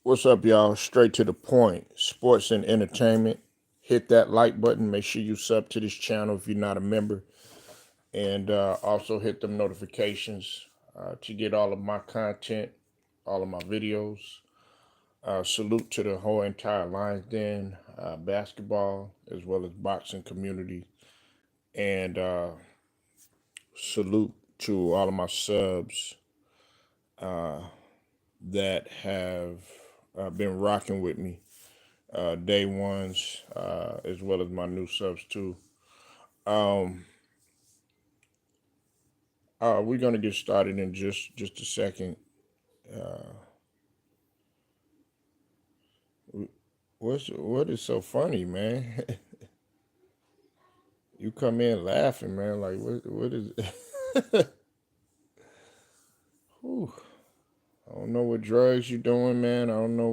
What's up, y'all? Straight to the point. Sports and entertainment. Hit that like button. Make sure you sub to this channel if you're not a member. And also hit them notifications to get all of my content, all of my videos. Salute to the whole entire Lions Den basketball as well as boxing community. And salute to all of my subs that have been rocking with me. Day ones, as well as my new subs too. Um, we're gonna get started in just a second. Uh, what is so funny, man? You come in laughing, man. Like what is? Whew. I don't know what drugs you doing, man. I don't know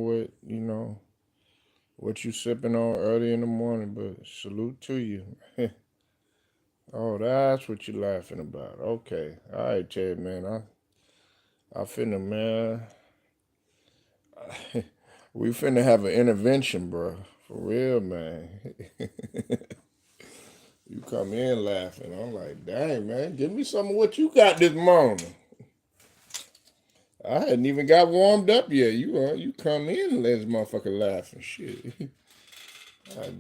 what you sipping on early in the morning, but salute to you. Oh, that's what you're laughing about. Okay. All right, Ted, man. I finna, man. We finna have an intervention, bro. For real, man. You come in laughing. I'm like, dang, man, give me some of what you got this morning. I hadn't even got warmed up yet. You come in and let this motherfucker laughing. Shit.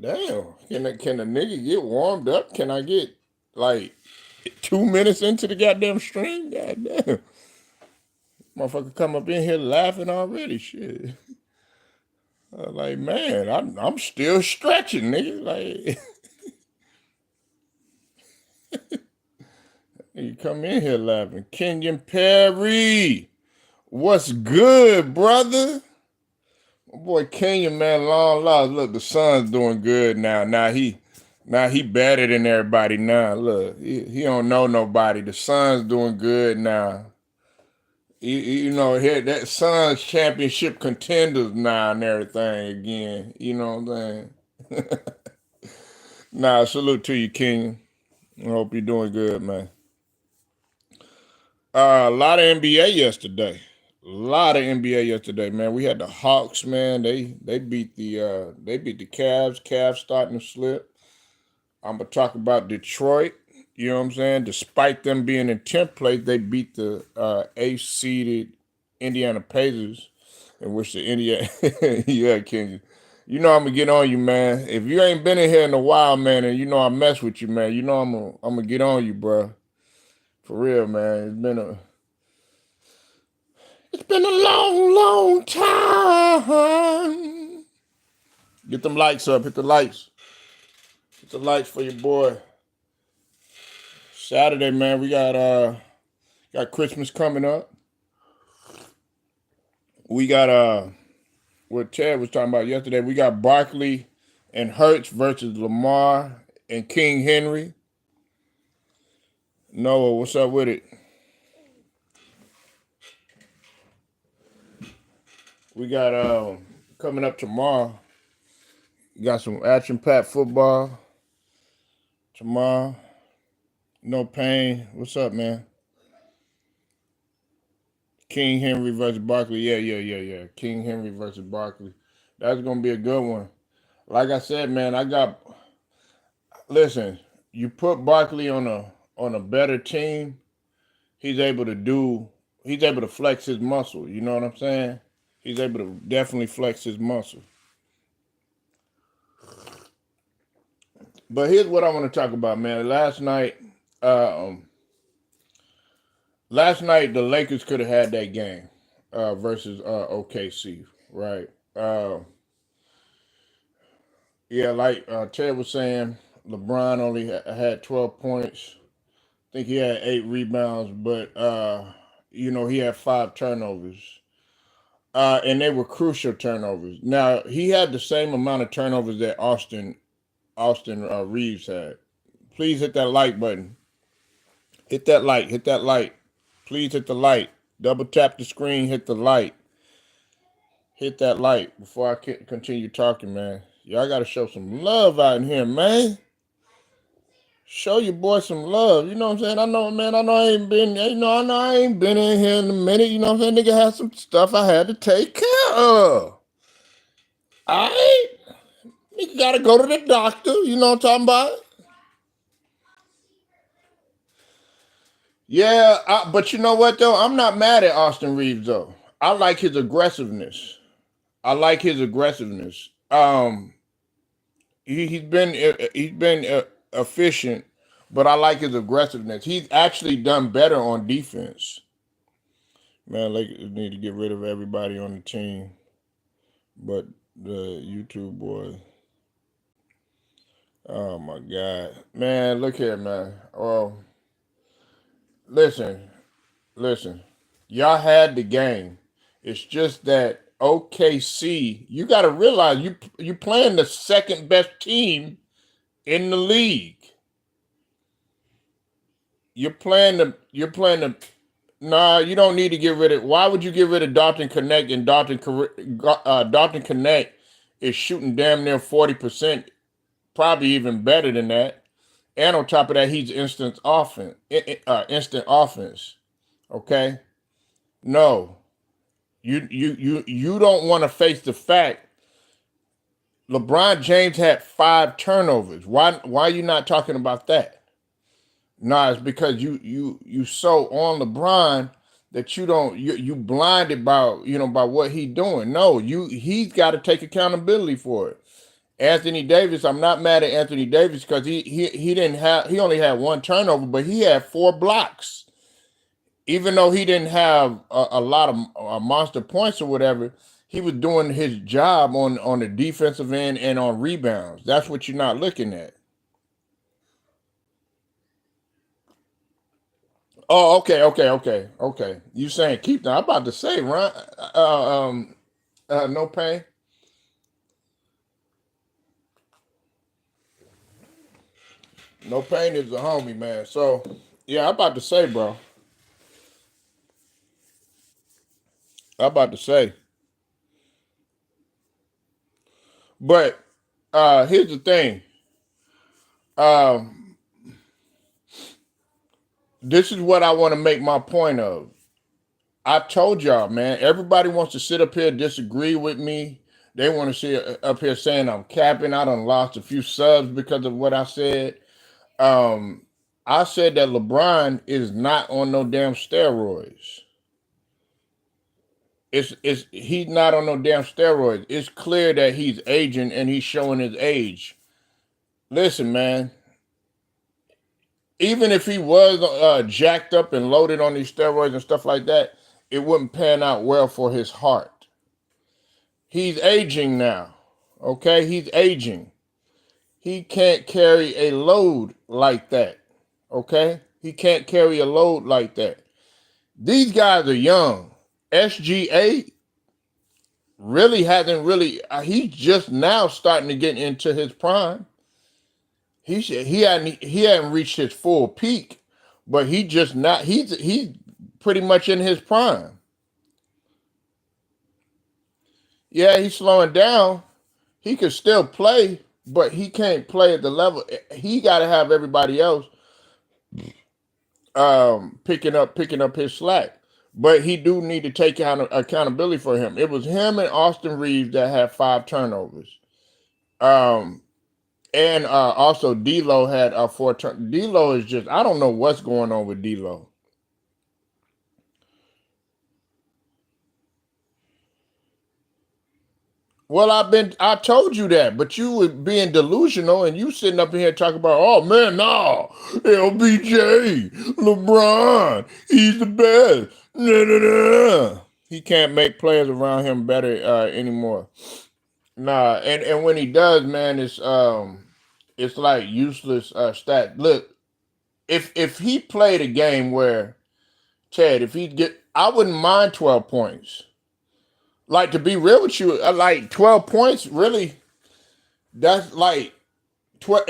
Damn. Can a nigga get warmed up? Can I get like 2 minutes into the goddamn stream? Goddamn. Motherfucker come up in here laughing already. Shit. Like, man, I'm still stretching, nigga. Like, you come in here laughing. Kenyon Perry, what's good, brother? My boy Kenyon, man, long lost. Look, the son's doing good now. Now he better than everybody now. Look, he don't know nobody. The son's doing good now. You know, here that son's championship contenders now and everything again. You know what I'm saying? Nah, salute to you, King. I hope you're doing good, man. A lot of NBA yesterday. A lot of NBA yesterday, man. We had the Hawks, man. They beat the Cavs. Cavs starting to slip. I'm gonna talk about Detroit. You know what I'm saying? Despite them being in 10th place, they beat the 8th seeded Indiana Pacers, in which the Indiana yeah, King. You know I'm gonna get on you, man. If you ain't been in here in a while, man, and you know I mess with you, man, you know I'm gonna get on you, bro. For real, man. It's been a long, long time. Get them lights up. Hit the lights. Hit the lights for your boy. Saturday, man, we got Christmas coming up. We got what Ted was talking about yesterday. We got Barkley and Hurts versus Lamar and King Henry. Noah, what's up with it? We got coming up tomorrow. We got some action-packed football tomorrow. No pain. What's up, man? King Henry versus Barkley. Yeah. King Henry versus Barkley. That's gonna be a good one. Like I said, man, listen, you put Barkley on a better team, he's able to flex his muscle. You know what I'm saying? He's able to definitely flex his muscle. But here's what I want to talk about, man. Last night, the Lakers could have had that game versus OKC, right? Yeah, like Ted was saying, LeBron only had 12 points. I think he had 8 rebounds, but he had 5 turnovers. And they were crucial turnovers. Now, he had the same amount of turnovers that Austin Reeves had. Please hit that like button. Hit that light. Please hit the light. Double tap the screen, hit the light. Hit that light before I continue talking, man. Y'all got to show some love out in here, man. Show your boy some love. You know what I'm saying? I know I ain't been, I ain't been in here in a minute. You know what I'm saying? Nigga had some stuff I had to take care of. All right, you gotta go to the doctor. You know what I'm talking about? Yeah, but you know what though? I'm not mad at Austin Reeves though. I like his aggressiveness. I like his aggressiveness. He's been efficient, but I like his aggressiveness. He's actually done better on defense. Man, Lakers need to get rid of everybody on the team, but the YouTube boy. Oh my God, man! Look here, man. Well, listen, listen. Y'all had the game. It's just that OKC. You got to realize you playing the second best team in the league. You're playing the. Nah, you don't need to get rid of. Why would you get rid of Dalton Connect and Dalton Connect is shooting damn near 40%, probably even better than that. And on top of that, he's instant offense. Okay, no, you don't want to face the fact LeBron James had 5 turnovers. Why are you not talking about that? No, it's because you so on LeBron that you blinded by what he's doing. No, he's got to take accountability for it. Anthony Davis, I'm not mad at Anthony Davis because he only had 1 turnover, but he had 4 blocks. Even though he didn't have a lot of monster points or whatever, he was doing his job on the defensive end and on rebounds. That's what you're not looking at. Oh, okay. You saying keep them? I'm about to say, Ron. No pain. No pain is a homie, man. So yeah, I'm about to say, bro. I'm about to say, but here's the thing. Um, this is what I want to make my point of. I told y'all, man. Everybody wants to sit up here and disagree with me. They want to sit up here saying I'm capping. I done lost a few subs because of what I said. Um, I said that LeBron is not on no damn steroids. It's he's not on no damn steroids. It's clear that he's aging and he's showing his age. Listen, man. Even if he was jacked up and loaded on these steroids and stuff like that, it wouldn't pan out well for his heart. He's aging now. Okay, he's aging. He can't carry a load like that. Okay, he can't carry a load like that. These guys are young. SGA really hasn't really. He's just now starting to get into his prime. He hadn't reached his full peak, but he just not. He's pretty much in his prime. Yeah, he's slowing down. He could still play, but he can't play at the level. He got to have everybody else picking up his slack. But he do need to take accountability for him. It was him and Austin Reeves that had 5 turnovers. Um, and also D'Lo had 4 turn. D'Lo is just I don't know what's going on with D'Lo. Well, I told you that, but you were being delusional and you sitting up in here talking about, oh man, no, LBJ, LeBron, he's the best. No, no, no. He can't make players around him better anymore. Nah, and when he does, man, it's like useless stat. Look, if he played a game where Ted, if he get, I wouldn't mind 12 points. Like to be real with you, like 12 points, really, that's like 12.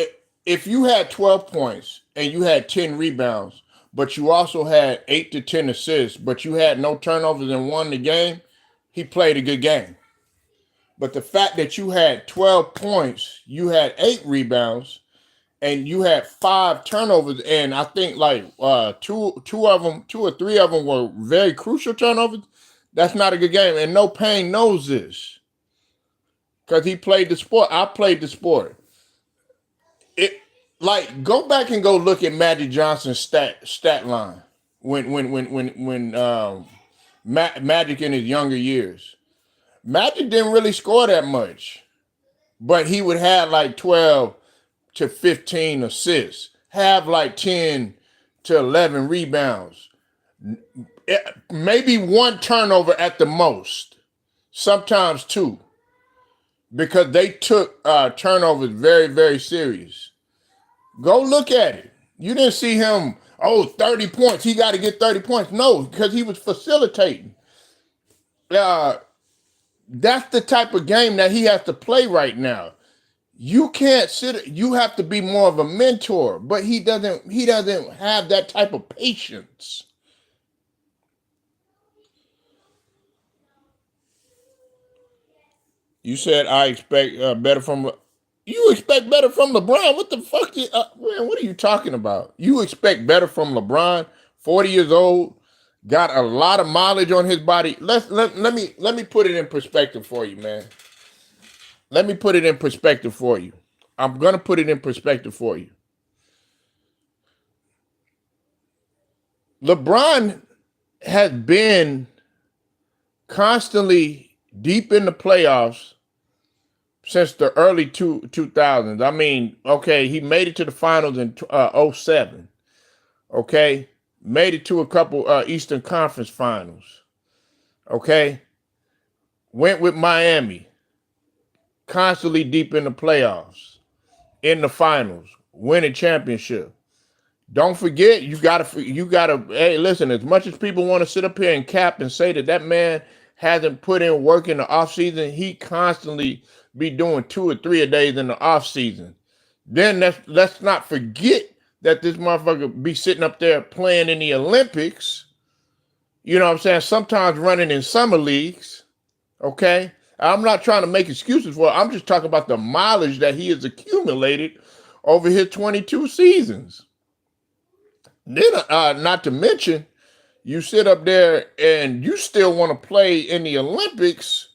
If you had 12 points and you had 10 rebounds, but you also had 8 to 10 assists, but you had no turnovers and won the game, he played a good game. But the fact that you had 12 points, you had 8 rebounds, and you had 5 turnovers, and I think like two of them, 2 or 3 of them were very crucial turnovers. That's not a good game, and No Pain knows this. because he played the sport. I played the sport. It like go back and go look at Magic Johnson's stat line when Magic in his younger years. Magic didn't really score that much, but he would have like 12 to 15 assists, have like 10 to 11 rebounds, maybe one turnover at the most, sometimes two, because they took turnovers very, very serious. Go look at it. You didn't see him, 30 points. He got to get 30 points. No, because he was facilitating. That's the type of game that he has to play right now. You can't sit. You have to be more of a mentor, but he doesn't have that type of patience. You said I expect better from. You expect better from LeBron? What the fuck, man? What are you talking about? You expect better from LeBron? 40 years old, got a lot of mileage on his body. Let me put it in perspective for you, man. Let me put it in perspective for you. I'm gonna put it in perspective for you. LeBron has been constantly deep in the playoffs since the early 2000s. I mean, okay, he made it to the finals in 07. Okay, made it to a couple Eastern Conference finals. Okay, went with Miami, constantly deep in the playoffs, in the finals, winning championship. Don't forget, you gotta. Hey, listen. As much as people want to sit up here and cap and say that man hasn't put in work in the offseason, he constantly be doing 2 or 3 a days in the offseason. Then let's not forget that this motherfucker be sitting up there playing in the Olympics. You know what I'm saying? Sometimes running in summer leagues. Okay, I'm not trying to make excuses for it. I'm just talking about the mileage that he has accumulated over his 22 seasons. Then, not to mention, you sit up there and you still want to play in the Olympics,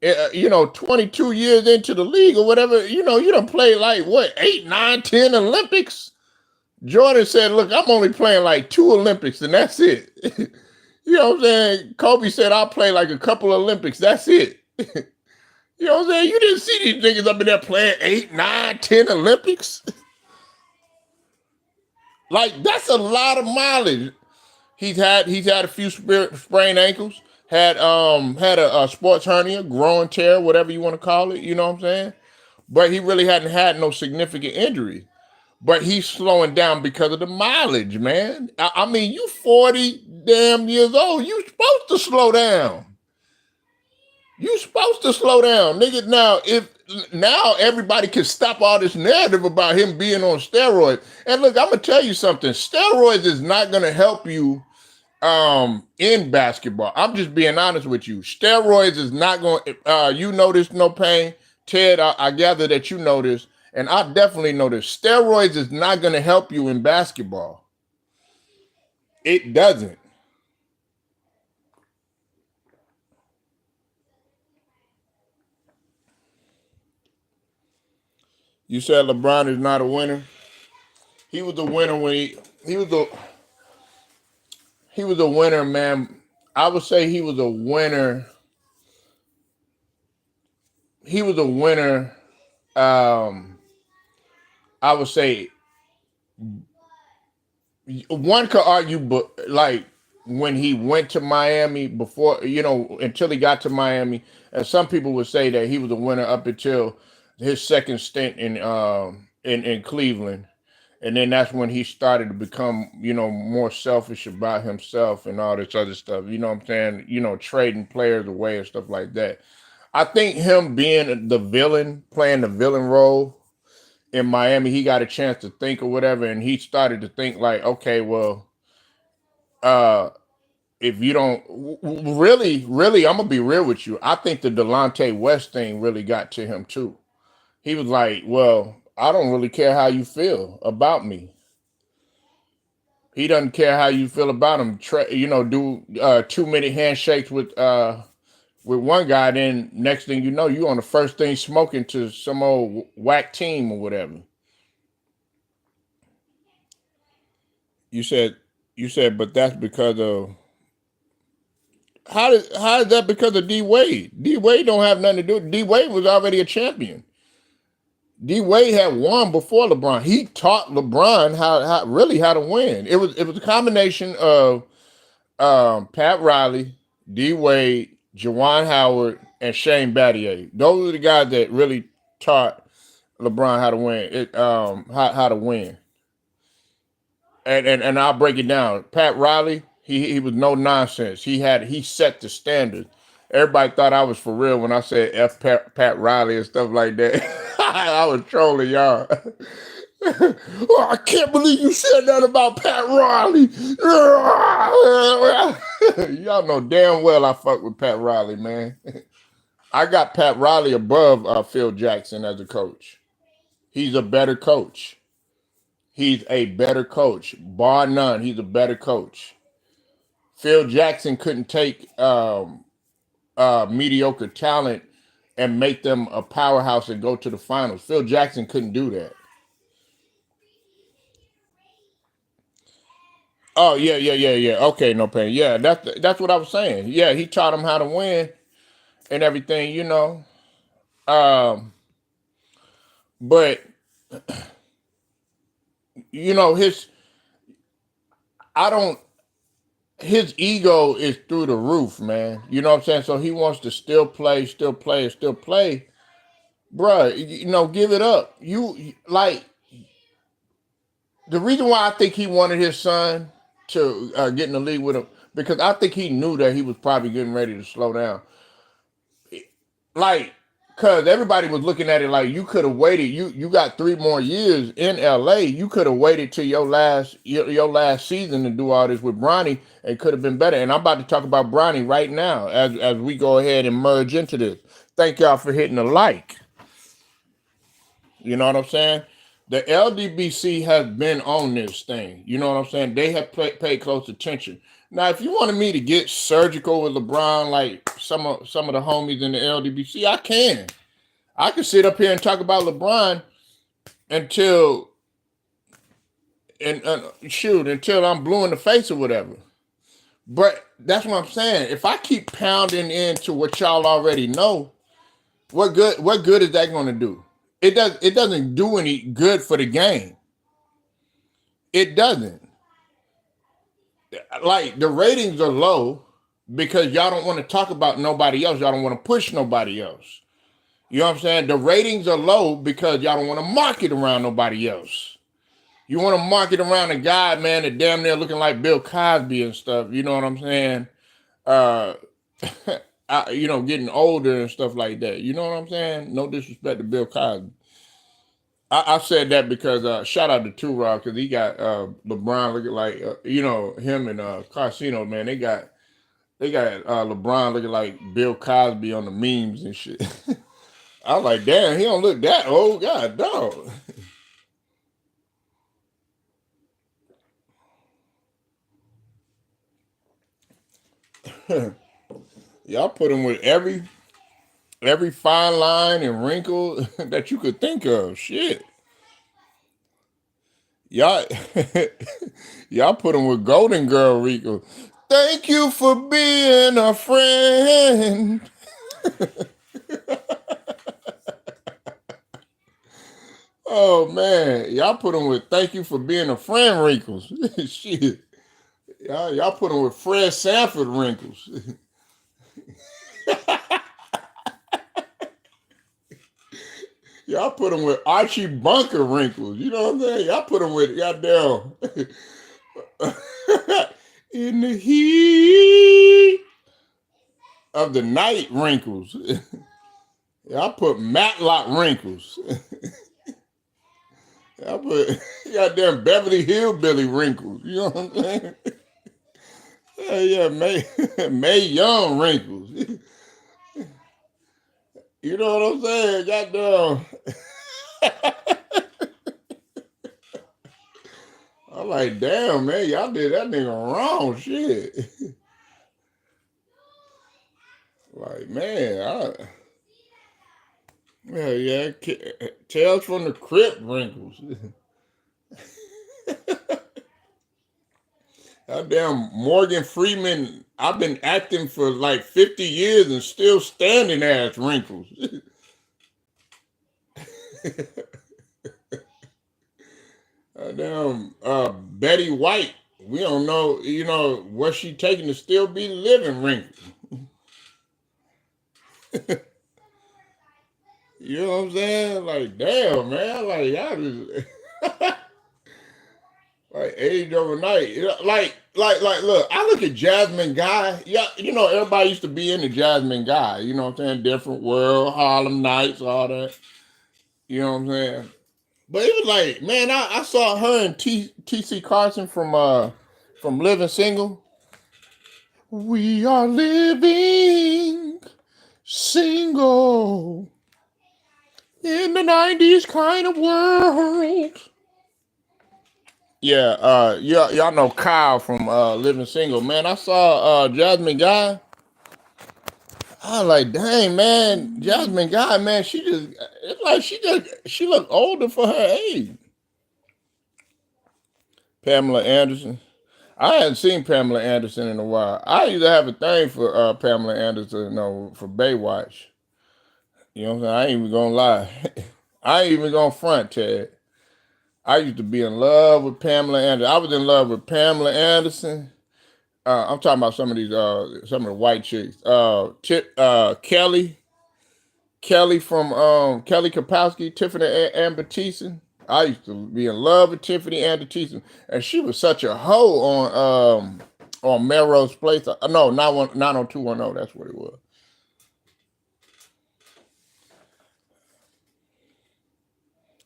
22 years into the league or whatever, you don't play like, what, 8, 9, 10 Olympics? Jordan said, look, I'm only playing like 2 Olympics and that's it. You know what I'm saying? Kobe said, I'll play like a couple Olympics. That's it. You know what I'm saying? You didn't see these niggas up in there playing 8, 9, 10 Olympics. Like, that's a lot of mileage. He's had a few sprained ankles, had a sports hernia, growing tear, whatever you want to call it, you know what I'm saying? But he really hadn't had no significant injury. But he's slowing down because of the mileage, man. I mean, you 40 damn years old. You supposed to slow down. You supposed to slow down, nigga. Now everybody can stop all this narrative about him being on steroids. And look, I'm gonna tell you something. Steroids is not gonna help you in basketball. I'm just being honest with you. Steroids is not going. You notice no pain, Ted. I gather that you notice, and I definitely notice. Steroids is not gonna help you in basketball. It doesn't. You said LeBron is not a winner. He was a winner when he was a winner, man. I would say he was a winner. He was a winner. I would say one could argue, but like when he went to Miami before, until he got to Miami, and some people would say that he was a winner up until his second stint in Cleveland. And then that's when he started to become, more selfish about himself and all this other stuff. You know what I'm saying? Trading players away and stuff like that. I think him being the villain, playing the villain role in Miami, he got a chance to think or whatever. And he started to think like, okay, well, if you don't really, I'm going to be real with you. I think the Delonte West thing really got to him too. He was like, well, I don't really care how you feel about me. He doesn't care how you feel about him. Do 2-minute handshakes with with one guy. Then next thing you know, you on the first thing smoking to some old whack team or whatever. You said you said, but that's because of how is that because of D Wade? D Wade don't have nothing to do. D Wade was already a champion. D Wade had won before LeBron. He taught LeBron how to win. It was a combination of Pat Riley, D Wade, Juwan Howard, and Shane Battier. Those are the guys that really taught LeBron how to win. How to win. And I'll break it down. Pat Riley, he was no nonsense. He set the standard. Everybody thought I was for real when I said F Pat Riley and stuff like that. I was trolling y'all. Oh, I can't believe you said that about Pat Riley. Y'all know damn well I fuck with Pat Riley, man. I got Pat Riley above Phil Jackson as a coach. He's a better coach. He's a better coach. Bar none, he's a better coach. Phil Jackson couldn't take mediocre talent and make them a powerhouse and go to the finals. Phil Jackson couldn't do that. Oh yeah. Okay, no pain. Yeah, that's what I was saying. Yeah, he taught him how to win and everything, you know. But you know I don't. His ego is through the roof, man. You know what I'm saying? So he wants to still play, still play, still play. Bruh, you know, give it up. You like the reason why I think he wanted his son to get in the league with him because I think he knew that he was probably getting ready to slow down. Like, cause everybody was looking at it like you could have waited. You got 3 more years in LA. You could have waited till your last season to do all this with Bronny and could have been better. And I'm about to talk about Bronny right now as we go ahead and merge into this. Thank y'all for hitting the like. You know what I'm saying? The LDBC has been on this thing. You know what I'm saying? They have paid close attention. Now, if you wanted me to get surgical with LeBron, like some of the homies in the LDBC, I can. I can sit up here and talk about LeBron until until I'm blue in the face or whatever. But that's what I'm saying. If I keep pounding into what y'all already know, what good is that going to do? It doesn't do any good for the game. It doesn't. Like the ratings are low because y'all don't want to talk about nobody else. Y'all don't want to push nobody else. You know what I'm saying? The ratings are low because y'all don't want to market around nobody else. You want to market around a guy, man, that damn near looking like Bill Cosby and stuff. You know what I'm saying? Uh, getting older and stuff like that. You know what I'm saying? No disrespect to Bill Cosby. I said that because shout out to Two Rock because he got LeBron looking like him and Carcino, man. They got LeBron looking like Bill Cosby on the memes and shit. I was like, damn, he don't look that old. God, dog. Y'all put him with every fine line and wrinkle that you could think of. Shit. Y'all y'all put him with Golden Girl wrinkles. Thank you for being a friend. Oh man, y'all put him with thank you for being a friend wrinkles. Shit. Y'all put him with Fred Sanford wrinkles. Y'all put him with Archie Bunker wrinkles. You know what I'm saying? Y'all put him with goddamn in the heat of the night wrinkles. Y'all put Matlock wrinkles. Y'all put goddamn Beverly Hillbilly wrinkles. You know what I'm saying? Yeah, May Young wrinkles. You know what I'm saying? Goddamn. I'm like, damn, man, y'all did that nigga wrong shit. Like, man, yeah, Tales from the Crypt wrinkles. Goddamn Morgan Freeman, I've been acting for like 50 years and still standing ass wrinkles. Goddamn Betty White, we don't know, what she taking to still be living wrinkles. You know what I'm saying? Like, damn, man, like y'all just like age overnight. Look, I look at Jasmine Guy. Yeah, everybody used to be into Jasmine Guy. You know what I'm saying? Different World, Harlem Nights, all that. You know what I'm saying? But it was like, man, I saw her and T.C. Carson from Living Single. We are living single in the 90s kind of world. Yeah, y'all know Kyle from Living Single. Man, I saw Jasmine Guy. I was like, dang, man, Jasmine Guy, man, it's like she looked older for her age. Pamela Anderson. I hadn't seen Pamela Anderson in a while. I used to have a thing for Pamela Anderson, for Baywatch. You know what I'm saying? I ain't even gonna lie. I ain't even gonna front, Ted. I used to be in love with Pamela Anderson. I was in love with Pamela Anderson. I'm talking about some of the white chicks. Kelly from Kelly Kapowski, Tiffany Amber Thiessen. I used to be in love with Tiffany Amber Thiessen, and she was such a hoe on Melrose Place. No, 90210. That's what it was.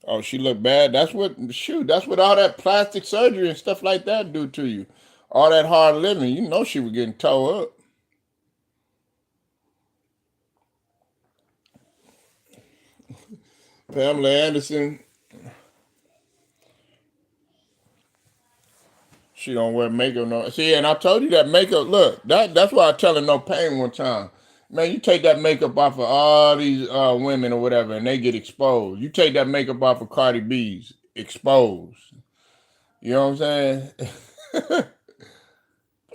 Oh, she looked bad. That's what all that plastic surgery and stuff like that do to you. All that hard living, she was getting tore up. Pamela Anderson, she don't wear makeup no. See, and I told you that makeup. Look, that's why I tell her no pain one time. Man, you take that makeup off of all these women or whatever, and they get exposed. You take that makeup off of Cardi B's, exposed. You know what I'm saying?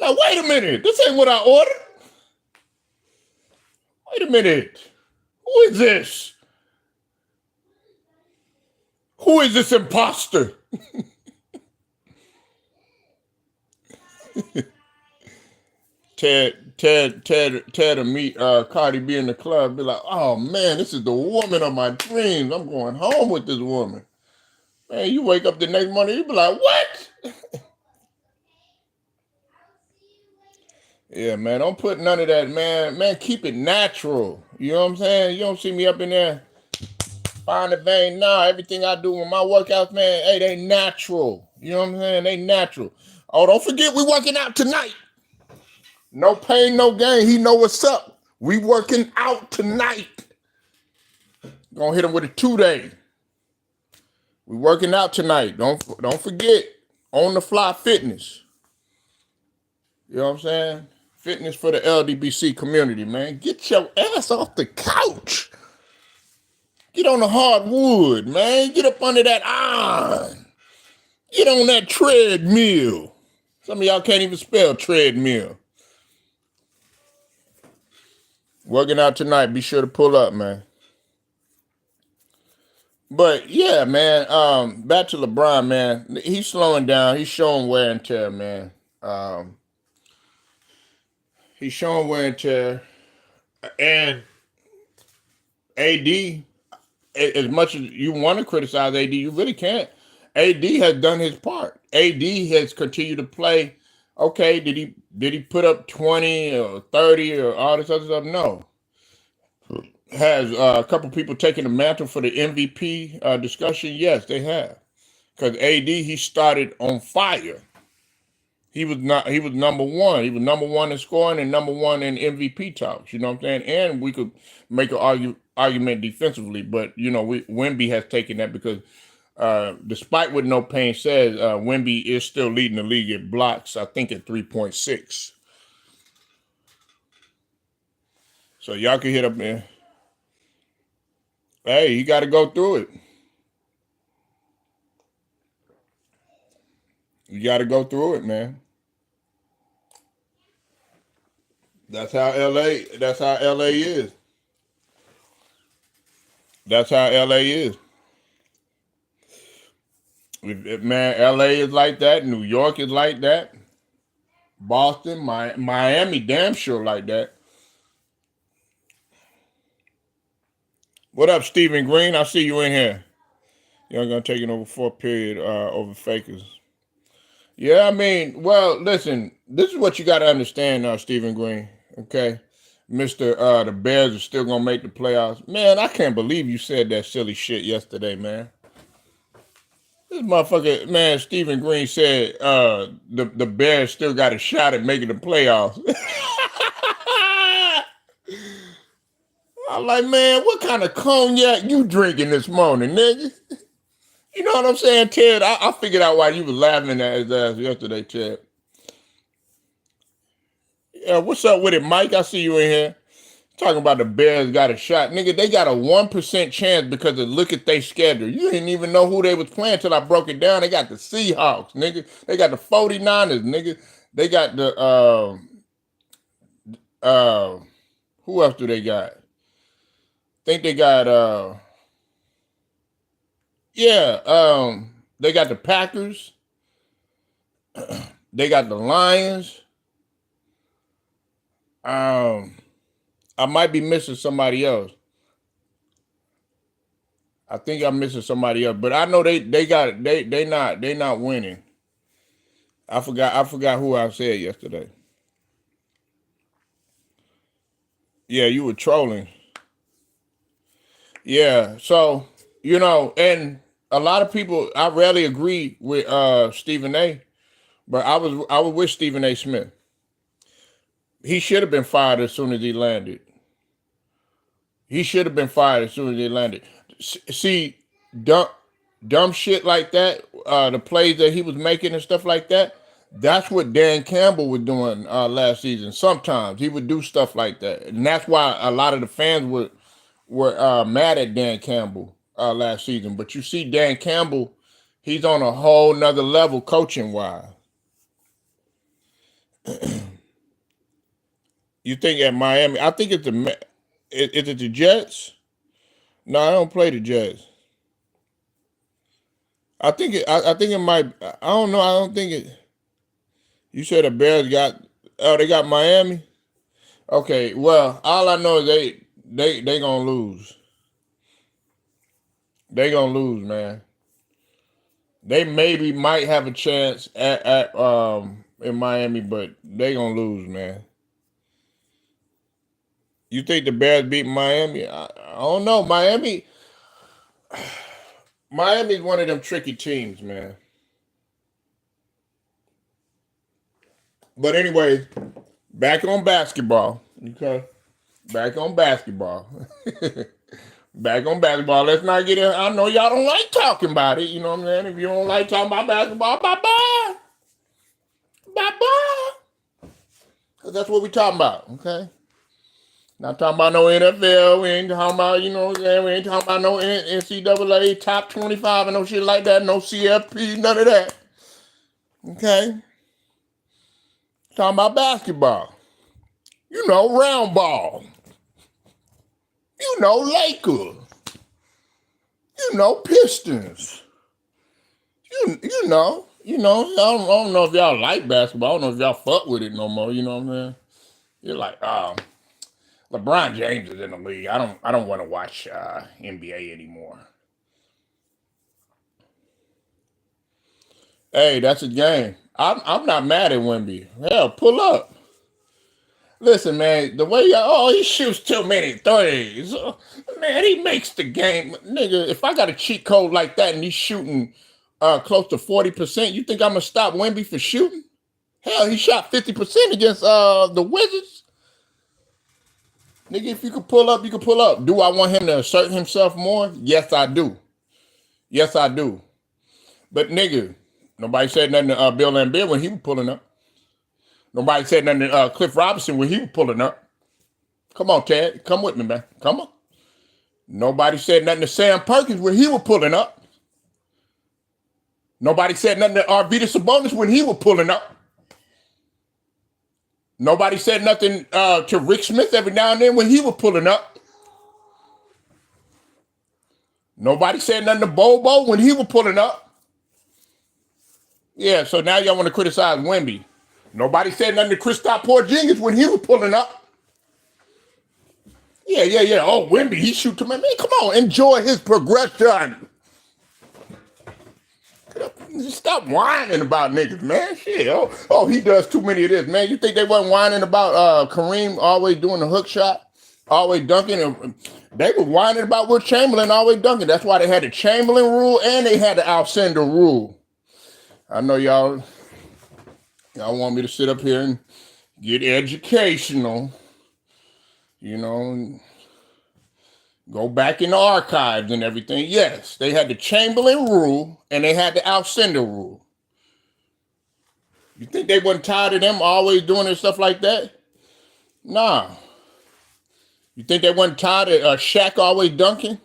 Like, wait a minute, this ain't what I ordered. Wait a minute, who is this? Who is this imposter? Ted will meet Cardi B in the club, be like, oh man, this is the woman of my dreams. I'm going home with this woman. Man, you wake up the next morning, you be like, what? Yeah, man, don't put none of that, man. Man, keep it natural. You know what I'm saying? You don't see me up in there fine and vain. Nah, everything I do with my workouts, man, hey, they natural. You know what I'm saying? They natural. Oh, don't forget we working out tonight. No pain, no gain. He know what's up. We working out tonight. Gonna hit him with a 2-day. We working out tonight. Don't forget, on the fly fitness. You know what I'm saying? Fitness for the LDBC community, man. Get your ass off the couch. Get on the hardwood, man. Get up under that iron. Get on that treadmill. Some of y'all can't even spell treadmill. Working out tonight. Be sure to pull up, man. But yeah, man. Back to LeBron, man. He's slowing down. He's showing wear and tear, man. He's showing wear and tear. And AD, as much as you want to criticize AD, you really can't. AD has done his part. AD has continued to play. Okay, did he put up 20 or 30 or all this other stuff? No. Has a couple people taken the mantle for the MVP discussion? Yes, they have. Because AD, he started on fire. He was number one. He was number one in scoring and number one in MVP talks. You know what I'm saying? And we could make an argument defensively, but Wemby has taken that because despite what No Pain says, Wemby is still leading the league at blocks. I think at 3.6. So y'all can hit up there. Hey, you got to go through it. You got to go through it, man. That's how LA. That's how LA is. That's how LA is. Man, LA is like that. New York is like that. Boston, Miami, damn sure like that. What up, Stephen Green? I see you in here. Y'all gonna take it over 4th period over Fakers. Yeah, I mean, well, listen, this is what you got to understand now, Stephen Green. Okay, Mister, the Bears are still gonna make the playoffs. Man, I can't believe you said that silly shit yesterday, man. This motherfucker, man, Stephen Green said the Bears still got a shot at making the playoffs. I'm like, man, what kind of cognac you drinking this morning, nigga? You know what I'm saying, Ted? I figured out why you was laughing at his ass yesterday, Ted. Yeah, what's up with it, Mike? I see you in here. Talking about the Bears got a shot. Nigga, they got a 1% chance because of look at their schedule. You didn't even know who they was playing till I broke it down. They got the Seahawks, nigga. They got the 49ers, nigga. They got the who else do they got? Think they got they got the Packers. They got the Lions. I might be missing somebody else. I think I'm missing somebody else, but I know they not winning. I forgot who I said yesterday. Yeah, you were trolling. Yeah, so and a lot of people, I rarely agree with Stephen A, but I was with Stephen A. Smith. He should have been fired as soon as he landed. He should have been fired as soon as he landed. See, dumb shit like that, the plays that he was making and stuff like that, that's what Dan Campbell was doing last season. Sometimes he would do stuff like that. And that's why a lot of the fans were mad at Dan Campbell last season. But you see Dan Campbell, he's on a whole nother level coaching wise. You think at Miami, I think it's is it the Jets? No, I don't play the Jets. I think it might. I don't know. I don't think it. You said the Bears got. Oh, they got Miami. Okay. Well, all I know is they gonna lose. They gonna lose, man. They maybe might have a chance at in Miami, but they gonna lose, man. You think the Bears beat Miami? I don't know. Miami's one of them tricky teams, man. But anyway, back on basketball. Okay. Back on basketball. Back on basketball. Let's not get in. I know y'all don't like talking about it. You know what I'm saying? If you don't like talking about basketball, bye-bye. Bye-bye. Because that's what we talking about, okay? Not talking about no NFL. We ain't talking about, you know what I'm saying? We ain't talking about no NCAA top 25 and no shit like that. No CFP, none of that. Okay? Talking about basketball. You know, round ball. You know, Lakers. You know, Pistons. You know. I don't know if y'all like basketball. I don't know if y'all fuck with it no more. You know what I'm saying? You're like, LeBron James is in the league. I don't want to watch NBA anymore. Hey, that's a game. I'm not mad at Wemby. Hell, pull up. Listen, man, the way he shoots too many threes. Man, he makes the game. Nigga, if I got a cheat code like that and he's shooting close to 40%, you think I'm gonna stop Wemby for shooting? Hell, he shot 50% against the Wizards. Nigga, if you could pull up, you could pull up. Do I want him to assert himself more? Yes, I do. Yes, I do. But nigga, nobody said nothing to Bill Laimbeer when he was pulling up. Nobody said nothing to Cliff Robinson when he was pulling up. Come on, Ted. Come with me, man. Come on. Nobody said nothing to Sam Perkins when he was pulling up. Nobody said nothing to Arvydas Sabonis when he was pulling up. Nobody said nothing to Rick Smith every now and then when he was pulling up. Nobody said nothing to Bobo when he was pulling up. Yeah, so now y'all want to criticize Wemby. Nobody said nothing to Kristaps Porzingis when he was pulling up. Yeah. Oh, Wemby, he shoot too many. Man, come on, enjoy his progression. Stop whining about niggas, man. Shit. Oh, he does too many of this, man. You think they wasn't whining about Kareem always doing the hook shot, always dunking? They were whining about Will Chamberlain always dunking. That's why they had the Chamberlain rule and they had the Alcindor rule. I know y'all want me to sit up here and get educational, you know, go back in the archives and everything. Yes, they had the Chamberlain rule and they had the Alcindor rule. You think they wasn't tired of them always doing and stuff like that? Nah. You think they wasn't tired of Shaq always dunking?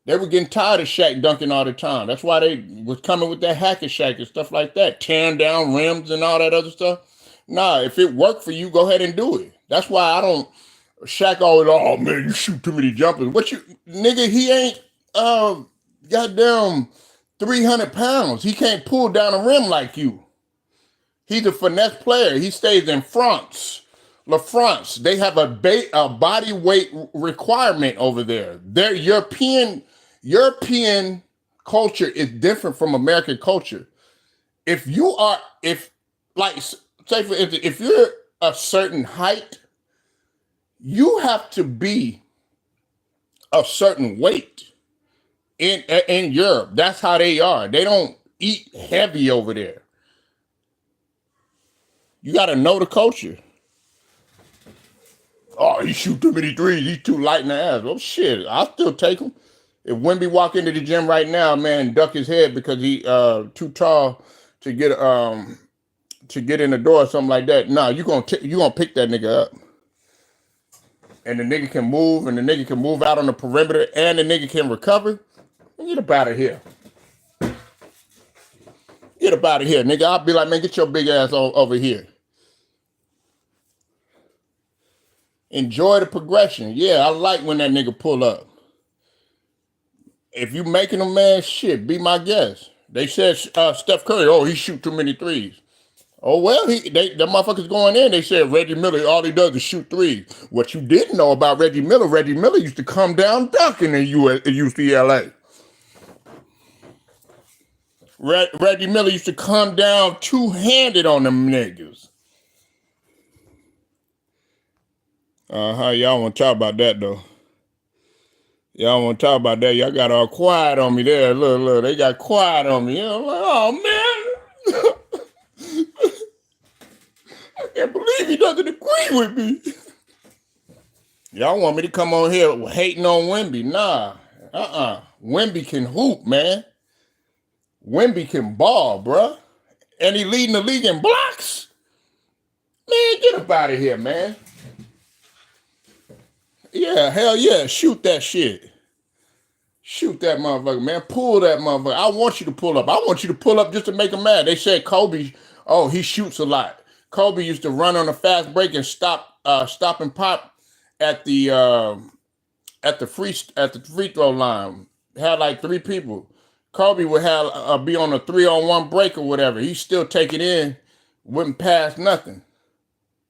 They were getting tired of Shaq dunking all the time. That's why they was coming with that hacker Shaq and stuff like that, tearing down rims and all that other stuff. Nah, if it worked for you, go ahead and do it. That's why I don't. Shaq always, oh man, you shoot too many jumpers. What you, nigga? He ain't goddamn 300 pounds. He can't pull down a rim like you. He's a finesse player. He stays in France. La France. They have a body weight requirement over there. Their European culture is different from American culture. If say for instance, if you're a certain height, you have to be a certain weight in Europe. That's how they are. They don't eat heavy over there. You got to know the culture. Oh, he shoot too many threes. He's too light in the ass. Well, shit, I'll still take him. If Wemby walk into the gym right now, man, duck his head because he too tall to get in the door or something like that. Nah, you gonna pick that nigga up. And the nigga can move, and the nigga can move out on the perimeter, and the nigga can recover. Get up out of here. Get up out of here, nigga. I'll be like, man, get your big ass over here. Enjoy the progression. Yeah, I like when that nigga pull up. If you making them, man, shit, be my guest. They said Steph Curry, oh, he shoot too many threes. Oh, well, the motherfuckers going in, they said Reggie Miller, all he does is shoot threes. What you didn't know about Reggie Miller used to come down dunking in UCLA. Reggie Miller used to come down two-handed on them niggas. Y'all want to talk about that, though. Y'all want to talk about that. Y'all got all quiet on me there. Look, they got quiet on me. I'm like, oh, man. I can't believe he doesn't agree with me. Y'all want me to come on here hating on Wemby? Nah. Wemby can hoop, man. Wemby can ball, bruh. And he leading the league in blocks. Man, get up out of here, man. Yeah, hell yeah. Shoot that shit. Shoot that motherfucker, man. Pull that motherfucker. I want you to pull up. I want you to pull up just to make him mad. They said Kobe, oh, he shoots a lot. Kobe used to run on a fast break and stop and pop at the free throw line. Had like 3 people. Kobe would have be on a 3-on-1 break or whatever. He still take it in, wouldn't pass nothing.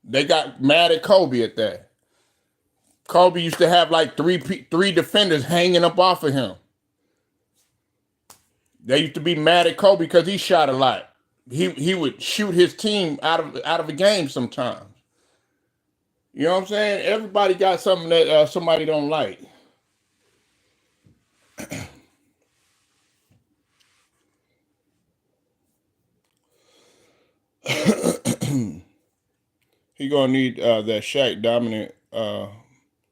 They got mad at Kobe at that. Kobe used to have like three defenders hanging up off of him. They used to be mad at Kobe because he shot a lot. He would shoot his team out of a game sometimes. You know what I'm saying? Everybody got something that somebody don't like. He gonna need that Shaq dominant.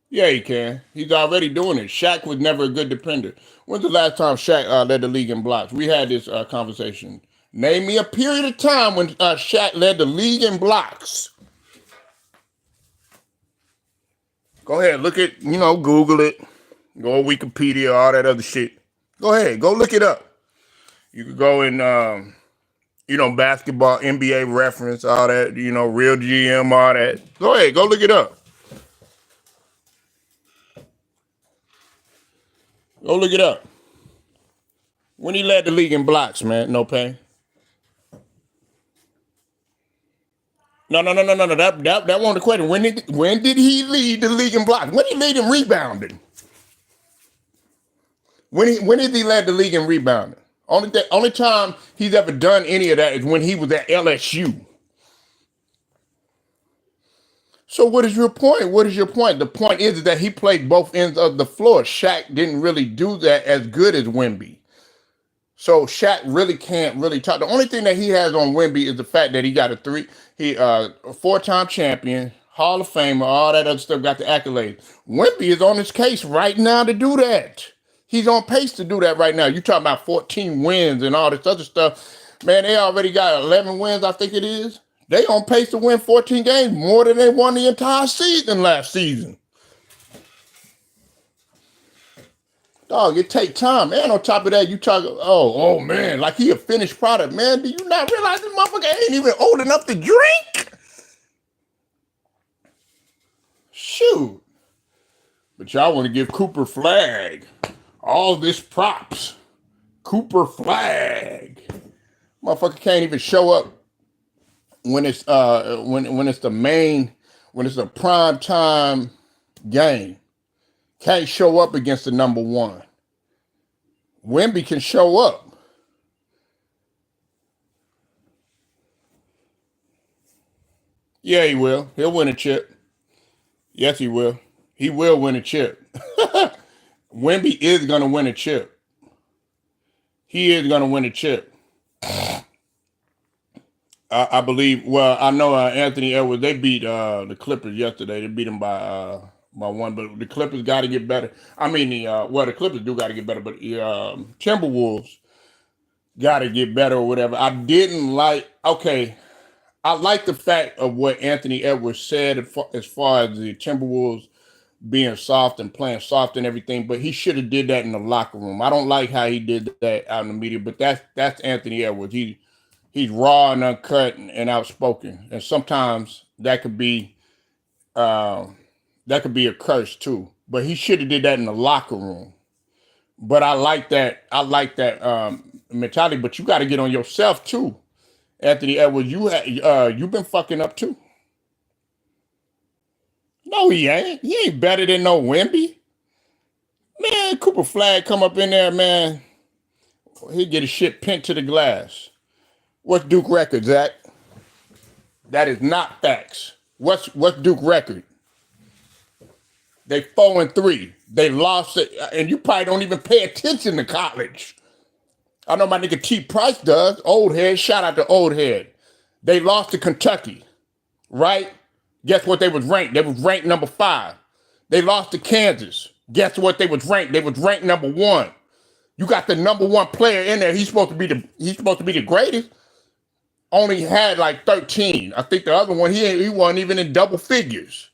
Yeah, he can. He's already doing it. Shaq was never a good defender. When's the last time Shaq led the league in blocks? We had this conversation. Name me a period of time when Shaq led the league in blocks. Go ahead, look at, Google it. Go on Wikipedia, all that other shit. Go ahead, go look it up. You could go in, basketball, NBA reference, all that, real GM, all that. Go ahead, go look it up. Go look it up. When he led the league in blocks, man, no pain. No. That wasn't the question. When did he lead the league in blocks? When did he lead in rebounding? When did he lead the league in rebounding? Only time he's ever done any of that is when he was at LSU. So what is your point? What is your point? The point is that he played both ends of the floor. Shaq didn't really do that as good as Wemby. So Shaq really can't really talk. The only thing that he has on Wemby is the fact that he got a four-time champion, Hall of Famer, all that other stuff, got the accolades. Wemby is on his case right now to do that. He's on pace to do that right now. You talking about 14 wins and all this other stuff. Man, they already got 11 wins, I think it is. They on pace to win 14 games, more than they won the entire season last season. Dog, it take time, man. On top of that, you talk, oh man, like he a finished product, man. Do you not realize this motherfucker ain't even old enough to drink? Shoot. But y'all want to give Cooper Flag all this props. Cooper Flag. Motherfucker can't even show up when it's when it's a prime time game. Can't show up against the number one. Wemby can show up. Yeah, he will. He'll win a chip. Yes, he will. He will win a chip. Wemby is going to win a chip. He is going to win a chip. I believe, well, I know Anthony Edwards, they beat the Clippers yesterday. They beat them by one, but the Clippers got to get better. I mean, the Clippers do got to get better, but the Timberwolves got to get better or whatever. I like the fact of what Anthony Edwards said as far as the Timberwolves being soft and playing soft and everything, but he should have did that in the locker room. I don't like how he did that out in the media, but that's Anthony Edwards. He's raw and uncut and outspoken, and sometimes that could be a curse too. But he should have did that in the locker room. But I like that mentality. But you got to get on yourself too, Anthony Edwards. You've been fucking up too. No, he ain't. He ain't better than no Wemby. Man, Cooper Flag come up in there, man. He'll get his shit pinned to the glass. What's Duke record, Zach? That is not facts. What's Duke record? They 4-3. They lost it, and you probably don't even pay attention to college. I know my nigga T. Price does. Old head. Shout out to old head. They lost to Kentucky, right? Guess what they was ranked? They was ranked number 5. They lost to Kansas. Guess what they was ranked? They was ranked number 1. You got the number 1 player in there. He's supposed to be the greatest. Only had like 13. I think the other one, he wasn't even in double figures.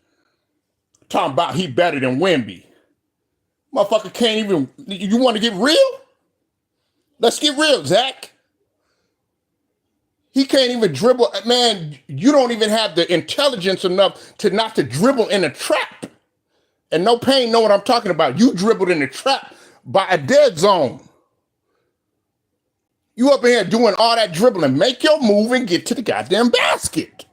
Talking about he better than Wemby. Motherfucker can't even, you want to get real? Let's get real, Zach. He can't even dribble. Man, you don't even have the intelligence enough to not to dribble in a trap. And no pain know what I'm talking about. You dribbled in the trap by a dead zone. You up in here doing all that dribbling. Make your move and get to the goddamn basket.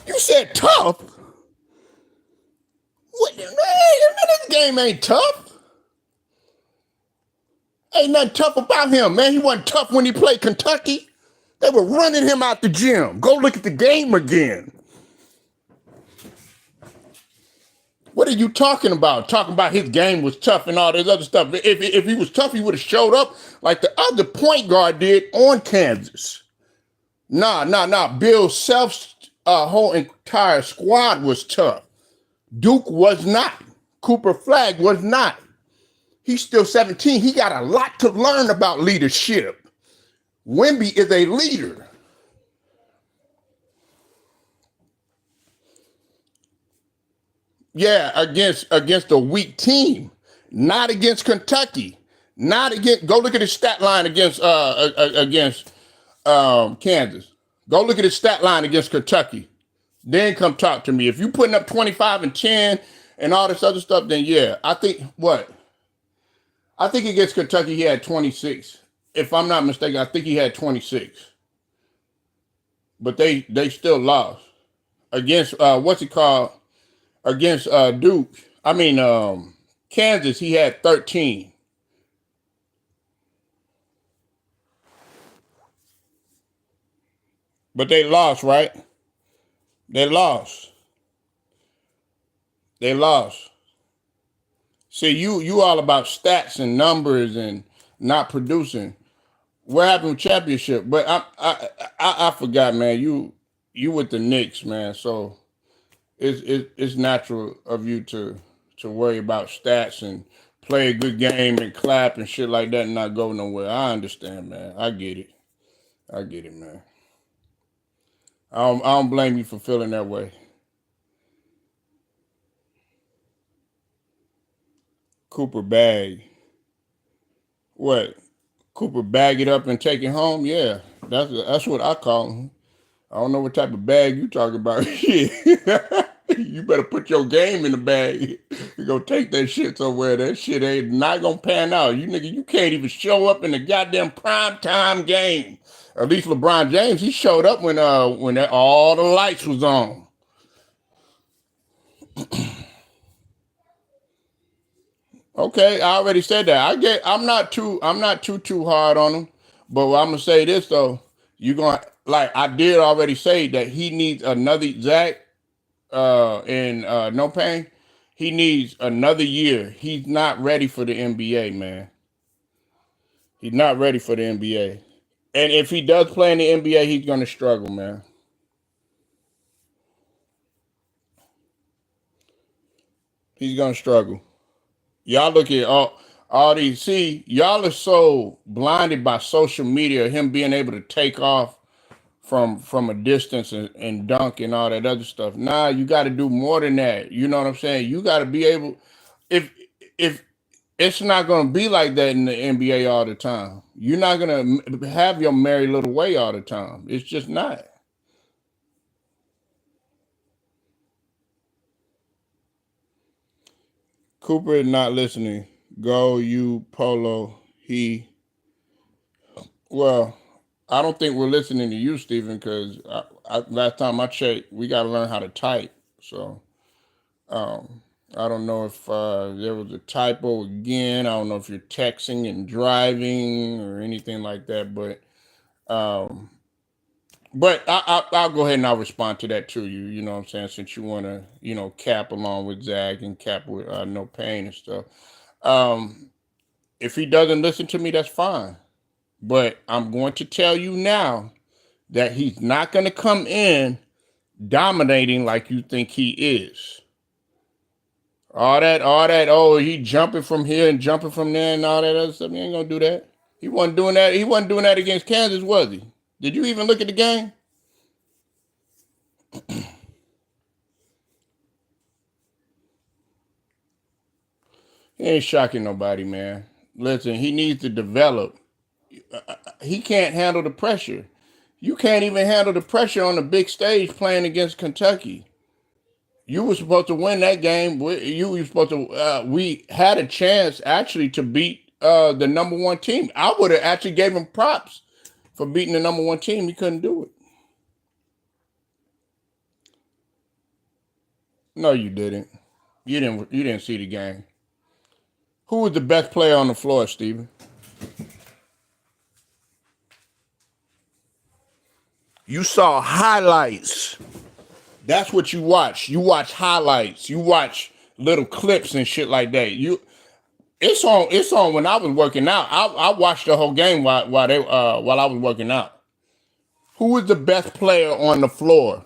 You said tough? What? Man, this game ain't tough. Ain't nothing tough about him, man. He wasn't tough when he played Kentucky. They were running him out the gym. Go look at the game again. What are you talking about? Talking about his game was tough and all this other stuff. If he was tough, he would have showed up like the other point guard did on Kansas. Nah. Bill Self's whole entire squad was tough. Duke was not. Cooper Flag was not. He's still 17. He got a lot to learn about leadership. Wemby is a leader. Yeah, against a weak team, not against Kentucky, not against. Go look at his stat line against Kansas. Go look at his stat line against Kentucky. Then come talk to me. If you putting up 25 and 10 and all this other stuff, then yeah, I think what I think against Kentucky he had 26. If I'm not mistaken, I think he had 26. But they still lost against what's it called? Against Duke. I mean Kansas, he had 13. But they lost, right? They lost. They lost. See, you all about stats and numbers and not producing. What happened with championship? But I forgot, man. You with the Knicks, man. So it's natural of you to worry about stats and play a good game and clap and shit like that and not go nowhere. I understand, man. I get it. I get it, man. I don't blame you for feeling that way. Cooper bag. What? Cooper bag it up and take it home? Yeah. That's what I call him. I don't know what type of bag you talking about. Shit. You better put your game in the bag. You go take that shit somewhere. That shit ain't not gonna pan out. You nigga, you can't even show up in the goddamn prime time game. At least LeBron James, he showed up when all the lights was on. Okay, I already said that. I'm not too hard on him. But I'm gonna say this though. You gonna like I did already say that he needs another Zach in no pain. He needs another year. He's not ready for the NBA, man. He's not ready for the NBA. And if he does play in the NBA, he's gonna struggle, man. He's gonna struggle. Y'all look at all these. See, y'all are so blinded by social media, him being able to take off from a distance and dunk and all that other stuff. Nah, you got to do more than that. You know what I'm saying? You got to be able. If if it's not going to be like that in the NBA all the time, you're not going to have your merry little way all the time. It's just not. Cooper is not listening. Go you Polo. He well. I don't think we're listening to you, Stephen, because last time I checked, we got to learn how to type. So Um, I don't know if there was a typo again. I don't know if you're texting and driving or anything like that, um, but I'll go ahead and I'll respond to that to you. You know what I'm saying? Since you want to, cap along with Zach and cap with No Pain and stuff. Um, if he doesn't listen to me, that's fine. But I'm going to tell you now that he's not going to come in dominating like you think he is. All that, oh, he jumping from here and jumping from there and all that other stuff. He ain't gonna do that. He wasn't doing that. He wasn't doing that against Kansas, was he? Did you even look at the game? He ain't shocking nobody, man. Listen, he needs to develop. He can't handle the pressure. You can't even handle the pressure on the big stage playing against Kentucky. You were supposed to win that game. You were supposed to. We had a chance actually to beat the number one team. I would have actually gave him props for beating the number one team. He couldn't do it. No, you didn't. You didn't. You didn't see the game. Who was the best player on the floor, Steven? You saw highlights. That's what you watch. You watch highlights. You watch little clips and shit like that. It's on. It's on when I was working out. I watched the whole game while I was working out. Who was the best player on the floor?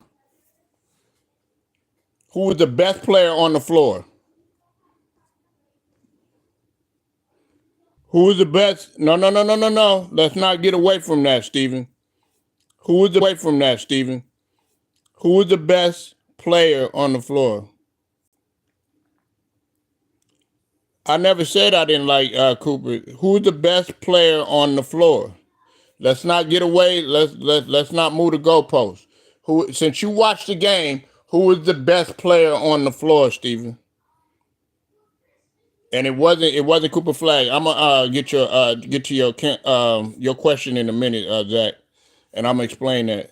Who was the best player on the floor? Who is the best? No, no, no, no, no, no. Let's not get away from that, Stephen. Who is the best player on the floor? I never said I didn't like Cooper. Who's the best player on the floor? Let's not get away. Let's not move the goalposts. Who, since you watched the game, who is the best player on the floor, Stephen? And it wasn't Cooper Flag. I'm gonna get to your question in a minute, Zach, and I'm gonna explain that.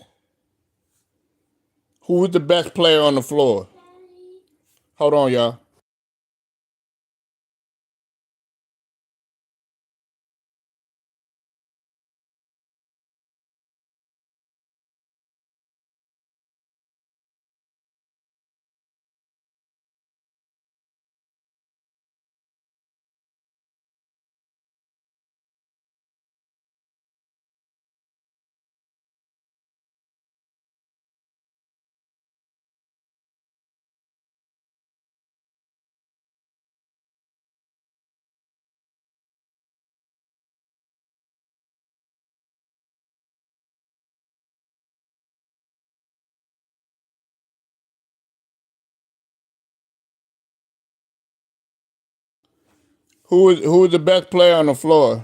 Who was the best player on the floor? Hold on, y'all. Who was the best player on the floor?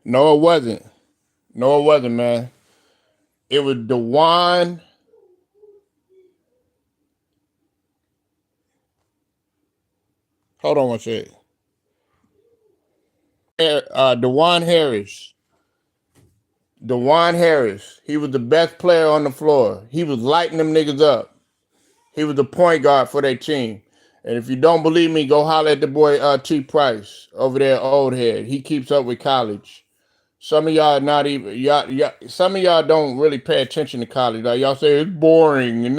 No, it wasn't. No, it wasn't, man. It was DeJuan. Hold on one second. DeJuan Harris. DeJuan Harris. He was the best player on the floor. He was lighting them niggas up. He was the point guard for their team. And if you don't believe me, go holler at the boy T. Price over there, old head. He keeps up with college. Some of y'all not even y'all. Some of y'all don't really pay attention to college. Like y'all say it's boring and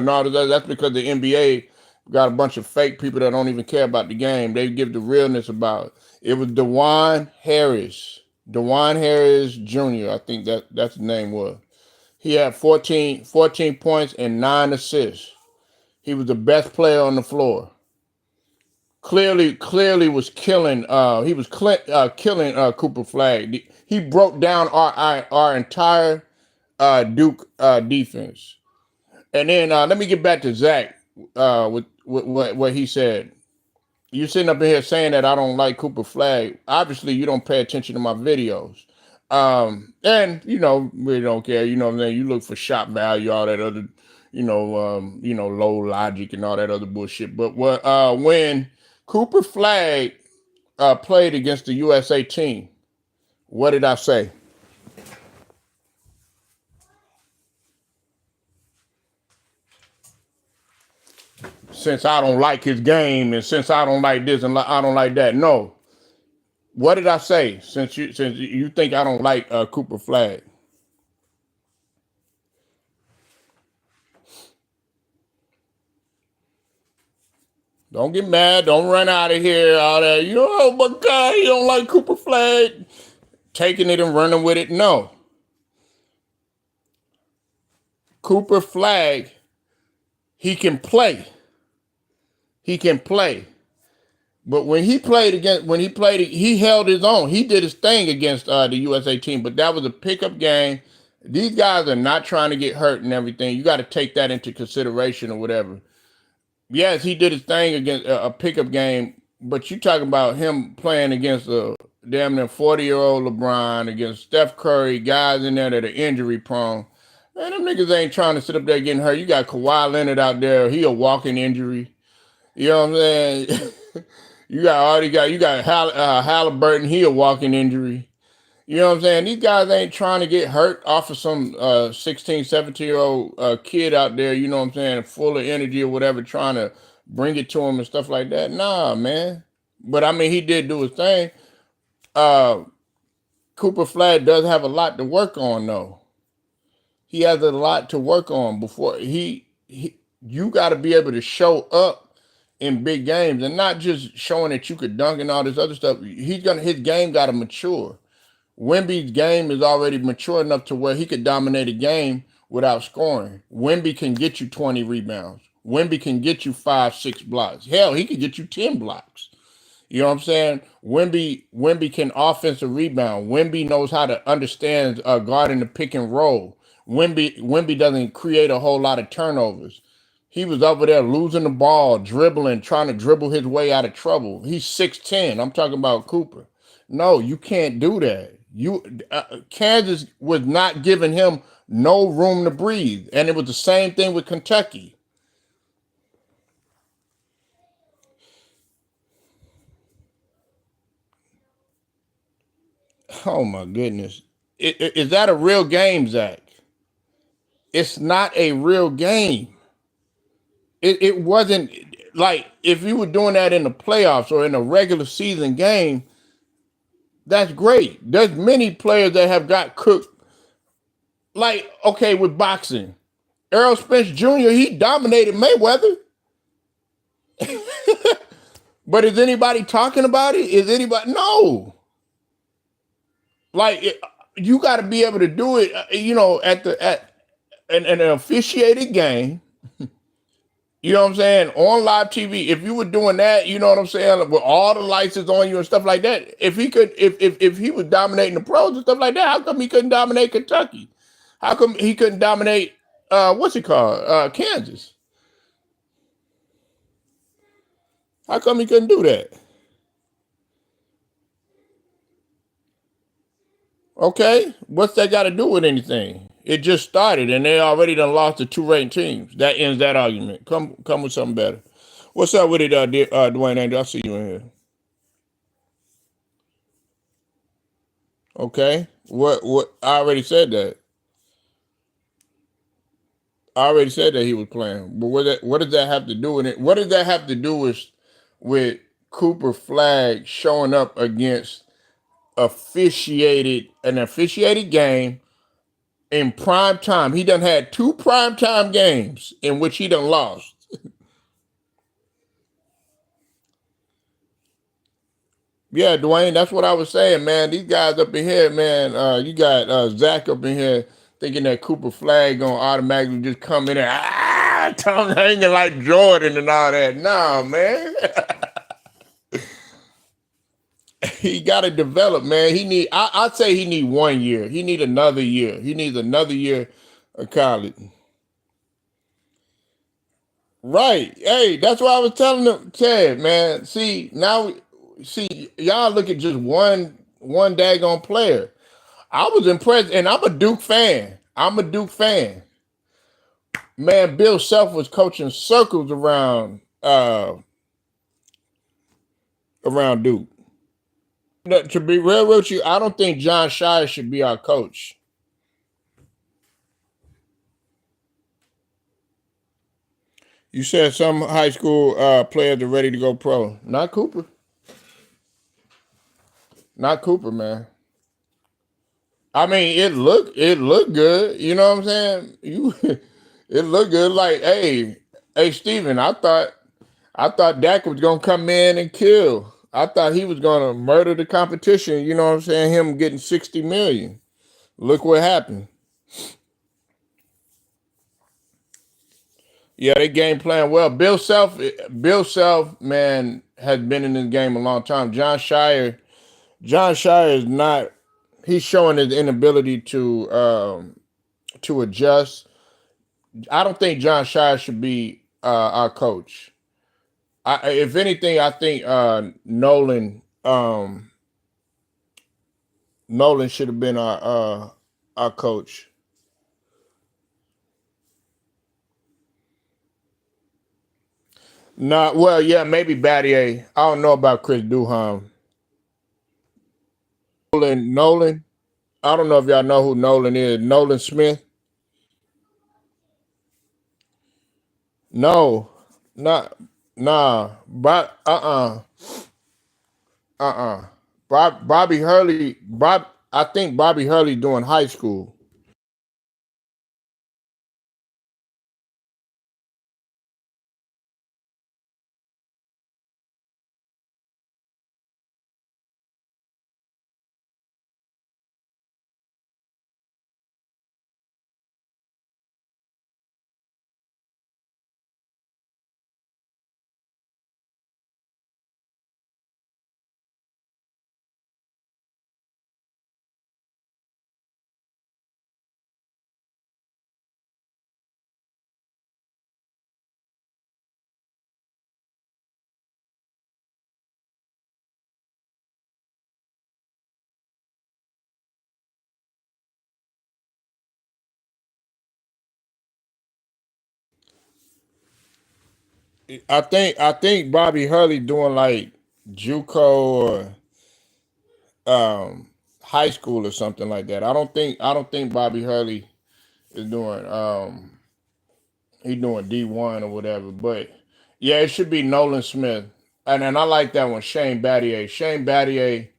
all that. That's because the NBA got a bunch of fake people that don't even care about the game. They give the realness about it. It was DeJuan Harris. DeJuan Harris Jr. I think that's his name was. He had 14 points and 9 assists. He was the best player on the floor. Clearly was killing. He was killing Cooper Flag. He broke down our entire Duke defense. And then let me get back to Zach with what he said. You sitting up in here saying that I don't like Cooper Flag. Obviously, you don't pay attention to my videos. And really don't care. You know what I'm saying? You look for shot value, all that other, low logic and all that other bullshit. But when Cooper Flag played against the USA team, what did I say? Since I don't like his game, and since I don't like this and I don't like that, no. What did I say? Since you think I don't like Cooper Flag, don't get mad. Don't run out of here. All that. Oh my God, you don't like Cooper Flag? Taking it and running with it? No. Cooper Flag, he can play. He can play. But when he he held his own. He did his thing against the USA team. But that was a pickup game. These guys are not trying to get hurt and everything. You got to take that into consideration or whatever. Yes, he did his thing against a pickup game. But you talking about him playing against a damn near 40-year-old LeBron, against Steph Curry, guys in there that are injury prone. Man, them niggas ain't trying to sit up there getting hurt. You got Kawhi Leonard out there. He a walking injury. You know what I'm saying? You got Halliburton. He a walking injury. You know what I'm saying? These guys ain't trying to get hurt off of some 16, 17-year-old kid out there, you know what I'm saying, full of energy or whatever, trying to bring it to him and stuff like that. Nah, man. But, I mean, he did do his thing. Cooper Flag does have a lot to work on, though. He has a lot to work on before you got to be able to show up in big games and not just showing that you could dunk and all this other stuff. His game got to mature. Wemby's game is already mature enough to where he could dominate a game without scoring. Wemby can get you 20 rebounds. Wemby can get you 5, 6 blocks. Hell, he could get you 10 blocks. You know what I'm saying? Wimby can offensive rebound. Wimby knows how to understand guarding the pick and roll. Wimby doesn't create a whole lot of turnovers. He was over there losing the ball, dribbling, trying to dribble his way out of trouble. He's 6'10". I'm talking about Cooper. No, you can't do that. Kansas was not giving him no room to breathe, and it was the same thing with Kentucky. Oh my goodness, is that a real game, Zach? It's not a real game. It wasn't like if you were doing that in the playoffs or in a regular season game, that's great. There's many players that have got cooked. Like, okay, with boxing, Errol Spence Jr., he dominated Mayweather. But is anybody talking about it? Is anybody? No. Like, you got to be able to do it, at an officiated game. You know what I'm saying? On live TV. If you were doing that, you know what I'm saying, with all the lights is on you and stuff like that. If he was dominating the pros and stuff like that, how come he couldn't dominate Kentucky? How come he couldn't dominate what's it called? Kansas? How come he couldn't do that? Okay, what's that got to do with anything? It just started, and they already done lost to two ranked teams. That ends that argument. Come with something better. What's up with it, Dwayne Andrew? I see you in here. Okay, what? I already said that. I already said that he was playing. But what does that have to do with it? What does that have to do with Cooper Flag showing up against an officiated game in prime time? He done had two prime time games in which he done lost. Yeah, Dwayne, that's what I was saying, man. These guys up in here, man. You got Zach up in here thinking that Cooper Flag gonna automatically just come in and Tom hanging like Jordan and all that. Nah, man. He got to develop, man. I'd say he need 1 year. He need another year. He needs another year of college. Right. Hey, that's what I was telling them, Ted, man. See, y'all look at just one daggone player. I was impressed, and I'm a Duke fan. I'm a Duke fan. Man, Bill Self was coaching circles around Duke. To be real with you, I don't think John Shire should be our coach. You said some high school players are ready to go pro. Not Cooper. Not Cooper, man. I mean, it looked good. You know what I'm saying? It looked good. Like, hey, Steven, I thought Dak was gonna come in and kill. I thought he was gonna murder the competition. You know what I'm saying? Him getting 60 million. Look what happened. Yeah, they game plan well. Bill Self, man, has been in this game a long time. John Shire is not. He's showing his inability to adjust. I don't think John Shire should be our coach. If anything, I think Nolan should have been our coach. Not well, yeah, maybe Battier. I don't know about Chris Duham. Nolan. I don't know if y'all know who Nolan is. Nolan Smith. No, not but Bobby Hurley. I think Bobby Hurley doing high school. I think Bobby Hurley doing like JUCO or high school or something like that. I don't think Bobby Hurley is doing he doing D1 or whatever. But yeah, it should be Nolan Smith. And then I like that one, Shane Battier. Shane Battier,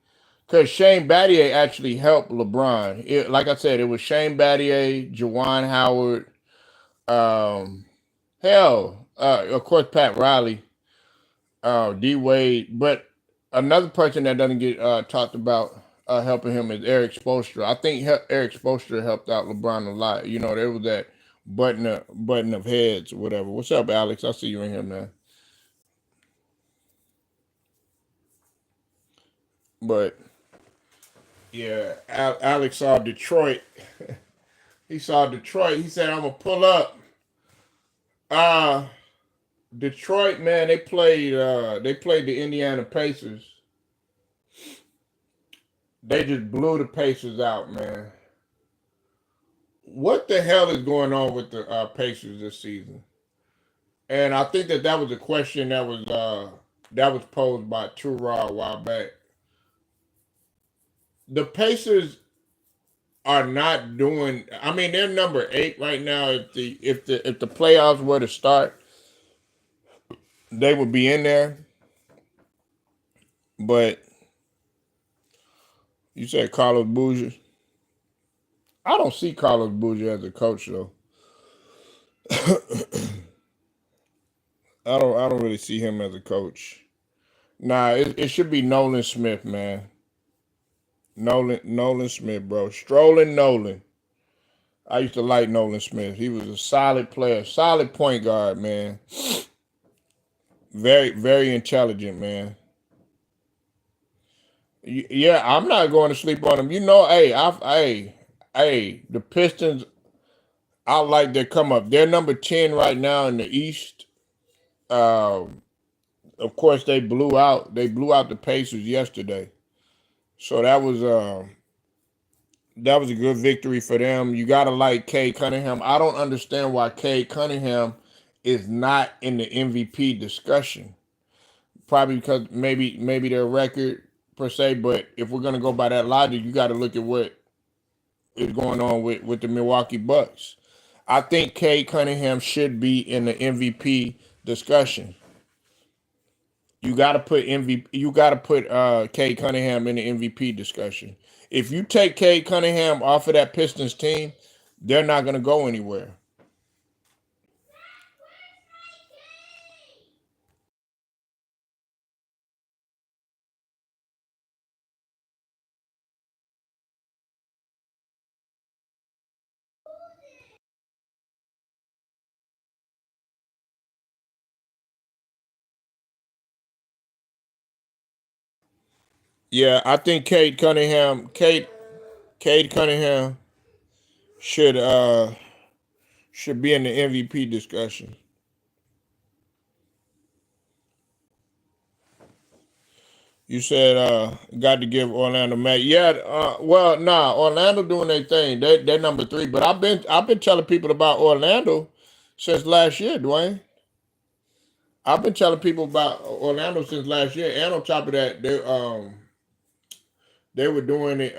because Shane Battier actually helped LeBron. Like I said, it was Shane Battier, Juwan Howard, um, hell, of course Pat Riley, D Wade. But another person that doesn't get talked about helping him is Eric Spoelstra. I think Eric Spoelstra helped out LeBron a lot. There was that button of heads or whatever. What's up, Alex? I see you in here, man. But yeah, Alex saw Detroit. He saw Detroit. He said, "I'm gonna pull up." Uh Detroit, man, they played the Indiana Pacers. They just blew the Pacers out, man. What the hell is going on with the Pacers this season? And I think that was a question that was posed by Tura a while back. The Pacers are not doing. I mean, they're number 8 right now. If the playoffs were to start, they would be in there. But you said Carlos Boozer. I don't see Carlos Boozer as a coach though. I don't really see him as a coach. Nah, it should be Nolan Smith, man. Nolan Smith, bro. Strolling Nolan. I used to like Nolan Smith. He was a solid player, solid point guard, man. Very, very intelligent, man. Yeah, I'm not going to sleep on him. The Pistons. I like their come up. They're number 10 right now in the East. Um, of course, they blew out. They blew out the Pacers yesterday. So that was a good victory for them. You gotta like Cade Cunningham. I don't understand why Cade Cunningham is not in the MVP discussion. Probably because maybe their record per se, but if we're gonna go by that logic, you got to look at what is going on with the Milwaukee Bucks. I think Cade Cunningham should be in the MVP discussion. You got to put MVP. You got to put Cade Cunningham in the MVP discussion. If you take Cade Cunningham off of that Pistons team, they're not going to go anywhere. Yeah, I think Cade Cunningham should should be in the MVP discussion. You said got to give Orlando Magic. Yeah, well, nah, Orlando doing their thing. They're number 3, but I've been telling people about Orlando since last year, Dwayne. I've been telling people about Orlando since last year, and on top of that, they were doing it.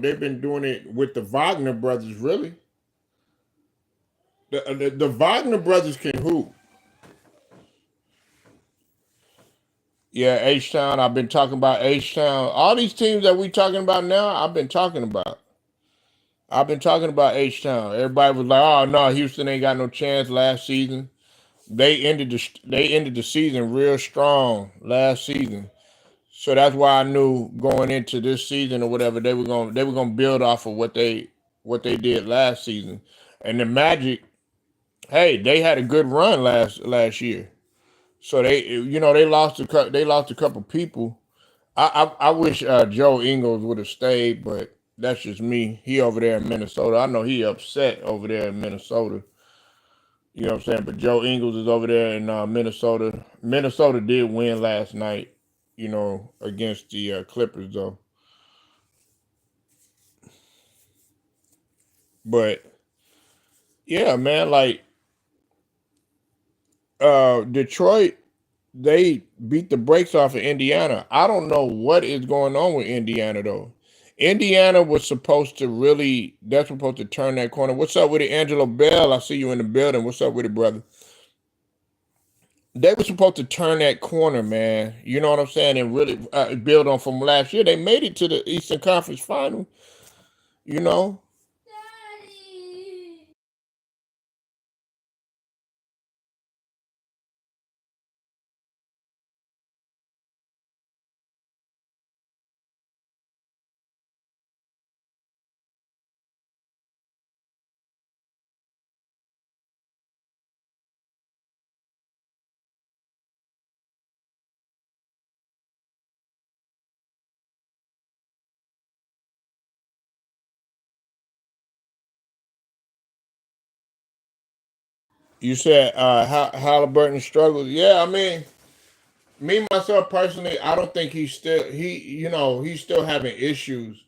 They've been doing it with the Wagner brothers. Really, the Wagner brothers can hoop. Yeah, H Town. I've been talking about H Town. All these teams that we talking about now, I've been talking about. I've been talking about H Town. Everybody was like, "Oh no, Houston ain't got no chance last season." They ended the season real strong last season. So that's why I knew going into this season or whatever they were gonna build off of what they did last season. And the Magic, hey, they had a good run last year. So they lost a couple people. I wish Joe Ingles would have stayed, but that's just me. He over there in Minnesota. I know he upset over there in Minnesota. You know what I'm saying? But Joe Ingles is over there in Minnesota. Minnesota did win last night, against the Clippers though. But yeah, man, like Detroit, they beat the brakes off of Indiana. I don't know what is going on with Indiana though. Indiana was supposed to really, that's supposed to turn that corner. What's up with it, Angelo Bell? I see you in the building. What's up with it, brother? They were supposed to turn that corner, man. You know what I'm saying? And really build on from last year. They made it to the Eastern Conference Final. You know, you said Halliburton struggles. Yeah, I mean, me myself personally, I don't think he's still having issues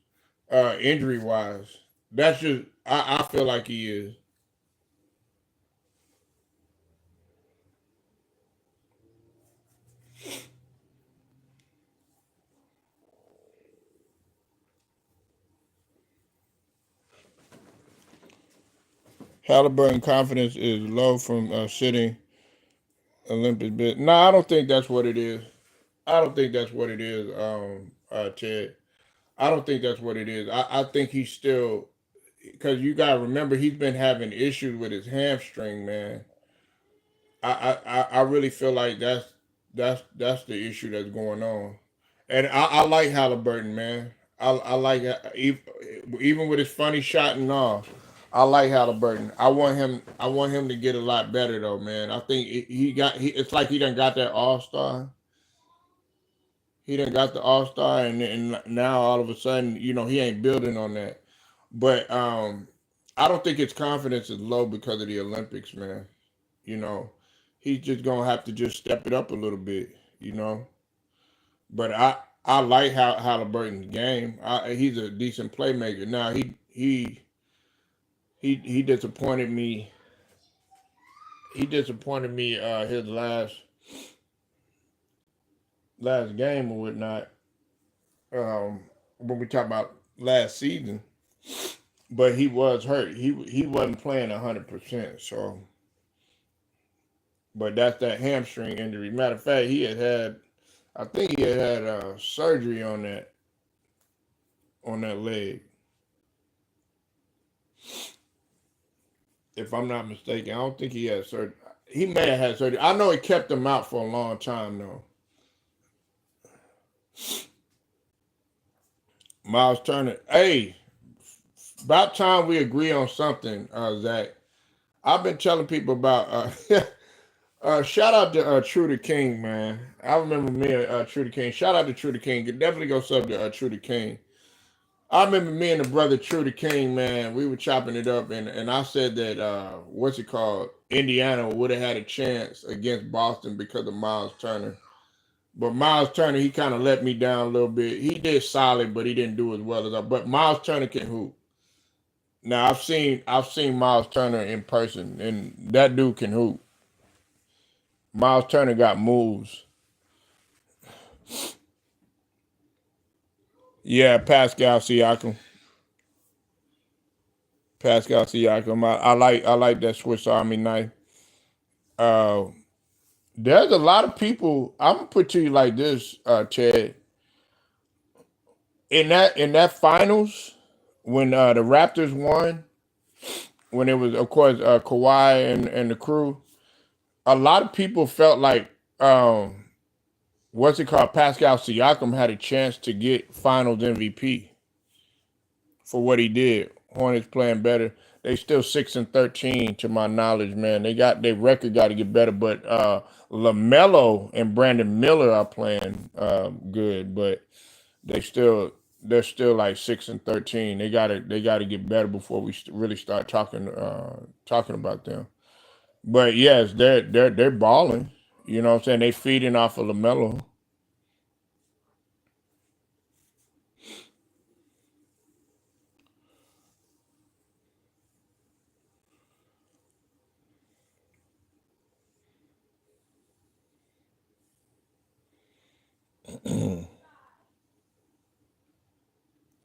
injury wise. That's just I feel like he is. Halliburton confidence is low from sitting Olympic bid. No, I don't think that's what it is. I don't think that's what it is, Ted. I don't think that's what it is. I think he's still because you gotta remember he's been having issues with his hamstring, man. I really feel like that's the issue that's going on, and I like Halliburton, man. I like even with his funny shot and all. I like Halliburton. I want him to get a lot better though, man. I think it's like he done got that All Star. He done got the All Star, and now all of a sudden, he ain't building on that. But I don't think his confidence is low because of the Olympics, man. You know, he's just gonna have to just step it up a little bit. You know, but I like Halliburton's game. He's a decent playmaker. Now he disappointed me. He disappointed me his last game or whatnot. When we talk about last season, but he was hurt. He wasn't playing 100%. So, but that's that hamstring injury. Matter of fact, I think he had surgery on that leg, if I'm not mistaken. I don't think he had surgery. He may have had surgery. I know it kept him out for a long time though. Miles Turner. Hey, about time we agree on something, Zach. I've been telling people about shout out to True the King, man. I remember me and True the King. Shout out to True the King. Definitely go sub to True the King. I remember me and the brother True the King, man. We were chopping it up, and I said that what's it called? Indiana would have had a chance against Boston because of Miles Turner. But Miles Turner, he kind of let me down a little bit. He did solid, but he didn't do as well as I. But Miles Turner can hoop. Now I've seen Miles Turner in person, and that dude can hoop. Miles Turner got moves. Yeah, Pascal Siakam. I like that Swiss Army knife. Uh, there's a lot of people. I'm gonna put to you like this, Ted. In that finals, when the Raptors won, when it was of course Kawhi and the crew, a lot of people felt like what's it called? Pascal Siakam had a chance to get Finals MVP for what he did. Hornets playing better. They still 6-13 to my knowledge, man. They got their record got to get better, but LaMelo and Brandon Miller are playing good, but they still they're still like 6-13. They gotta get better before we really start talking about them. But yes, they're balling. You know what I'm saying? They feeding off of LaMelo.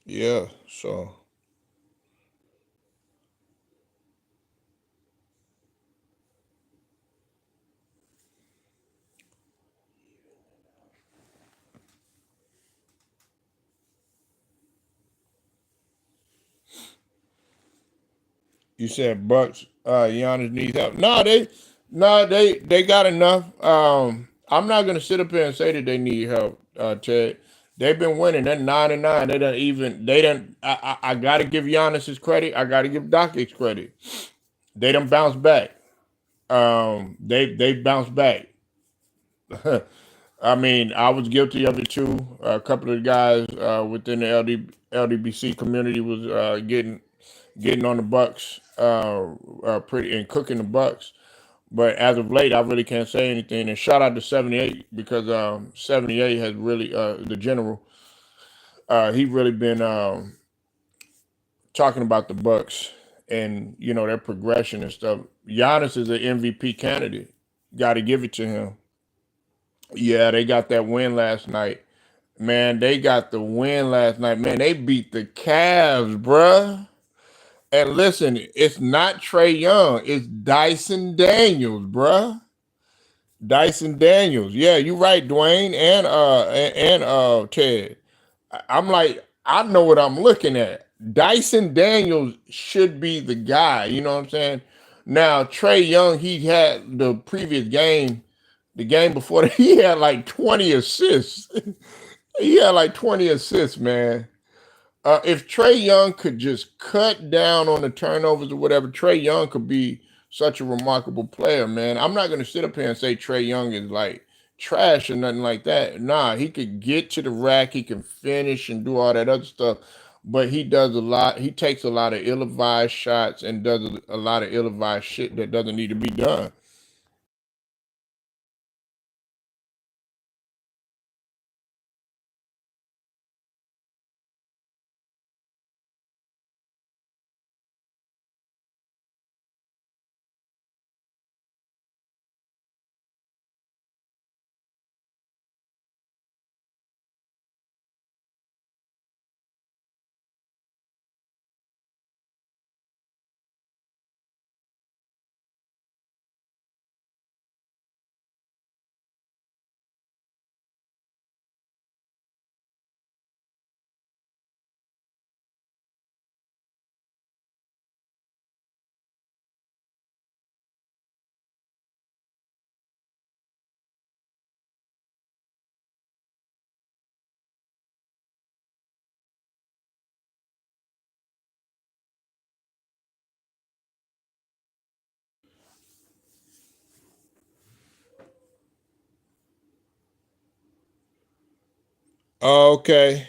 Yeah. So you said Bucks, Giannis needs help. No, they got enough. I'm not gonna sit up here and say that they need help, Ted. They've been winning. They're 9-9. They don't even. They don't. I gotta give Giannis his credit. I gotta give Doc his credit. They don't bounce back. They bounced back. I mean, I was guilty of it too. A couple of guys within the LDBC community was getting on the Bucks, pretty and cooking the Bucks. But as of late, I really can't say anything. And shout out to 78 because 78 has really the general. He really been talking about the Bucks and their progression and stuff. Giannis is an MVP candidate. Got to give it to him. Yeah, they got that win last night. Man, they got the win last night. Man, they beat the Cavs, bruh. And listen, it's not Trey Young. It's Dyson Daniels, bruh. Dyson Daniels. Yeah, you're right, Dwayne and Ted. I'm like, I know what I'm looking at. Dyson Daniels should be the guy. You know what I'm saying? Now, Trey Young, he had the previous game, the game before that, he had like 20 assists. He had like 20 assists, man. If Trey Young could just cut down on the turnovers or whatever, Trey Young could be such a remarkable player, man. I'm not going to sit up here and say Trey Young is like trash or nothing like that. Nah, he could get to the rack, he can finish and do all that other stuff, but he does a lot. He takes a lot of ill-advised shots and does a lot of ill-advised shit that doesn't need to be done. Okay.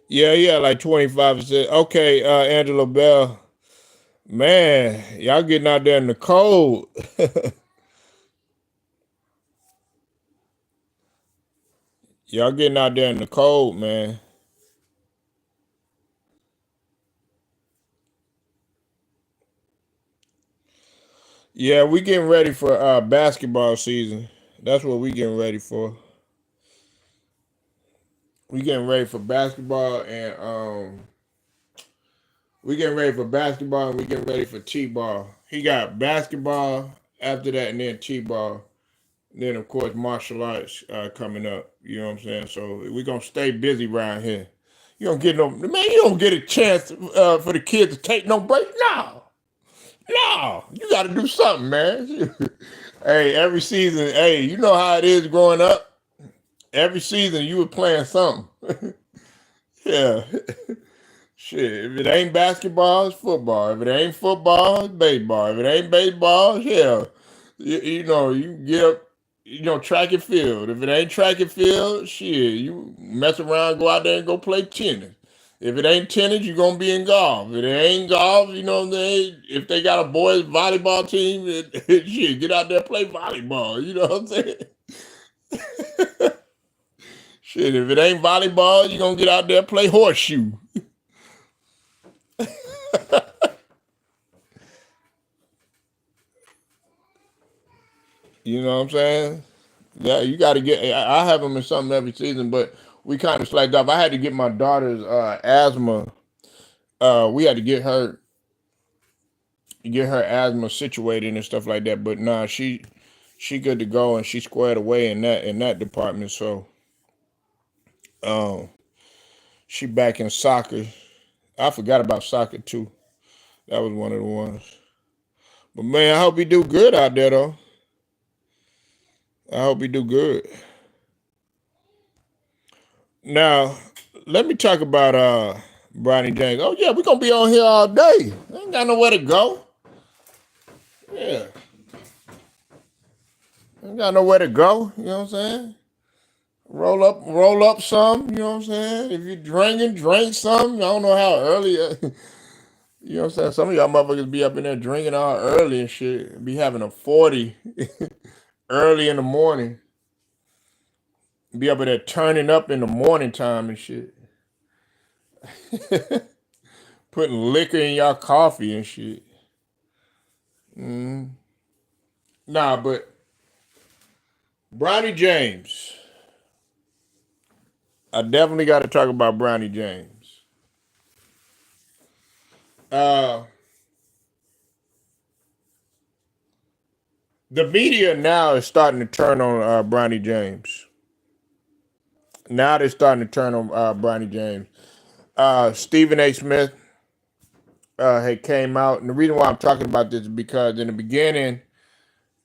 Yeah, yeah, like 25%. Okay, Angela Bell. Man, y'all getting out there in the cold. Y'all getting out there in the cold, man. Yeah, we getting ready for basketball season. That's what we getting ready for. We getting ready for basketball and we getting ready for basketball and we getting ready for T-ball. He got basketball after that and then T-ball. And then of course martial arts coming up. You know what I'm saying? So we gonna stay busy around here. You don't get no man. You don't get a chance for the kids to take no break. No, no. You got to do something, man. Hey, every season. Hey, you know how it is growing up. Every season you were playing something. Yeah. Shit. If it ain't basketball, it's football. If it ain't football, it's baseball. If it ain't baseball, hell, you get up. Track and field. If it ain't track and field, shit, you mess around, go out there and go play tennis. If it ain't tennis, you're gonna be in golf. If it ain't golf, if they got a boys volleyball team, shit, get out there play volleyball. You know what I'm saying? Shit, if it ain't volleyball, you're gonna get out there play horseshoe. You know what I'm saying? Yeah, you got to get. I have them in something every season, but we kind of slacked off. I had to get my daughter's asthma. We had to get her asthma situated and stuff like that. But nah, she good to go and she squared away in that department. So um, she back in soccer. I forgot about soccer too. That was one of the ones. But man, I hope he do good out there though. I hope he do good. Now, let me talk about Bronny James. Oh yeah, we're gonna be on here all day. Ain't got nowhere to go. Yeah. Ain't got nowhere to go. You know what I'm saying? Roll up some, you know what I'm saying? If you're drinking, drink some. I don't know how early you know what I'm saying? Some of y'all motherfuckers be up in there drinking all early and shit. Be having a 40 early in the morning. Be up in there turning up in the morning time and shit. Putting liquor in y'all coffee and shit. Nah, but Bronny James. I definitely got to talk about Bronny James. Uh, the media now is starting to turn on Bronny James. Now they're starting to turn on Bronny James. Stephen A. Smith had came out, and the reason why I'm talking about this is because in the beginning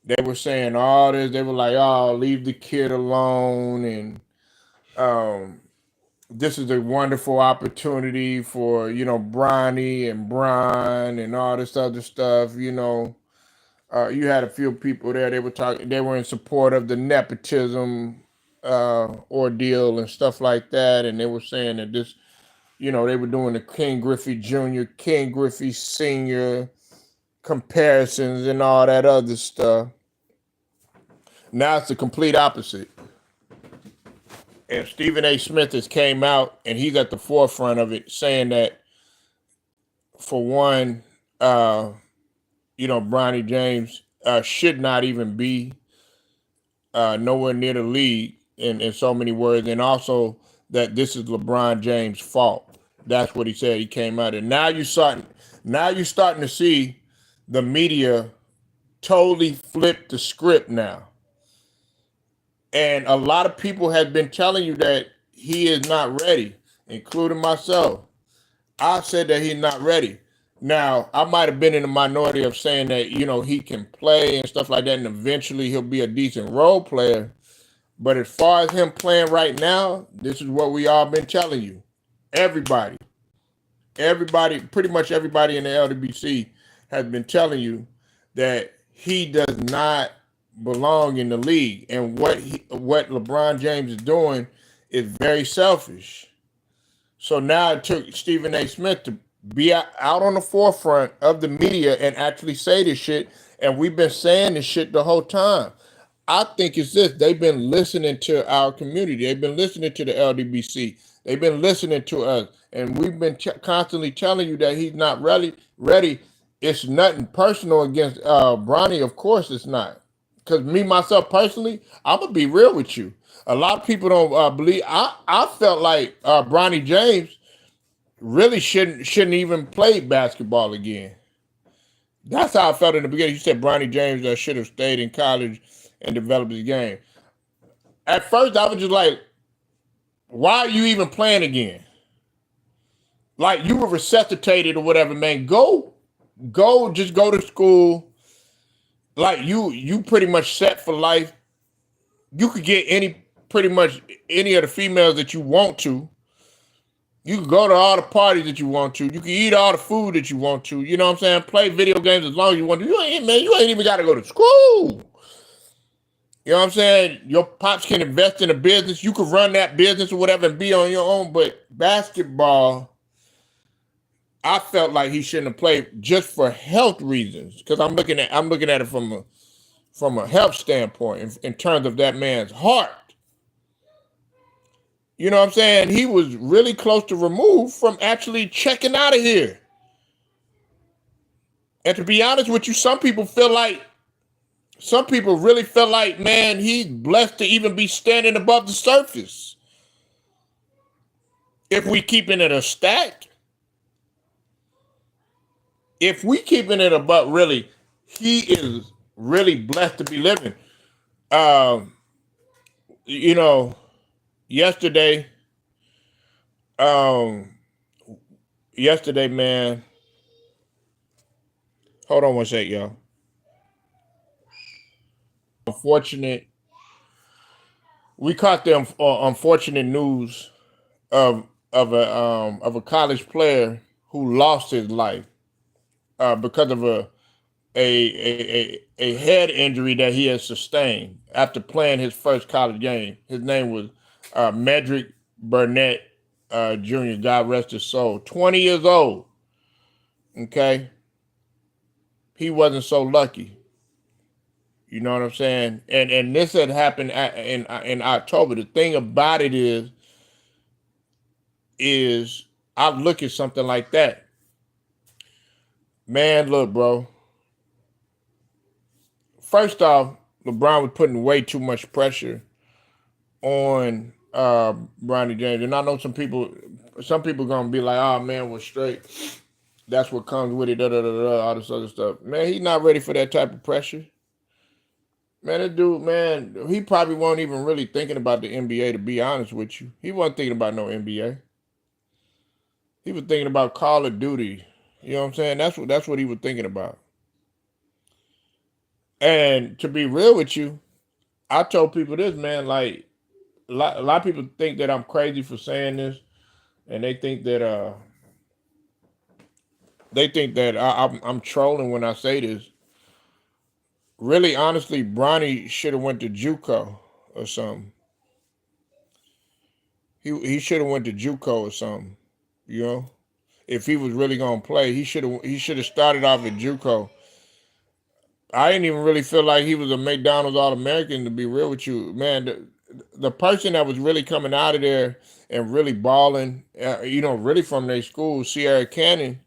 they were saying all this. They were like, "Oh, leave the kid alone," and this is a wonderful opportunity for Bronny and Bron and all this other stuff. You had a few people there. They were talking. They were in support of the nepotism ordeal and stuff like that, and they were saying that this, they were doing the King Griffey Jr., King Griffey Sr. comparisons and all that other stuff. Now it's the complete opposite. And Stephen A. Smith has came out and he's at the forefront of it, saying that for one, Bronny James should not even be nowhere near the league in so many words, and also that this is LeBron James' fault. That's what he said. He came out, and now you're starting to see the media totally flip the script now. And a lot of people have been telling you that he is not ready, including myself. I said that he's not ready. Now, I might have been in the minority of saying that, he can play and stuff like that, and eventually he'll be a decent role player. But as far as him playing right now, this is what we all been telling you. Everybody, pretty much everybody in the LWC has been telling you that he does not belong in the league. And what LeBron James is doing is very selfish. So now it took Stephen A. Smith to be out on the forefront of the media and actually say this shit. And we've been saying this shit the whole time. I think it's this. They've been listening to our community. They've been listening to the LDBC. They've been listening to us. And we've been constantly telling you that he's not ready. It's nothing personal against Bronny. Of course it's not. Because me, myself, personally, I'm going to be real with you. A lot of people don't believe. I felt like Bronny James really shouldn't even play basketball again. That's how I felt in the beginning. You said Bronny James should have stayed in college and developed his game. At first, I was just like, why are you even playing again? Like, you were resuscitated or whatever, man. Just go to school. Like, you pretty much set for life. You could get pretty much any of the females that you want to. You can go to all the parties that you want to. You can eat all the food that you want to. You know what I'm saying? Play video games as long as you want to. You ain't even got to go to school. You know what I'm saying? Your pops can invest in a business. You could run that business or whatever and be on your own. But basketball, I felt like he shouldn't have played just for health reasons. Because I'm looking at it from a health standpoint in terms of that man's heart. You know what I'm saying? He was really close to removed from actually checking out of here. And to be honest with you, some people feel like Some people really feel like, man, he's blessed to even be standing above the surface. If we keeping it a stack, if we keeping it above, really, he is really blessed to be living. Um, you know, yesterday, um, yesterday, man. Hold on one sec, y'all. Unfortunate, we caught the unfortunate news of a college player who lost his life because of a head injury that he had sustained after playing his first college game. His name was Medrick Burnett Jr. God rest his soul. 20 years old. Okay, he wasn't so lucky. You know what I'm saying? And this had happened in October. The thing about it is I look at something like that, man. Look, bro. First off, LeBron was putting way too much pressure on Bronny James, and I know some people gonna be like, "Oh man, we're straight. That's what comes with it." Da da da da. All this other stuff, man. He's not ready for that type of pressure, man. That dude, man, he probably wasn't even really thinking about the NBA. To be honest with you, he wasn't thinking about no NBA. He was thinking about Call of Duty. You know what I'm saying? That's what he was thinking about. And to be real with you, I told people this, man. Like a lot of people think that I'm crazy for saying this, and they think that I'm trolling when I say this. Really, honestly, Bronny should have went to JUCO or something. He should have went to JUCO or something. You know, if he was really gonna play, he should have started off at JUCO. I didn't even really feel like he was a McDonald's All American, to be real with you, man. The person that was really coming out of there and really balling, really from their school, Sierra Canyon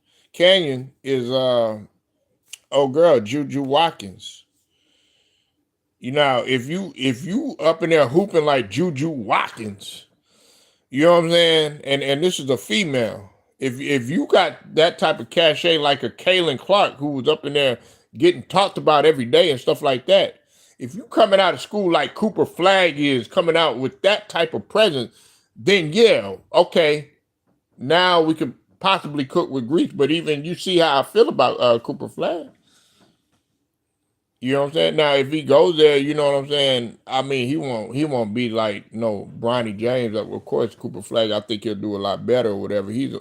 is oh girl, Juju Watkins. You know, if you up in there hooping like Juju Watkins, you know what I'm saying? And this is a female. If you got that type of cachet like a Kaylin Clark who was up in there getting talked about every day and stuff like that, if you coming out of school like Cooper Flag is coming out with that type of presence, then yeah, okay, now we could possibly cook with grease. But even you see how I feel about Cooper Flag. You know what I'm saying? Now, if he goes there, you know what I'm saying. I mean, he won't be like no Bronny James. Of course, Cooper Flag. I think he'll do a lot better or whatever. He's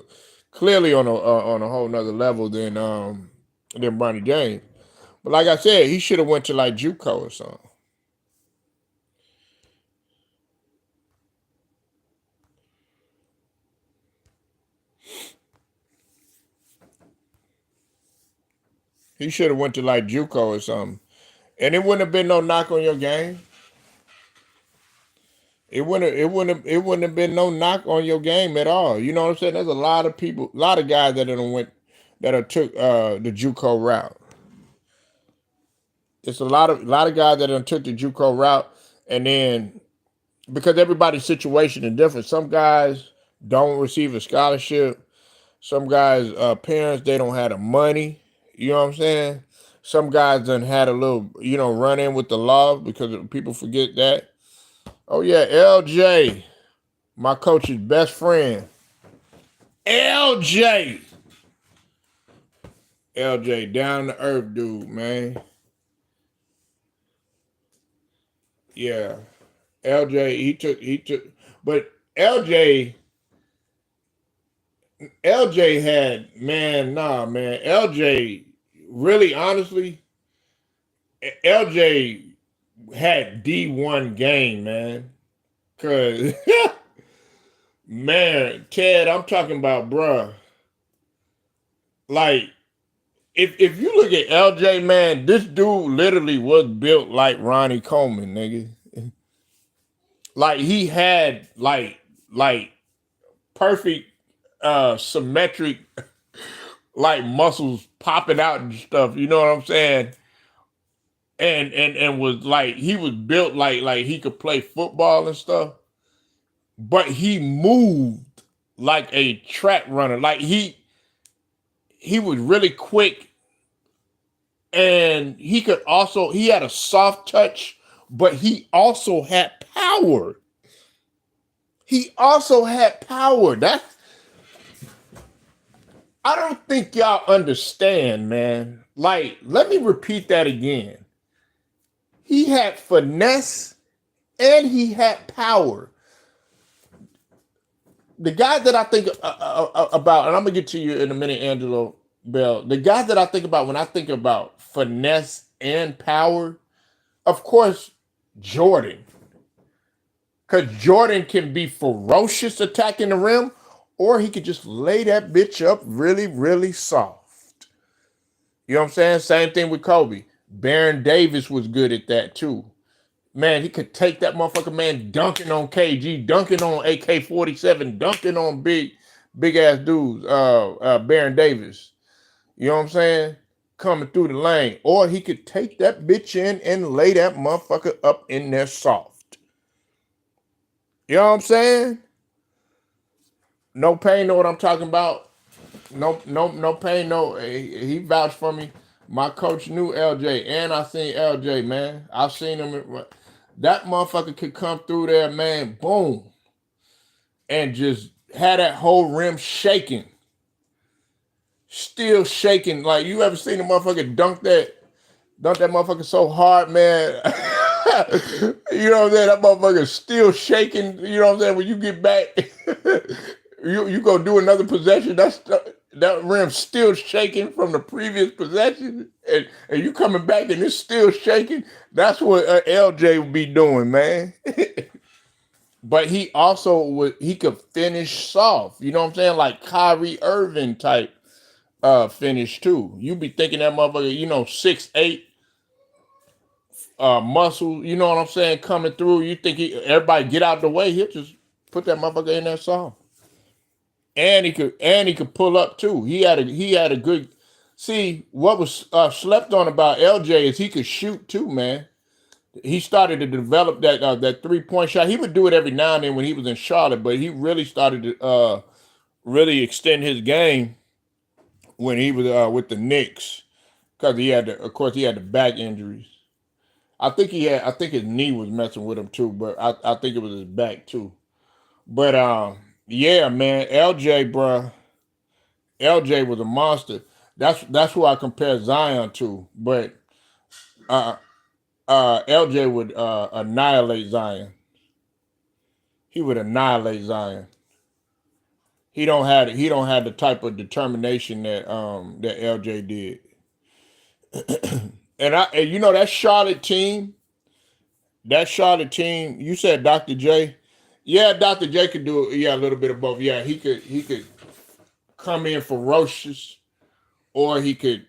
clearly on a whole nother level than Bronny James. But like I said, he should have went to like JUCO or something. He should have went to like JUCO or something, and it wouldn't have been no knock on your game. It wouldn't have been no knock on your game at all. You know what I'm saying? There's a lot of people, a lot of guys that have took the JUCO route. It's a lot of guys that have took the JUCO route, and then because everybody's situation is different. Some guys don't receive a scholarship. Some guys, parents, they don't have the money. You know what I'm saying? Some guys done had a little, run in with the law because people forget that. Oh yeah, LJ, my coach's best friend. LJ. LJ, down to earth dude, man. Yeah. LJ, he took but LJ had, man, nah, man. LJ, really honestly, LJ had D1 game, man. Cause man, Ted, I'm talking about, bruh. Like, if you look at LJ, man, this dude literally was built like Ronnie Coleman, nigga. Like he had like perfect symmetric like muscles popping out and stuff. You know what I'm saying? and was like he was built like he could play football and stuff, but he moved like a track runner. Like he was really quick, and he had a soft touch, but he also had power. He also had power. I don't think y'all understand, man. Like, let me repeat that again. He had finesse and he had power. The guy that I think about, and I'm gonna get to you in a minute, Angelo Bell. The guy that I think about when I think about finesse and power, of course, Jordan. Because Jordan can be ferocious attacking the rim, or he could just lay that bitch up really, really soft. You know what I'm saying? Same thing with Kobe. Baron Davis was good at that too. Man, he could take that motherfucker, man, dunking on KG, dunking on AK-47, dunking on big ass dudes, Baron Davis. You know what I'm saying? Coming through the lane. Or he could take that bitch in and lay that motherfucker up in there soft. You know what I'm saying? No pain, know what I'm talking about. No pain, no. He vouched for me. My coach knew LJ, and I seen LJ, man. I seen him. That motherfucker could come through there, man, boom, and just had that whole rim shaking. Still shaking. Like, you ever seen a motherfucker dunk that motherfucker so hard, man? You know what I'm saying? That motherfucker still shaking. You know what I'm saying? When you get back, you go do another possession. That rim still shaking from the previous possession, and you coming back and it's still shaking. That's what LJ would be doing, man. But he also he could finish soft. You know what I'm saying? Like Kyrie Irving type finish too. You be thinking that motherfucker, 6'8", muscle. You know what I'm saying? Coming through. You think everybody get out the way? He'll just put that motherfucker in there soft. And he could pull up too. He had a good. See, what was slept on about LJ is he could shoot too, man. He started to develop that 3-point shot. He would do it every now and then when he was in Charlotte, but he really started to really extend his game when he was with the Knicks, because he had the back injuries. I think his knee was messing with him too, but I think it was his back too. But yeah, man, LJ, bro. LJ was a monster. That's who I compare Zion to. But LJ would annihilate Zion. He would annihilate Zion. He don't have the type of determination that LJ did. And that Charlotte team. You said Dr. J. Yeah, Dr. J could do it. Yeah, a little bit of both. Yeah, he could come in ferocious, or he could,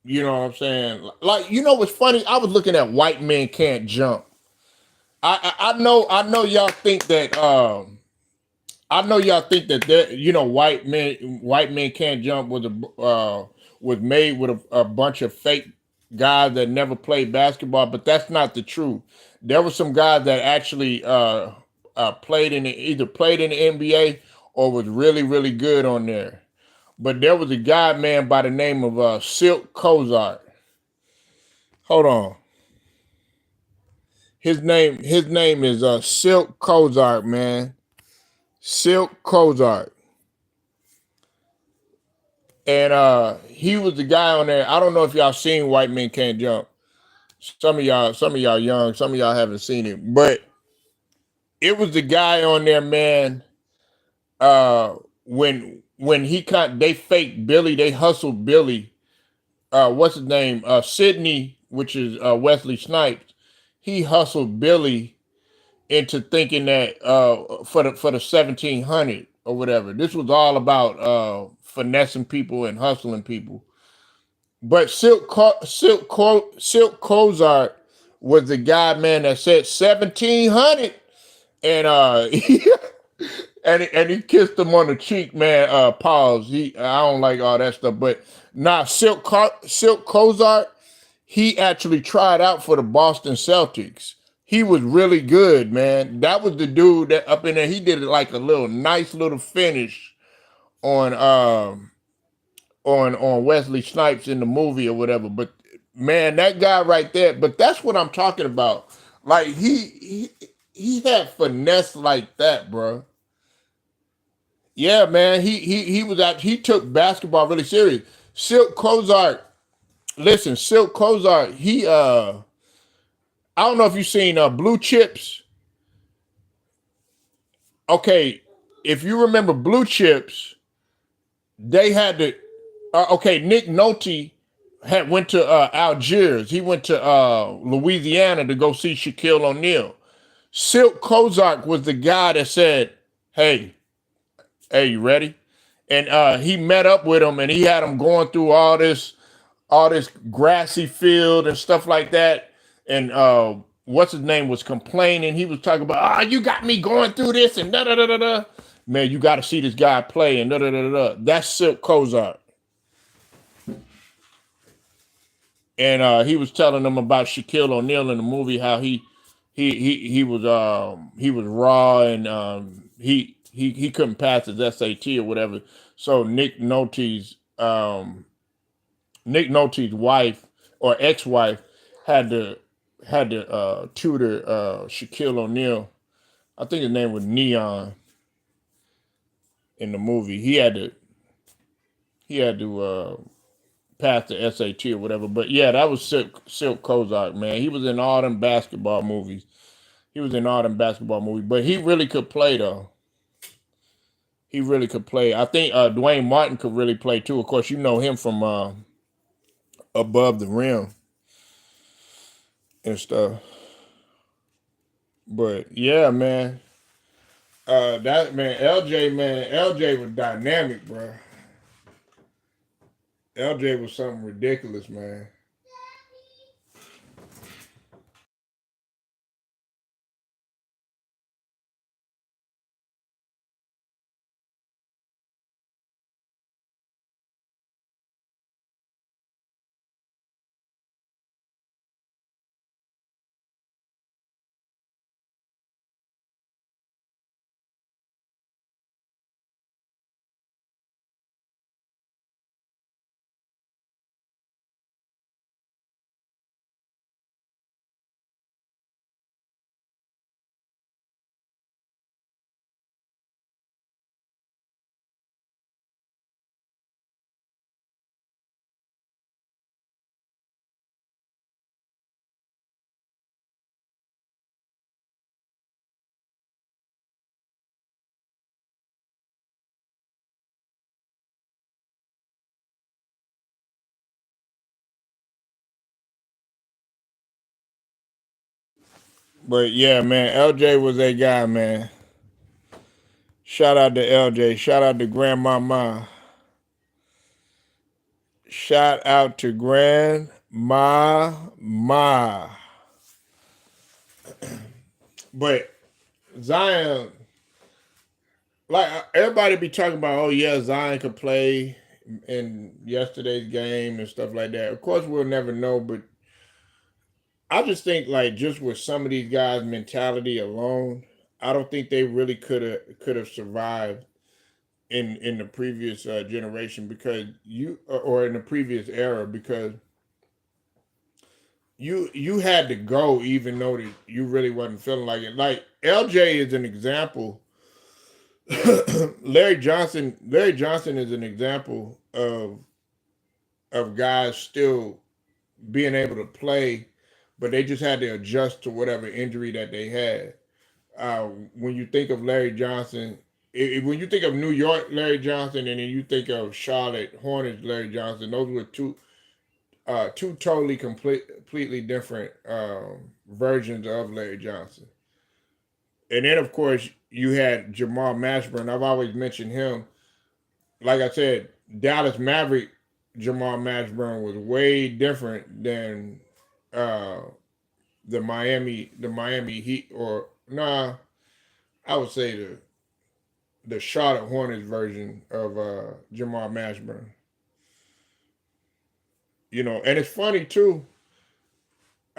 you know what I'm saying? Like, what's funny? I was looking at White Men Can't Jump. I know y'all think that White Men Can't Jump was made with a bunch of fake guys that never played basketball, but that's not the truth. There were some guys that actually played in either played in the NBA or was really, really good on there. But there was a guy, man, by the name of Silk Kozart. Hold on. His name is Silk Kozart, man. Silk Kozart. And he was the guy on there. I don't know if y'all seen White Men Can't Jump. Some of y'all young, some of y'all haven't seen it. But it was the guy on there, man. When they faked Billy, they hustled Billy. What's his name? Sidney, which is Wesley Snipes. He hustled Billy into thinking that for the 1700 or whatever. This was all about finessing people and hustling people. But Silk Kozart was the guy, man, that said 1700, and and he kissed him on the cheek, man. Pause. I don't like all that stuff, but Silk Kozart, he actually tried out for the Boston Celtics. He was really good, man. That was the dude that up in there. He did like a little nice little finish on on Wesley Snipes in the movie or whatever. But man, that guy right there. But that's what I'm talking about. Like he had finesse like that, bro. Yeah, man. He was out. He took basketball really serious. Silk Kozart. Listen, Silk Kozart. I don't know if you've seen Blue Chips. Okay, if you remember Blue Chips, they had to. Okay, Nick Nolte had went to Algiers. He went to Louisiana to go see Shaquille O'Neal. Silk Kozart was the guy that said, "Hey, hey, you ready?" And he met up with him, and he had him going through all this grassy field and stuff like that. And what's his name was complaining. He was talking about, you got me going through this and da da da da da. Man, you got to see this guy play and da da da da. That's Silk Kozart. And he was telling them about Shaquille O'Neal in the movie, how he was raw and he couldn't pass his SAT or whatever. So Nick Nolte's wife or ex-wife had to tutor Shaquille O'Neal. I think his name was Neon in the movie. He had to pass the SAT or whatever. But yeah, that was Silk Kozart, man. He was in all them basketball movies. But he really could play though. He really could play. I think Dwayne Martin could really play too. Of course, you know him from Above the Rim and stuff. But yeah, man. That man, LJ was dynamic, bro. LJ was something ridiculous, man. But yeah, man, LJ was a guy, man. Shout out to LJ. Shout out to Grandmama. Shout out to Grandma Ma. But Zion, like everybody be talking about, oh yeah, Zion could play in yesterday's game and stuff like that. Of course, we'll never know, but I just think like just with some of these guys' mentality alone, I don't think they really could have survived in the previous generation because or in the previous era because you had to go even though that you really wasn't feeling like it. Like LJ is an example. Larry Johnson is an example of guys still being able to play, but they just had to adjust to whatever injury that they had. When you think of Larry Johnson, when you think of New York Larry Johnson, and then you think of Charlotte Hornets Larry Johnson, those were two totally completely different versions of Larry Johnson. And then of course you had Jamal Mashburn. I've always mentioned him. Like I said, Dallas Maverick Jamal Mashburn was way different than uh, the Miami Heat or nah, I would say the Charlotte Hornets version of Jamal Mashburn. You know, and it's funny too.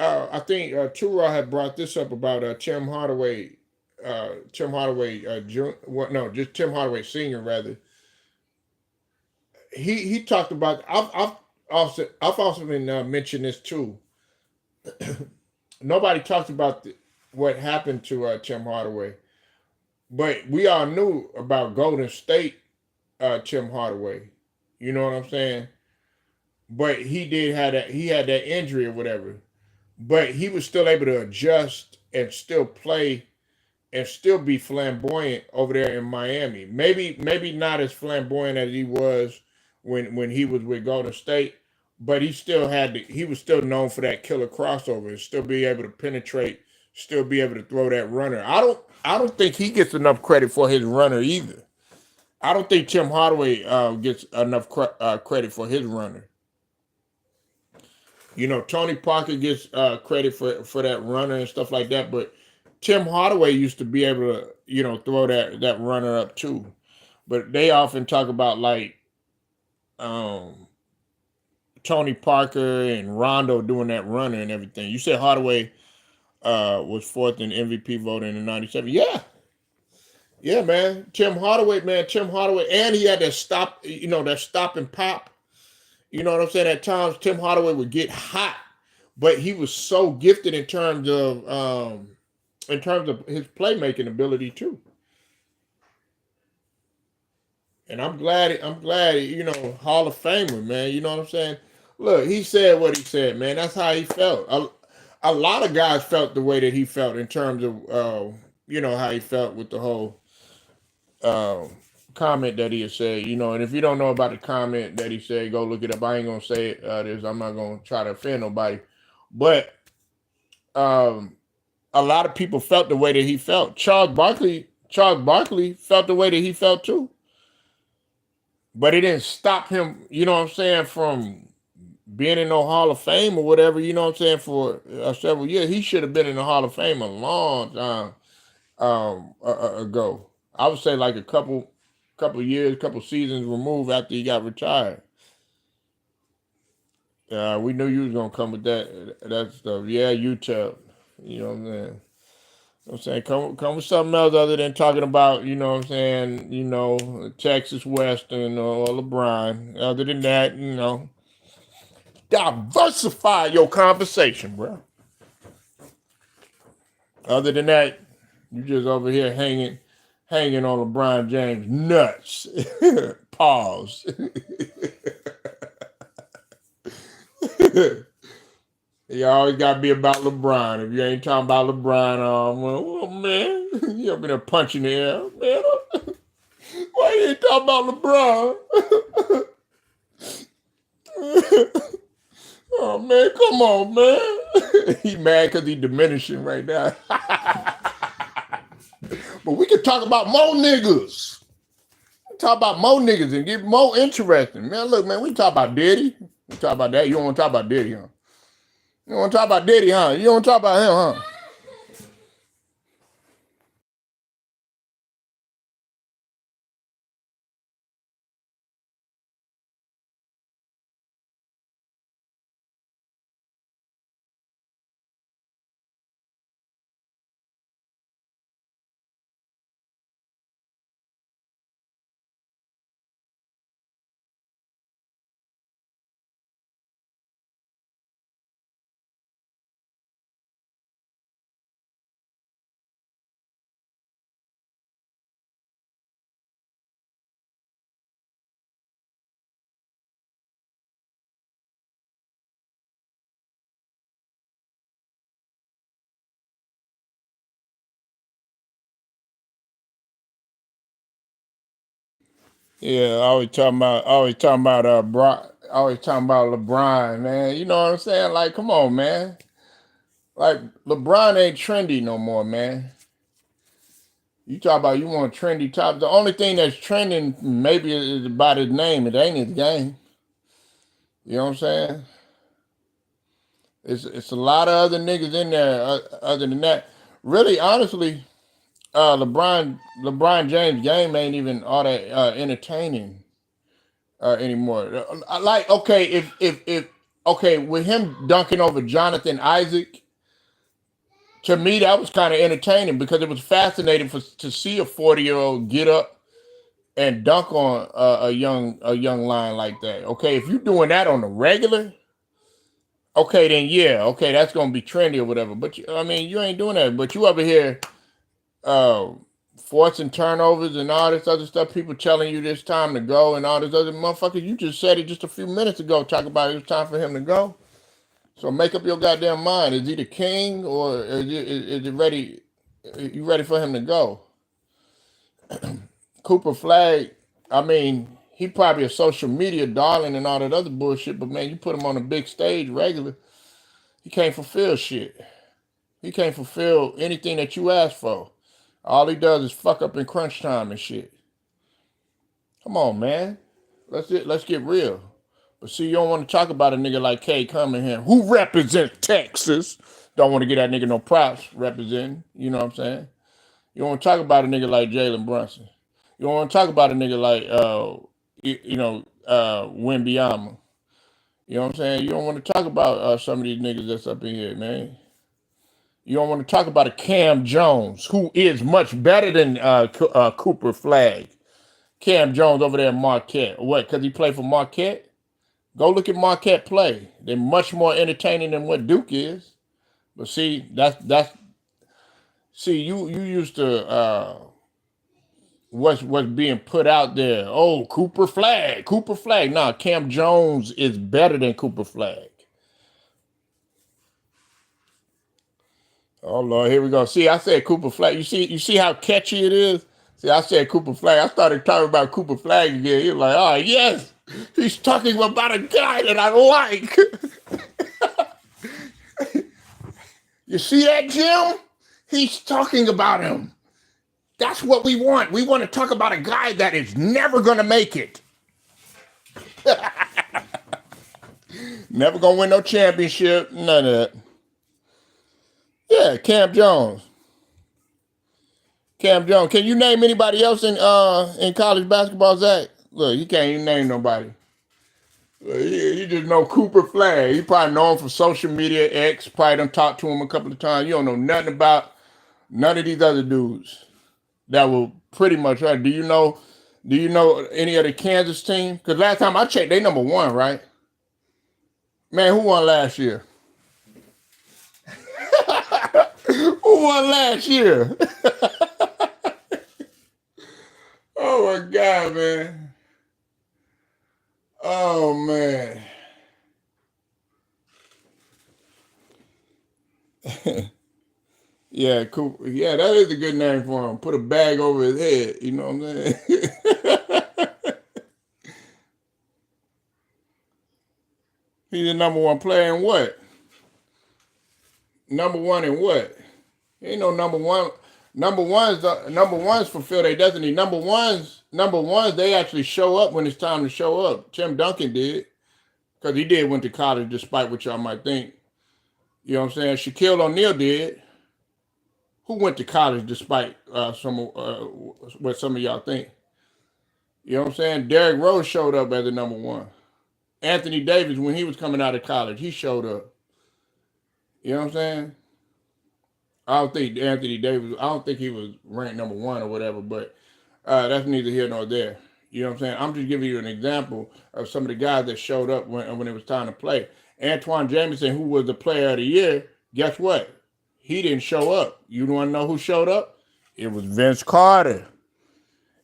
I think Turo had brought this up about Tim Hardaway, what? No, just Tim Hardaway Senior rather. He talked about. I've also been mentioned this too. Nobody talked about what happened to Tim Hardaway, but we all knew about Golden State Tim Hardaway. You know what I'm saying? But he did have that. He had that injury or whatever. But he was still able to adjust and still play and still be flamboyant over there in Miami. Maybe not as flamboyant as he was when he was with Golden State, but he was still known for that killer crossover and still be able to penetrate, still be able to throw that runner. I don't think he gets enough credit for his runner either. I don't think Tim Hardaway gets enough credit for his runner. You know, Tony Parker gets credit for that runner and stuff like that, but Tim Hardaway used to be able to, throw that runner up too. But they often talk about like um, Tony Parker and Rondo doing that runner and everything. You said Hardaway was fourth in MVP voting in '97. Yeah, yeah, man. Tim Hardaway, and he had that stop, that stop and pop. You know what I'm saying? At times, Tim Hardaway would get hot, but he was so gifted in terms of his playmaking ability too. And I'm glad, Hall of Famer, man. You know what I'm saying? Look, he said what he said, man. That's how he felt. A lot of guys felt the way that he felt in terms of, how he felt with the whole uh, comment that he had said, And if you don't know about the comment that he said, go look it up. I ain't gonna say it. I'm not gonna try to offend nobody, but um, a lot of people felt the way that he felt. Charles Barkley felt the way that he felt too, but it didn't stop him. You know what I'm saying, from being in the Hall of Fame or whatever. You know what I'm saying, for several years. He should have been in the Hall of Fame a long time ago. I would say like a couple years, couple seasons removed after he got retired. We knew you was gonna come with that stuff. Yeah, you tell. You know what I'm saying. I'm saying come with something else other than talking about, what I'm saying, Texas Western or LeBron. Other than that, diversify your conversation, bro. Other than that, you just over here hanging on LeBron James nuts. Pause. You always gotta be about LeBron. If you ain't talking about LeBron, well, man, you up in there punching the air, man. Why you ain't talking about LeBron? Oh man, come on, man. He mad because he diminishing right now. But we can talk about more niggas. Talk about more niggas and get more interesting. Man, look, man, we talk about Diddy. We talk about that. You don't want to talk about Diddy, huh? You don't want to talk about Diddy, huh? You don't want to talk about him, huh? Yeah, always talking about LeBron, man. You know what I'm saying? Like, come on, man. Like, LeBron ain't trendy no more, man. You talk about you want trendy top. The only thing that's trending maybe is about his name. It ain't his game. You know what I'm saying? It's a lot of other niggas in there. Other than that, really, honestly, LeBron James game ain't even all that entertaining anymore. Like, okay, if Okay, with him dunking over Jonathan Isaac, to me that was kind of entertaining because it was fascinating to see a 40-year-old get up and dunk on a young line like that. Okay, if you're doing that on the regular, okay, then yeah, okay, that's gonna be trendy or whatever. But I mean, you ain't doing that. But you over here uh, forcing turnovers and all this other stuff. People telling you this time to go and all this other motherfuckers. You just said it just a few minutes ago. Talk about it was time for him to go. So make up your goddamn mind. Is he the king or is it ready? You ready for him to go? Cooper Flag. I mean, he probably a social media darling and all that other bullshit. But man, you put him on a big stage regular, he can't fulfill shit. He can't fulfill anything that you ask for. All he does is fuck up in crunch time and shit. Come on, man. Let's get real. But see, you don't want to talk about a nigga like K coming here who represents Texas. Don't want to get that nigga no props representing. You know what I'm saying? You don't want to talk about a nigga like Jalen Brunson. You don't want to talk about a nigga like Wimbyama. You know what I'm saying? You don't want to talk about some of these niggas that's up in here, man. You don't want to talk about a Cam Jones who is much better than Cooper Flag. Cam Jones over there in Marquette. What? Because he played for Marquette? Go look at Marquette play. They're much more entertaining than what Duke is. But see, that's see you used to what's being put out there. Oh, Cooper Flag, Cooper Flag. Nah, Cam Jones is better than Cooper Flag. Oh Lord, here we go. See, I said Cooper Flag. You see how catchy it is. See, I said Cooper Flag. I started talking about Cooper Flag again. He was like, oh yes, he's talking about a guy that I like. You see that, Jim? He's talking about him. That's what we want. We want to talk about a guy that is never gonna make it. Never gonna win no championship. None of that. Yeah, Cam Jones. Cam Jones. Can you name anybody else in college basketball, Zach? Look, you can't even name nobody. You just know Cooper Flag. You probably know him from social media, X. Probably done talked to him a couple of times. You don't know nothing about none of these other dudes that will pretty much right. Do you know any of the Kansas team? Because last time I checked, they number one, right? Man, who won last year? Who won last year? Oh my God, man. Oh man. Yeah, cool. Yeah, that is a good name for him. Put a bag over his head. You know what I'm saying? He's the number one player in what? Number one in what? Ain't no number one. Number ones fulfill their destiny. Number ones, they actually show up when it's time to show up. Tim Duncan did, because he did went to college despite what y'all might think. You know what I'm saying? Shaquille O'Neal did, who went to college despite what some of y'all think. You know what I'm saying? Derrick Rose showed up as a number one. Anthony Davis, when he was coming out of college, he showed up. You know what I'm saying? I don't think Anthony Davis, I don't think he was ranked number one or whatever, but that's neither here nor there. You know what I'm saying? I'm just giving you an example of some of the guys that showed up when it was time to play. Antoine Jameson, who was the player of the year, guess what? He didn't show up. You want to know who showed up? It was Vince Carter.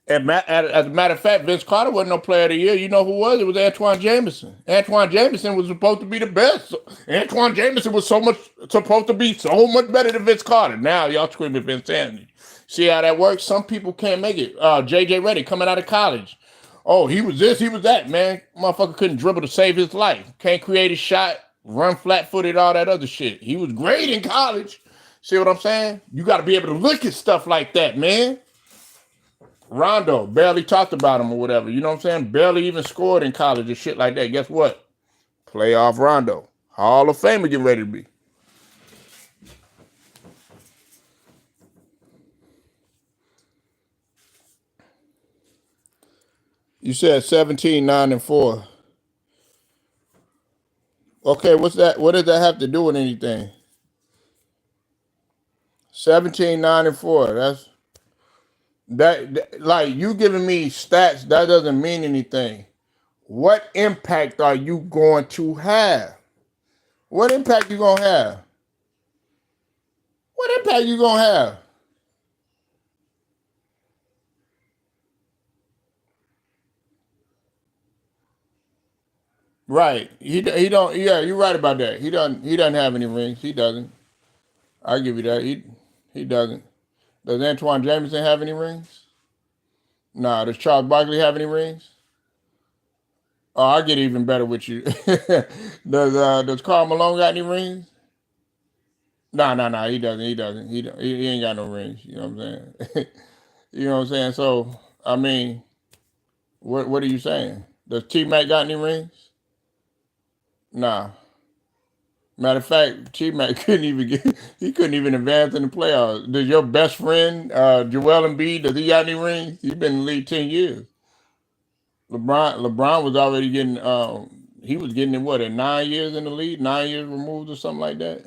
As a matter of fact, Vince Carter wasn't no player of the year. You know who was? It was Antoine Jameson. Antoine Jameson was supposed to be the best. Antoine Jameson was supposed to be so much better than Vince Carter. Now y'all screaming Vince Anthony. See how that works? Some people can't make it. JJ Redick coming out of college. Oh, he was this, he was that, man. Motherfucker couldn't dribble to save his life. Can't create a shot, run flat-footed, all that other shit. He was great in college. See what I'm saying? You got to be able to look at stuff like that, man. Rondo, barely talked about him or whatever. You know what I'm saying? Barely even scored in college and shit like that. Guess what? Playoff Rondo. Hall of Famer getting ready to be. You said 17, 9, and 4. Okay, what's that? What does that have to do with anything? 17, 9, and 4. Like you giving me stats, that doesn't mean anything. What impact are you going to have? What impact you gonna have? What impact you gonna have? Right. He don't. Yeah, you're right about that. He doesn't have any rings. He doesn't. I give you that. He doesn't. Does Antoine Jameson have any rings? Nah. Does Charles Barkley have any rings? Oh, I get even better with you. Does Karl Malone got any rings? Nah, nah, nah. He doesn't. He doesn't. He ain't got no rings. You know what I'm saying? You know what I'm saying? So I mean, what are you saying? Does T Mac got any rings? Nah. Matter of fact, T Mac couldn't even get. He couldn't even advance in the playoffs. Does your best friend Joel Embiid, does he got any rings? He's been in the league 10 years. LeBron was already getting. He was getting in what, at 9 years in the league, 9 years removed or something like that.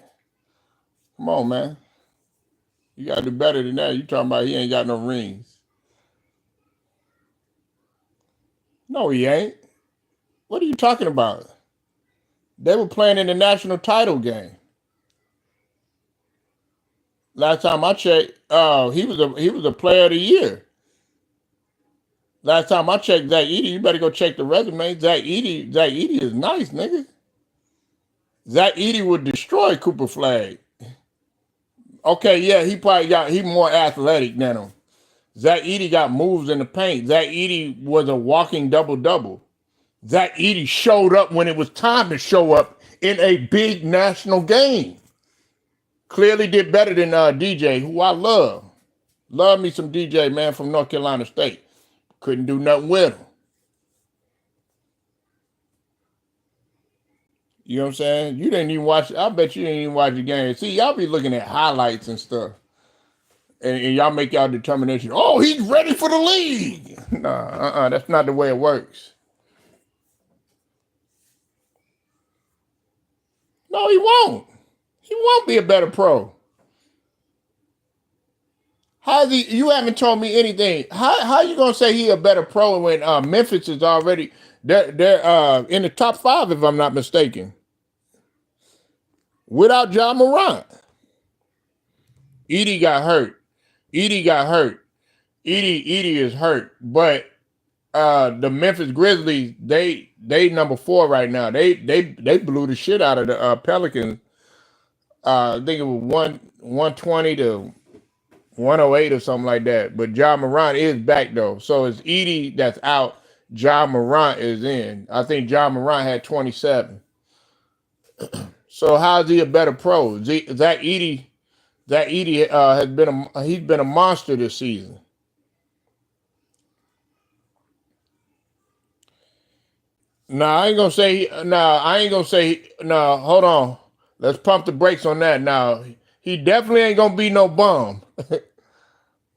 Come on, man. You gotta do better than that. You talking about he ain't got no rings? No, he ain't. What are you talking about? They were playing in the national title game. Last time I checked, he was a player of the year. Last time I checked Zach Edey, you better go check the resume. Zach Edey is nice, nigga. Zach Edey would destroy Cooper Flag. Okay, yeah, he more athletic than him. Zach Edey got moves in the paint. Zach Edey was a walking double double. Zach Edey showed up when it was time to show up in a big national game. Clearly did better than DJ, who I love. Love me some DJ, man, from North Carolina State. Couldn't do nothing with him. You know what I'm saying? You didn't even watch. I bet you didn't even watch the game. See, y'all be looking at highlights and stuff, and y'all make y'all determination. Oh, he's ready for the league. Nah, that's not the way it works. No, he won't. He won't be a better pro. How's he? You haven't told me anything. How you gonna say he a better pro when Memphis is already they're in the top 5 if I'm not mistaken without John Morant. Edie got hurt. Edie got hurt. Edie is hurt, but the Memphis Grizzlies they number 4 right now. They blew the shit out of the Pelicans. I think it was 120 to 108 or something like that. But John Morant is back though. So it's Edie that's out. John Morant is in. I think John Morant had 27. So how's he a better pro? Zach Edey he's been a monster this season. No, I ain't gonna say. No, I ain't gonna say. No, hold on. Let's pump the brakes on that. Now he definitely ain't gonna be no bum.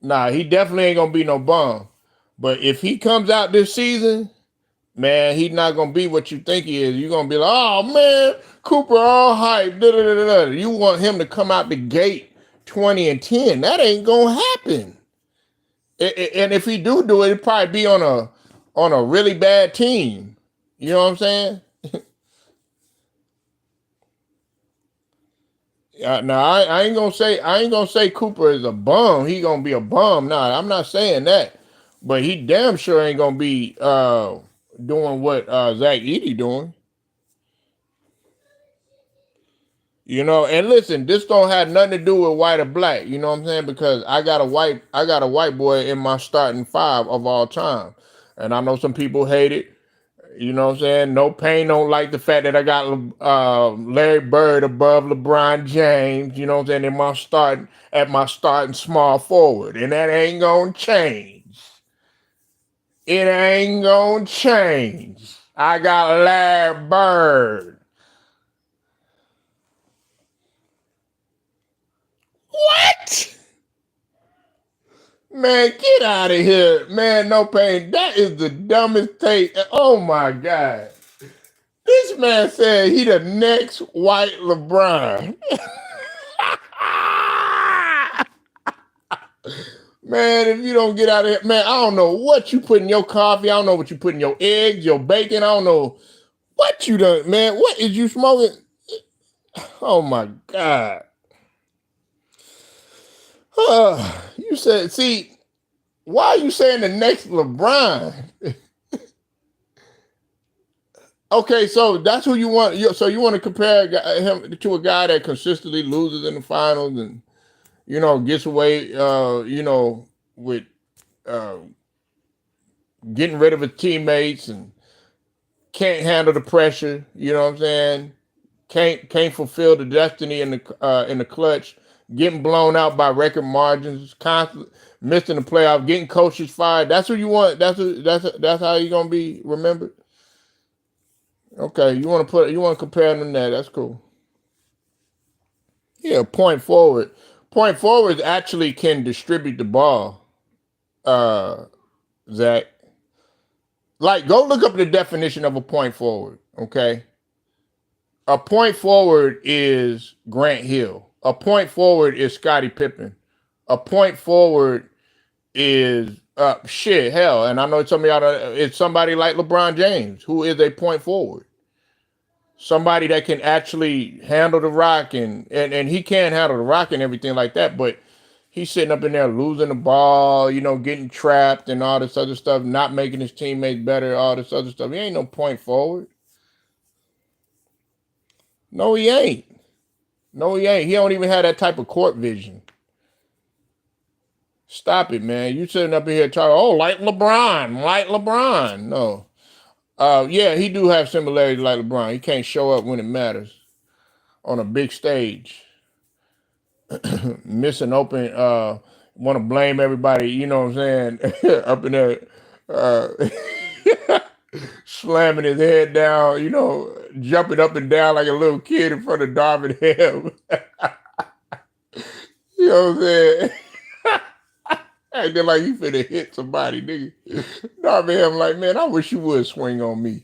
Nah, he definitely ain't gonna be no bum. But if he comes out this season, man, he's not gonna be what you think he is. You're gonna be like, oh man, Cooper all hype. Da, da, da, da. You want him to come out the gate 20 and 10. That ain't gonna happen. And if he do it, it'd probably be on a really bad team. You know what I'm saying? Now I ain't gonna say Cooper is a bum. He gonna be a bum. Nah, I'm not saying that. But he damn sure ain't gonna be doing what Zach Edey doing. You know, and listen, this don't have nothing to do with white or black. You know what I'm saying? Because I got a white boy in my starting 5 of all time, and I know some people hate it. You know what I'm saying? No Pain don't like the fact that I got Larry Bird above LeBron James. You know what I'm saying? At my starting small forward, and that ain't gonna change. It ain't gonna change. I got Larry Bird. What? Man, get out of here. Man, No Pain. That is the dumbest take. Oh my God. This man said he the next white LeBron. Man, if you don't get out of here, man, I don't know what you put in your coffee. I don't know what you put in your eggs, your bacon. I don't know what you done, man. What is you smoking? Oh my God. You said, see, why are you saying the next LeBron? Okay, so that's who you want. So you want to compare him to a guy that consistently loses in the finals and, gets away, with uh, getting rid of his teammates and can't handle the pressure. You know what I'm saying? Can't fulfill the destiny in the clutch. Getting blown out by record margins, constantly missing the playoff, getting coaches fired. That's who you want. That's how you're gonna be remembered. Okay, you want to compare them to that. That's cool. Yeah, point forward. Point forwards actually can distribute the ball. Zach, like go look up the definition of a point forward. Okay, a point forward is Grant Hill. A point forward is Scottie Pippen. A point forward is hell, and I know some of y'all. It's somebody like LeBron James, who is a point forward. Somebody that can actually handle the rock and he can handle the rock and everything like that, but he's sitting up in there losing the ball, getting trapped and all this other stuff, not making his teammates better, all this other stuff. He ain't no point forward. No, he ain't. No, he ain't. He don't even have that type of court vision. Stop it, man. You sitting up in here talking, like LeBron. No. Yeah, he do have similarities like LeBron. He can't show up when it matters on a big stage. Missing open, want to blame everybody, you know what I'm saying, up in there, slamming his head down, jumping up and down like a little kid in front of Darvin Ham. You know what I'm saying? Acting like you finna hit somebody, nigga. Darvin Ham like, man, I wish you would swing on me.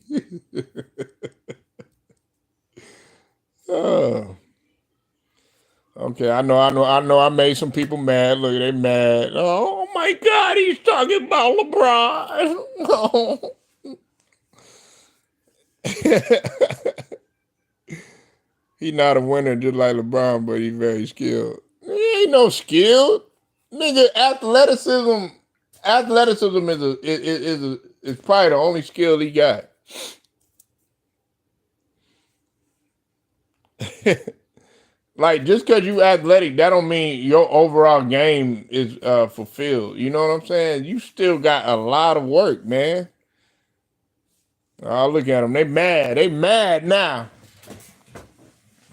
Okay, I know. I made some people mad. Look, they mad. Oh my God, he's talking about LeBron. He's not a winner just like LeBron, but he's very skilled. He ain't no skilled, nigga. Athleticism is probably the only skill he got. Like, just because you athletic, that don't mean your overall game is fulfilled. You know what I'm saying? You still got a lot of work, man. Oh, look at them. They mad. They mad now.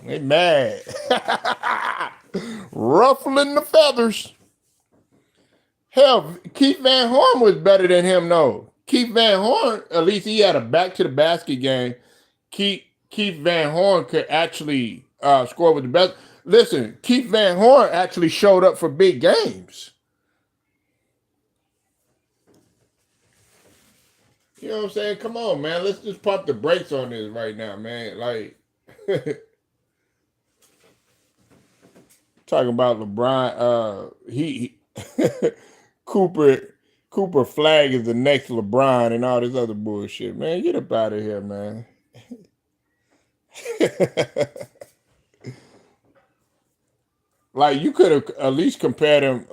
They mad. Ruffling the feathers. Hell, Keith Van Horn was better than him, though. Keith Van Horn, at least he had a back to the basket game. Keith Van Horn could actually score with the best. Listen, Keith Van Horn actually showed up for big games. You know what I'm saying? Come on, man. Let's just pump the brakes on this right now, man. Like, talking about LeBron, he Cooper Flag is the next LeBron and all this other bullshit, man. Get up out of here, man. Like, you could have at least compared him.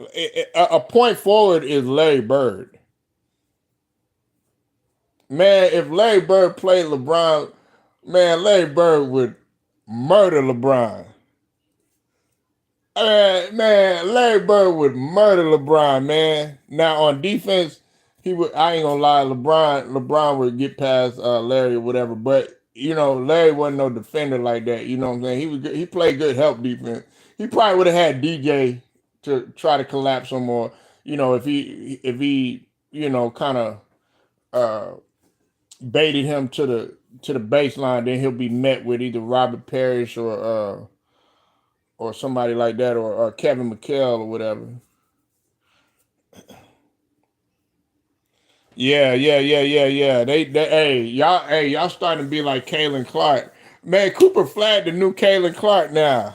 A point forward is Larry Bird. Man, if Larry Bird played LeBron, man, Larry Bird would murder LeBron. Man, Larry Bird would murder LeBron, man. Now on defense, he would. I ain't gonna lie, LeBron would get past Larry or whatever. But Larry wasn't no defender like that. You know what I'm saying? He was good. He played good help defense. He probably would have had DJ to try to collapse him, or if he kind of baited him to the baseline, then he'll be met with either Robert Parrish or somebody like that, or Kevin McHale or whatever. Yeah. Hey, y'all starting to be like Kalen Clark. Man, Cooper Flag, the new Kalen Clark now.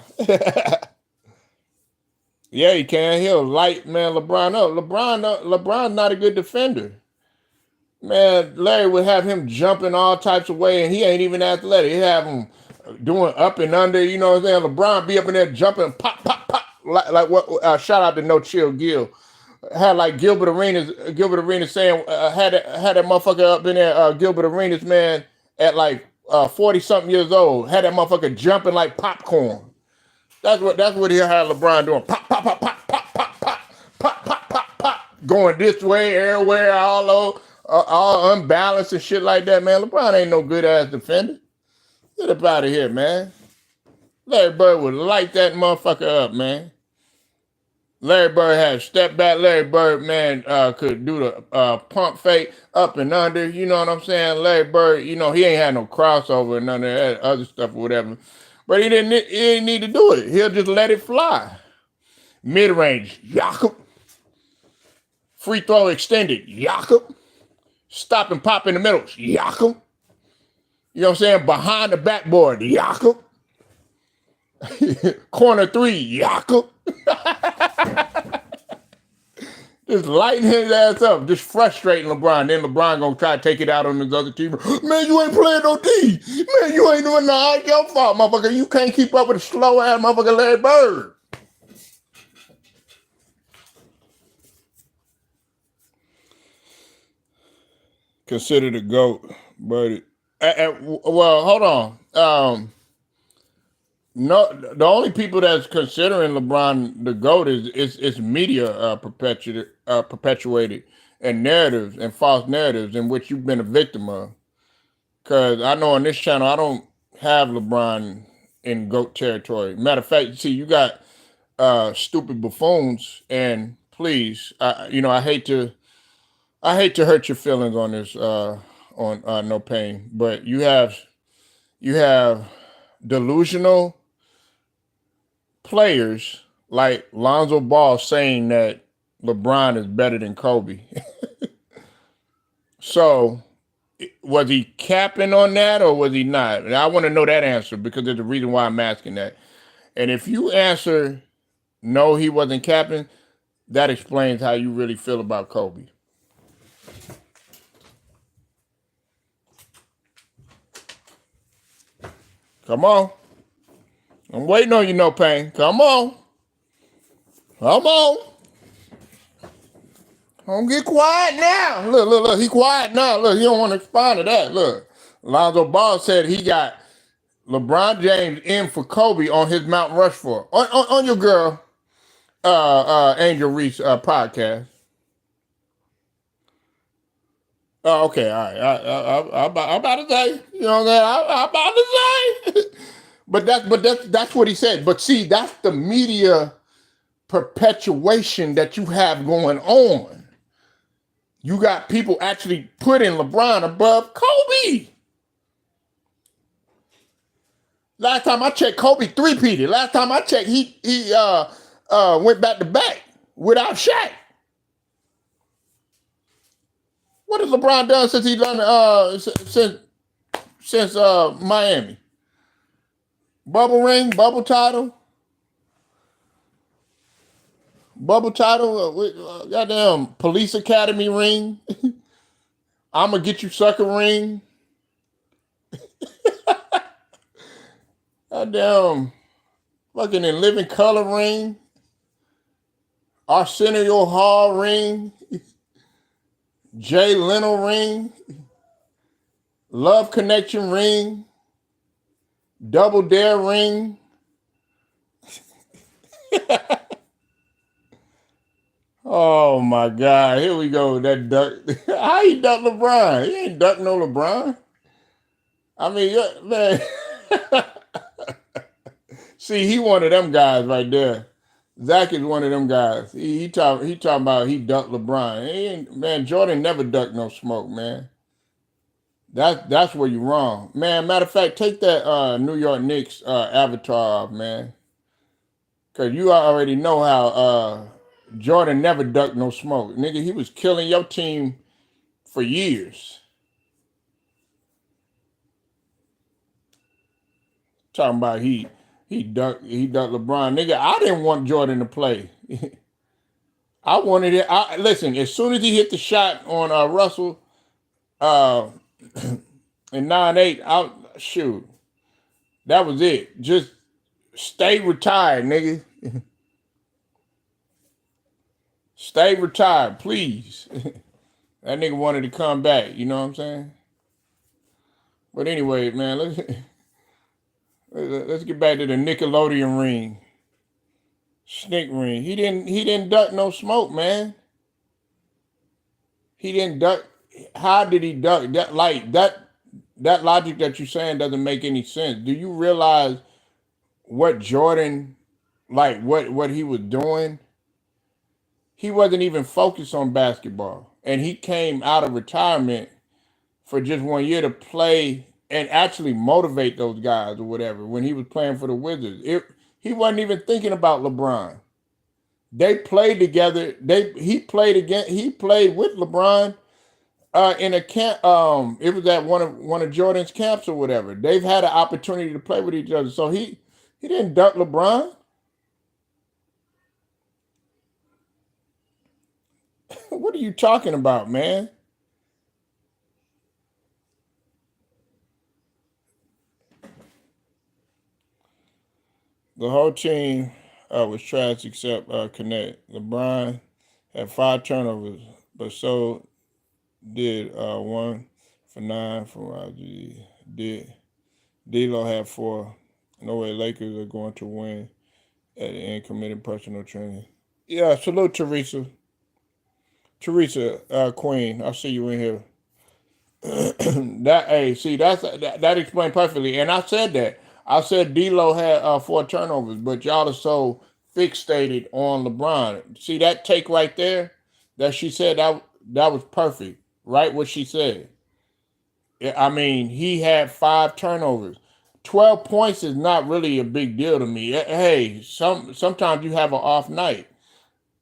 Yeah, he can. He'll light man LeBron up. LeBron's not a good defender. Man, Larry would have him jumping all types of way, and he ain't even athletic. He'd have him doing up and under. You know what I'm saying? LeBron be up in there jumping, pop, pop, pop, like what? Shout out to No Chill Gil. Had like Gilbert Arenas saying had that motherfucker up in there. Gilbert Arenas man at like 40 something years old had that motherfucker jumping like popcorn. That's what he had LeBron doing. Pop, pop, pop, pop, pop, pop, pop, pop, pop, pop, pop, going this way, everywhere, all over, all unbalanced and shit like that, man. LeBron ain't no good ass defender. Get up out of here, man. Larry Bird would light that motherfucker up, man. Larry Bird had step back. Larry Bird, man, could do the pump fake up and under. You know what I'm saying? Larry Bird, he ain't had no crossover and none of that other stuff or whatever. But he didn't need to do it. He'll just let it fly. Mid range, Jakob. Free throw extended, Jakob. Stop and pop in the middle, Jakob. You know what I'm saying? Behind the backboard, Jakob. Corner three, Jakob. Just lighting his ass up, just frustrating LeBron. Then LeBron gonna try to take it out on his other team. Man, you ain't playing no D. Man, you ain't doing nothing. Your fault, motherfucker. You can't keep up with a slow ass motherfucker Larry Bird. Considered a GOAT, but well, hold on. No, the only people that's considering LeBron the GOAT is media perpetuated and narratives and false narratives in which you've been a victim of. Because I know on this channel I don't have LeBron in GOAT territory. Matter of fact, see, you got stupid buffoons, and please, I hate to hurt your feelings on this on No Pain, but you have delusional players like Lonzo Ball saying that LeBron is better than Kobe. So was he capping on that or was he not? And I want to know that answer because there's a reason why I'm asking that. And if you answer no, he wasn't capping, that explains how you really feel about Kobe. Come on. I'm waiting on you, No Pain. Come on. Come on. Don't get quiet now. Look. He quiet now. Look, he don't want to respond to that. Look. Lonzo Ball said he got LeBron James in for Kobe on his Mount Rushmore. On your girl, Angel Reese podcast. Oh, okay, all right. I'm about to say, you know what I'm about to say. But that's what he said. But see, that's the media perpetuation that you have going on. You got people actually putting LeBron above Kobe. Last time I checked, Kobe three-peated. Last time I checked, he went back to back without Shaq. What has LeBron done since he done since Miami? Bubble ring, bubble title, goddamn police academy ring. I'ma get you sucker ring. Goddamn fucking in living color ring. Arsenio Hall ring. Jay Leno ring. Love Connection ring. Double Dare ring. Oh my God. Here we go. That duck. How he duck LeBron? He ain't duck no LeBron. I mean, man. See, he one of them guys right there. Zach is one of them guys. He talking about he ducked LeBron. Man, Jordan never ducked no smoke, man. That's where you're wrong. Man, matter of fact, take that New York Knicks avatar off, man. Cause you already know how Jordan never ducked no smoke. Nigga, he was killing your team for years. Talking about he ducked LeBron. Nigga, I didn't want Jordan to play. I wanted it. Listen, as soon as he hit the shot on Russell uh, in 9-8, shoot, that was it. Just stay retired, nigga. Stay retired, please. That nigga wanted to come back. You know what I'm saying? But anyway, man, let's get back to the Nickelodeon ring. Snick ring. He didn't duck no smoke, man. He didn't duck. How did he duck? That logic that you're saying doesn't make any sense. Do you realize what Jordan, like what he was doing? He wasn't even focused on basketball. And he came out of retirement for just 1 year to play and actually motivate those guys or whatever when he was playing for the Wizards. He wasn't even thinking about LeBron. They played together. He played with LeBron in a camp. It was at one of Jordan's camps or whatever. They've had an opportunity to play with each other. So he didn't duck LeBron. What are you talking about, man? The whole team was trash except Connect. LeBron had 5 turnovers, but so did 1 for 9 from RG. D'Lo had 4. No way Lakers are going to win at the end. Committed personal training. Yeah, salute Teresa. Teresa, Queen. I see you in here. That explained perfectly. And I said that. I said D'Lo had 4 turnovers, but y'all are so fixated on LeBron. See that take right there that she said that was perfect. Right, what she said. I mean, he had 5 turnovers. 12 points is not really a big deal to me. Hey, sometimes you have an off night.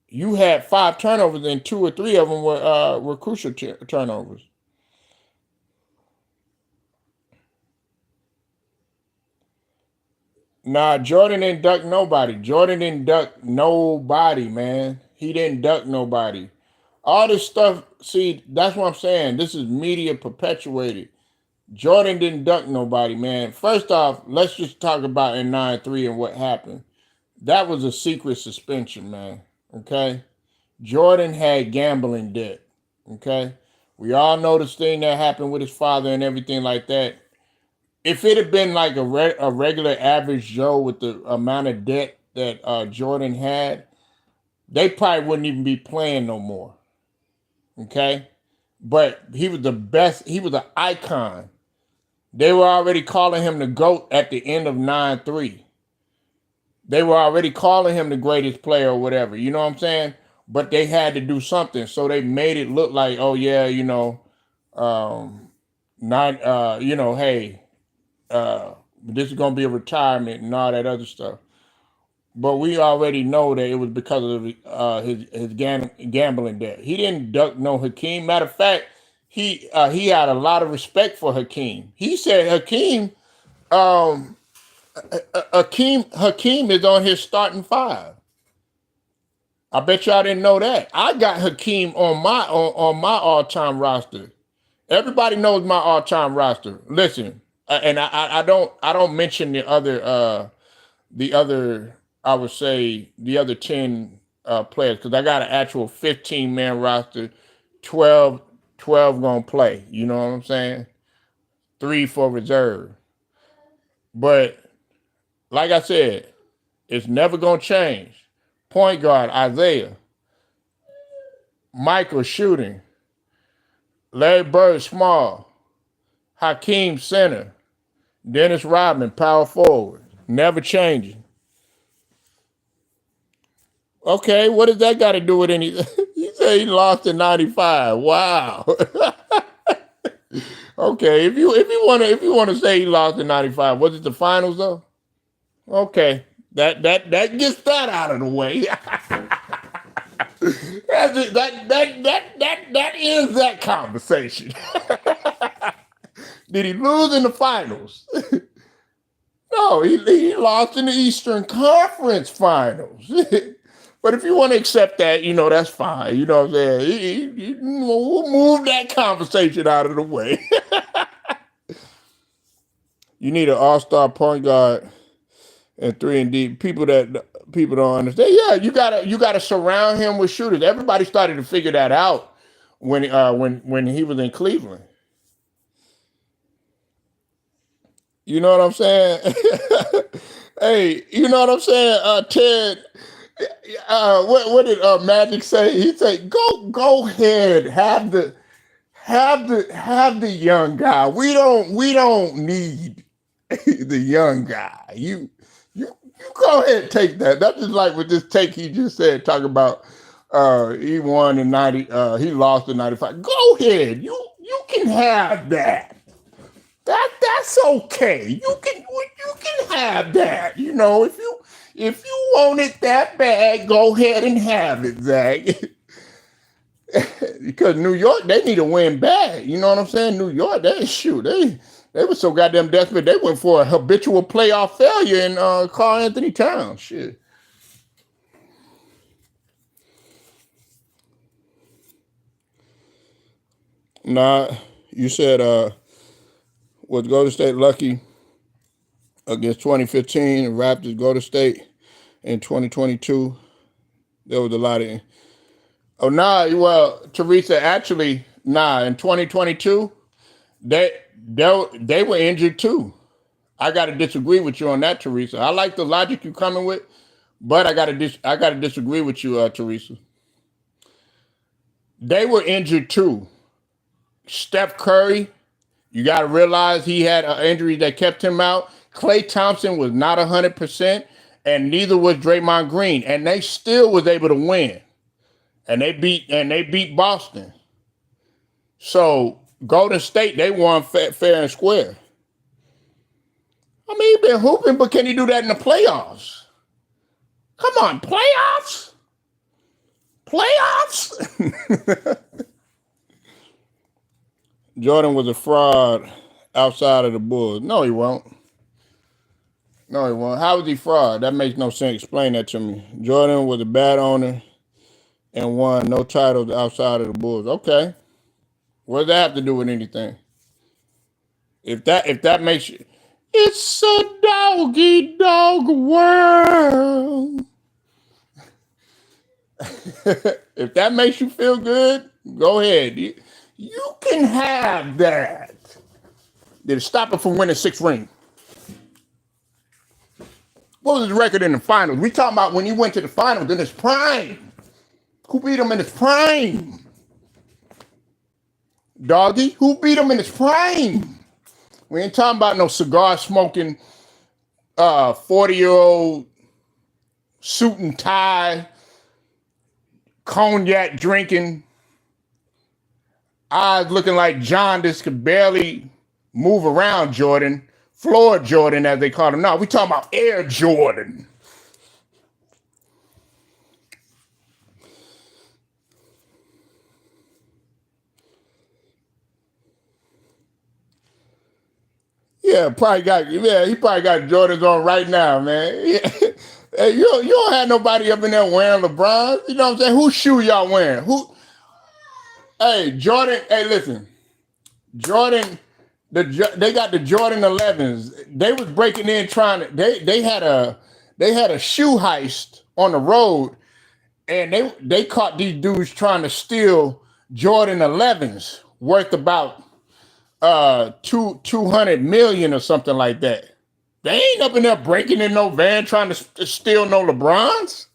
You had 5 turnovers, and 2 or 3 of them were crucial turnovers. Nah, Jordan didn't duck nobody. Jordan didn't duck nobody, man. He didn't duck nobody. All this stuff, see, that's what I'm saying. This is media perpetuated. Jordan didn't duck nobody, man. First off, let's just talk about in 9-3 and what happened. That was a secret suspension, man. Okay? Jordan had gambling debt. Okay? We all know this thing that happened with his father and everything like that. If it had been like a regular average Joe with the amount of debt that Jordan had, they probably wouldn't even be playing no more. Okay? But he was the best. He was an icon. They were already calling him the GOAT at the end of 9-3. They were already calling him the greatest player or whatever. You know what I'm saying? But they had to do something. So they made it look like, oh, yeah, hey, this is going to be a retirement and all that other stuff. But we already know that it was because of his gambling debt. He didn't duck no Hakeem. Matter of fact, he had a lot of respect for Hakeem. He said Hakeem is on his starting 5. I bet y'all didn't know that. I got Hakeem on my all-time roster. Everybody knows my all-time roster. Listen, and I don't mention the other I would say the other 10 players because I got an actual 15-man roster, 12 gonna play. You know what I'm saying? 3 for reserve. But like I said, it's never gonna change. Point guard Isaiah, Michael shooting, Larry Bird small, Hakeem center, Dennis Rodman power forward. Never changing. Okay, what does that got to do with anything? He said he lost in 95. Wow. Okay, if you want to say he lost in 95, was it the finals though? Okay. That gets that out of the way. That ends that conversation. Did he lose in the finals? No, he lost in the Eastern Conference Finals. But if you want to accept that, that's fine. You know what I'm saying? We'll move that conversation out of the way. You need an all-star point guard and 3-and-D. People don't understand. Yeah, you gotta surround him with shooters. Everybody started to figure that out when he was in Cleveland. You know what I'm saying? Hey, you know what I'm saying, Ted? What did Magic say? He said, "Go ahead, have the young guy. We don't need the young guy. You go ahead and take that. That's just like with this take he just said, talking about he won in 90, he lost in 95. Go ahead, you can have that. That's okay. You can have that. If you want it that bad, go ahead and have it, Zach." Because New York, they need to win bad. You know what I'm saying? New York, they were so goddamn desperate. They went for a habitual playoff failure in Karl Anthony Towns. Shit. Nah, you said was Golden State lucky against 2015 and Raptors Golden State in 2022? There was a lot of. Oh, nah. Well, Teresa, actually, nah. In 2022, they were injured too. I got to disagree with you on that, Teresa. I like the logic you're coming with, but I got to disagree with you, Teresa. They were injured too. Steph Curry, you got to realize he had an injury that kept him out. Klay Thompson was not 100%, and neither was Draymond Green, and they still was able to win. And they beat Boston. So Golden State, they won fair and square. I mean, he been hooping, but can he do that in the playoffs? Come on, playoffs? Playoffs? Jordan was a fraud outside of the Bulls. No, he won't. No, he won't. How was he fraud? That makes no sense. Explain that to me. Jordan was a bad owner and won no titles outside of the Bulls. Okay. What does that have to do with anything? If that makes you, it's a doggy dog world. If that makes you feel good, go ahead. You can have that. Did it stop him from winning 6 rings? What was his record in the finals? We talking about when he went to the finals in his prime. Who beat him in his prime? Doggy, who beat him in his prime? We ain't talking about no cigar smoking, 40-year-old suit and tie, cognac drinking, eyes looking like jaundice, could barely move around Jordan, floor Jordan as they call him now. We talking about Air Jordan. He probably got Jordans on right now, man. Yeah. Hey, you don't have nobody up in there wearing LeBron. You know what I'm saying? Whose shoe y'all wearing? Hey, Jordan. Hey, listen, Jordan. They got the Jordan 11s. They was breaking in trying to. They had a shoe heist on the road, and they caught these dudes trying to steal Jordan 11s worth about 200 million or something like that. They ain't up in there breaking in no van trying to steal no LeBrons.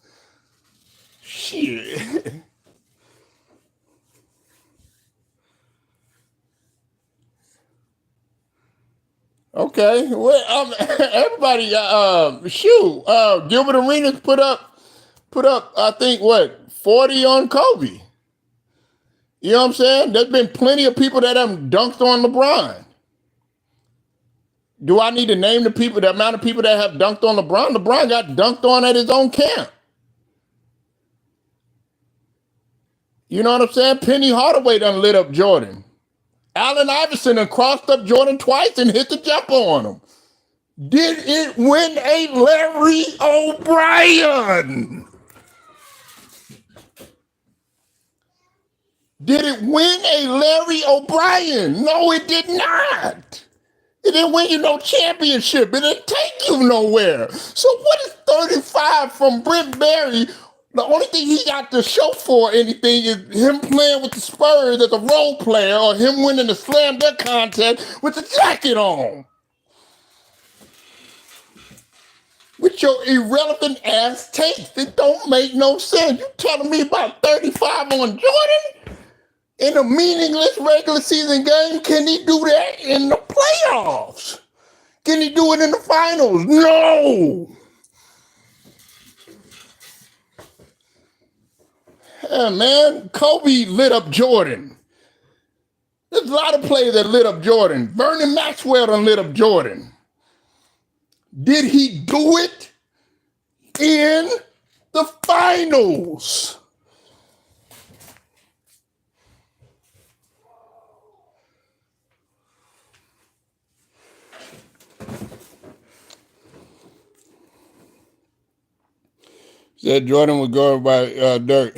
Shit. Okay. Well, everybody, Gilbert Arenas put up, I think, 40 on Kobe. You know what I'm saying? There's been plenty of people that have dunked on LeBron. Do I need to name the amount of people that have dunked on LeBron? LeBron got dunked on at his own camp. You know what I'm saying? Penny Hardaway done lit up Jordan. Allen Iverson done crossed up Jordan twice and hit the jumper on him. Did it win a Larry O'Brien? Did it win a Larry O'Brien? No, it did not. It didn't win you no championship. It didn't take you nowhere. So what is 35 from Brent Barry? The only thing he got to show for anything is him playing with the Spurs as a role player or him winning the slam dunk contest with the jacket on. With your irrelevant ass taste. It don't make no sense. You telling me about 35 on Jordan? In a meaningless regular season game, can he do that in the playoffs? Can he do it in the finals? No. Yeah, man, Kobe lit up Jordan. There's a lot of players that lit up Jordan. Vernon Maxwell done lit up Jordan. Did he do it in the finals? Said Jordan was guarded by Dirk.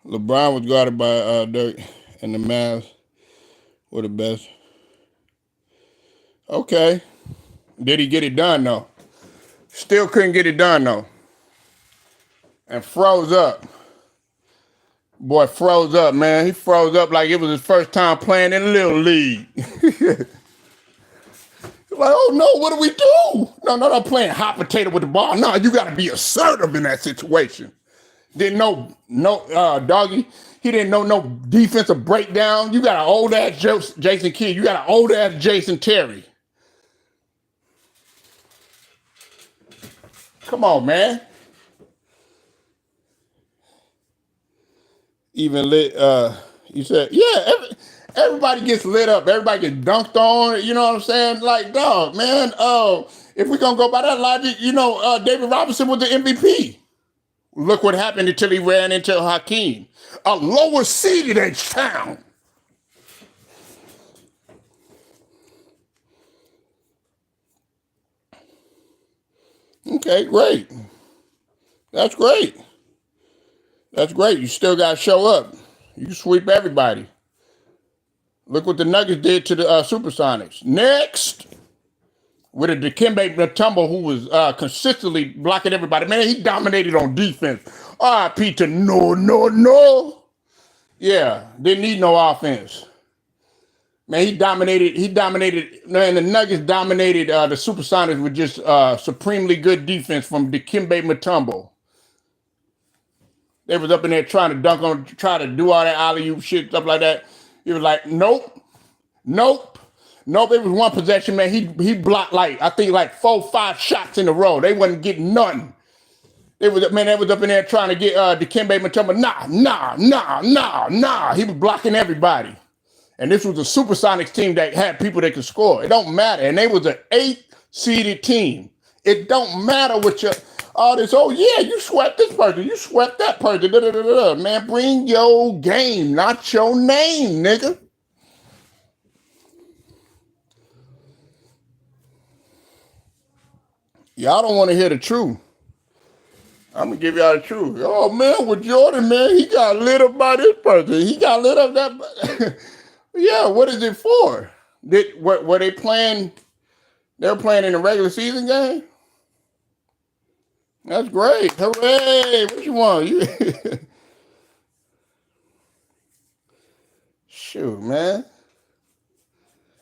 LeBron was guarded by Dirk, and the Mavs were the best. Okay. Did he get it done, though? Still couldn't get it done, though. And froze up. Boy, froze up, man. He froze up like it was his first time playing in Little League. Like, oh no, what do we do? No, playing hot potato with the ball. No, you got to be assertive in that situation. Didn't know, Doggy. He didn't know no defensive breakdown. You got an old ass Jason Kidd. You got an old ass Jason Terry. Come on, man. Even lit. You said, yeah. Everybody gets lit up. Everybody gets dunked on. You know what I'm saying? Like, dog, man. If we're gonna go by that logic, David Robinson was the MVP. Look what happened until he ran into Hakeem, a lower seeded H-Town. Okay, great. That's great. That's great. You still got to show up. You sweep everybody. Look what the Nuggets did to the Supersonics. Next, with a Dikembe Mutombo who was consistently blocking everybody. Man, he dominated on defense. R.I.P. to no. Yeah, didn't need no offense. Man, he dominated. Man, the Nuggets dominated the Supersonics with just supremely good defense from Dikembe Mutombo. They was up in there trying to dunk on, try to do all that alley-oop shit, stuff like that. He was like, nope. It was one possession, man. He blocked I think 4-5 shots in a row. They wasn't getting nothing. They was up in there trying to get Dikembe Mutombo. Nah. He was blocking everybody. And this was a Supersonics team that had people that could score. It don't matter. And they was an 8th-seeded team. It don't matter what all this, oh yeah, you swept this person, you swept that person. Man, bring your game, not your name, nigga. Y'all don't want to hear the truth. I'm going to give y'all the truth. Oh, man, with Jordan, man, he got lit up by this person. He got lit up that. Yeah, what is it for? Were they playing? They were playing in a regular season game? That's great. Hooray. What you want? Shoot, man.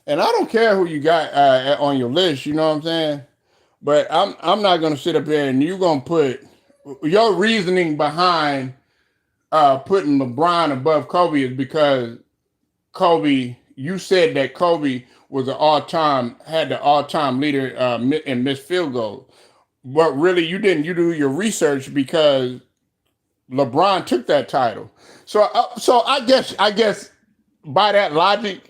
And I don't care who you got on your list, you know what I'm saying? But I'm not going to sit up there and you're going to put your reasoning behind putting LeBron above Kobe is because Kobe, you said that Kobe was had the all-time leader in missed field goals. But really, you didn't. You do your research because LeBron took that title. So I guess by that logic,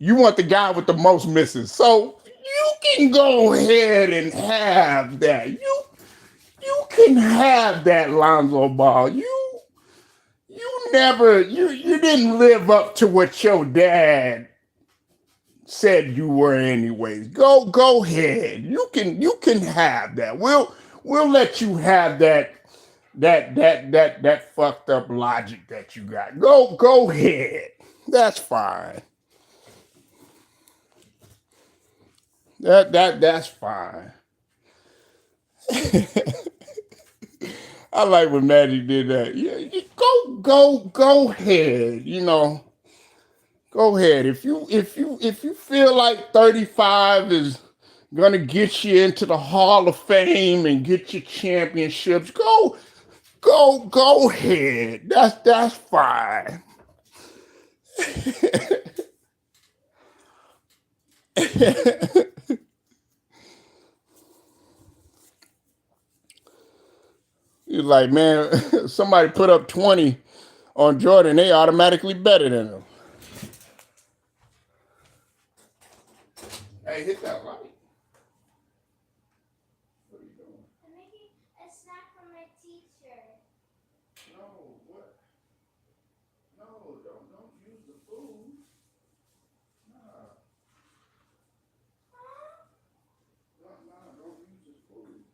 you want the guy with the most misses. So you can go ahead and have that. You can have that Lonzo Ball. You never you didn't live up to what your dad said you were anyways. Go ahead. You can have that. We'll let you have that fucked up logic that you got. Go ahead. That's fine. That's fine. I like when Magic did that. Yeah, go ahead. Go ahead. If you feel like 35 is gonna get you into the Hall of Fame and get you championships, go ahead. That's fine. You're like, man, somebody put up 20 on Jordan, they automatically better than him. Hey, hit that light. What are you doing? I'm making a snack for my teacher. No, what? No, don't use the food. Nah. No, don't use the food.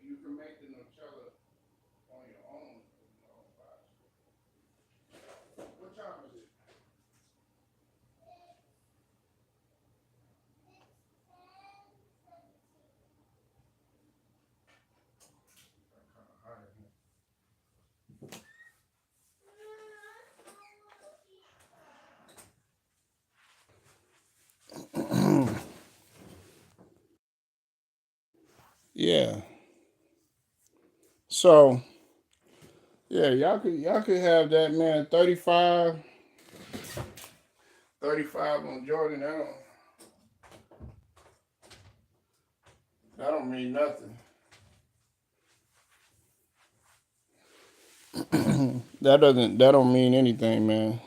You can make the Nutella on your own. What time is it? Yeah. So yeah, y'all could have that, man. 35 on Jordan. That don't mean nothing. That don't mean anything, man.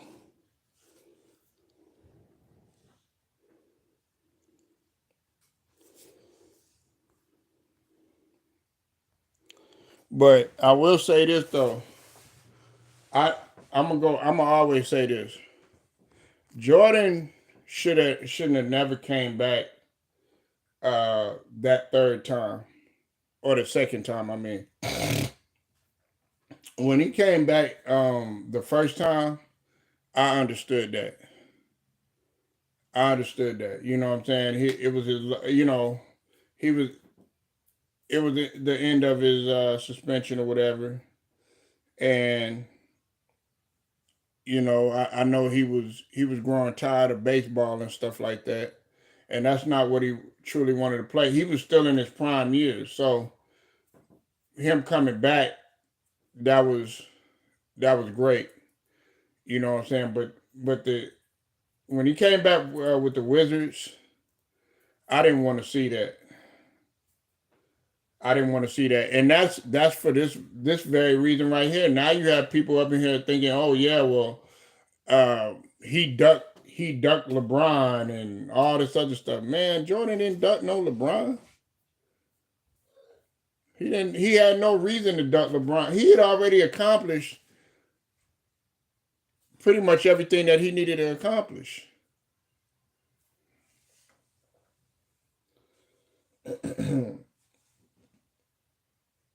But I will say this though. I I'm gonna always say this. Jordan shouldn't have never came back that third time or the second time. I mean, when he came back the first time, I understood that. I understood that. You know what I'm saying? It was his. He was. It was the end of his suspension or whatever, and I know he was growing tired of baseball and stuff like that, and that's not what he truly wanted to play. He was still in his prime years, so him coming back, that was that was great. You know what I'm saying? But the when he came back with the Wizards, I didn't want to see that. I didn't want to see that, and that's for this very reason right here. Now you have people up in here thinking, oh yeah, well, he ducked LeBron and all this other stuff. Man, Jordan didn't duck no LeBron. He didn't. He had no reason to duck LeBron. He had already accomplished pretty much everything that he needed to accomplish.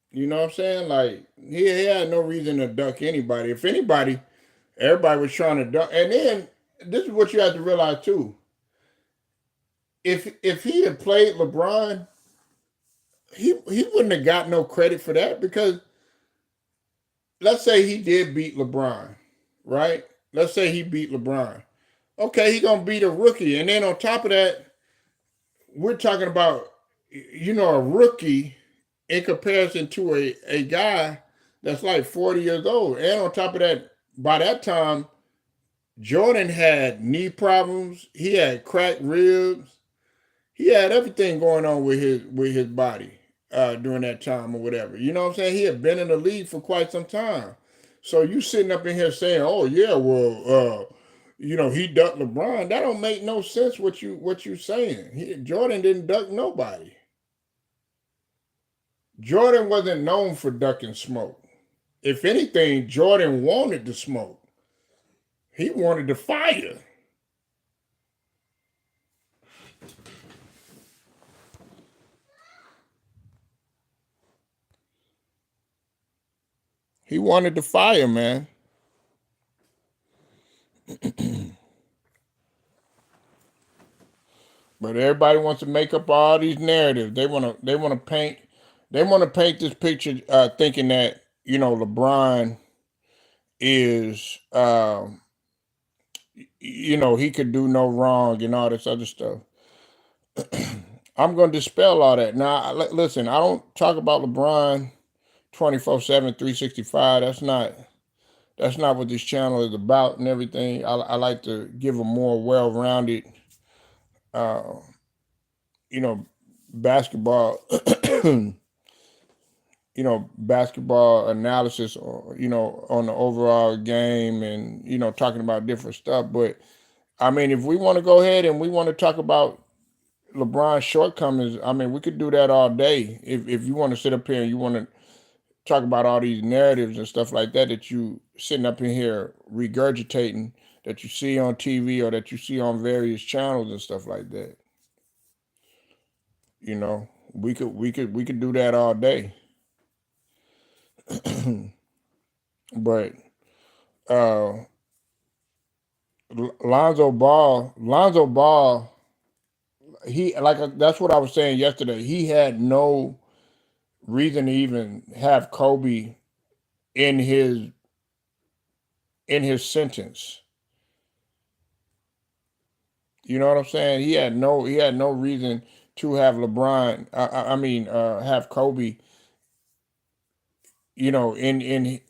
You know what I'm saying? Like he had no reason to duck anybody. If anybody, everybody was trying to duck. And then this is what you have to realize too. If he had played LeBron, he wouldn't have got no credit for that because let's say he did beat LeBron, right? Let's say he beat LeBron. Okay, he gonna beat a rookie, and then on top of that, we're talking about a rookie in comparison to a guy that's like 40 years old. And on top of that, by that time, Jordan had knee problems. He had cracked ribs. He had everything going on with his body during that time or whatever. You know what I'm saying? He had been in the league for quite some time. So you sitting up in here saying, "Oh yeah, well, he ducked LeBron." That don't make no sense. What you saying? Jordan didn't duck nobody. Jordan wasn't known for ducking smoke. If anything, Jordan wanted the smoke. He wanted the fire. He wanted the fire, man. But everybody wants to make up all these narratives. They want to paint this picture, thinking that LeBron is, he could do no wrong and all this other stuff. I'm going to dispel all that. Now, listen, I don't talk about LeBron 24/7, 365. That's not what this channel is about and everything. I like to give a more well-rounded, uh, basketball, basketball analysis, on the overall game, and talking about different stuff. But I mean, if we want to go ahead and we want to talk about LeBron's shortcomings, I mean, we could do that all day. If you want to sit up here and you want to talk about all these narratives and stuff like that you sitting up in here regurgitating, that you see on TV or that you see on various channels and stuff like that. We could do that all day. But uh Lonzo Ball, that's what I was saying yesterday. He had no reason to even have Kobe in his sentence. You know what I'm saying? He had no reason to have LeBron. I mean, have Kobe. In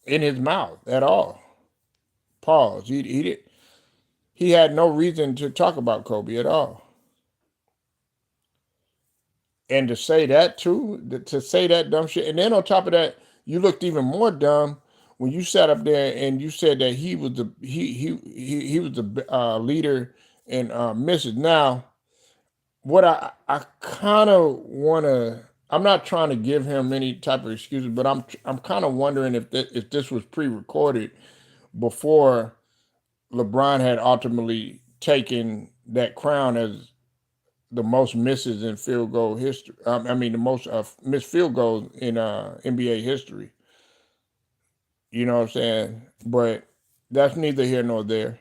his mouth at all. Pause. He had no reason to talk about Kobe at all. And to say that too, to say that dumb shit, and then on top of that, you looked even more dumb when you sat up there and you said that he was the leader in misses. Now, what I kind of want to. I'm not trying to give him any type of excuses, but I'm kind of wondering if this was pre-recorded before LeBron had ultimately taken that crown as the most misses in field goal history. I mean, the most missed field goals in NBA history. You know what I'm saying? But that's neither here nor there.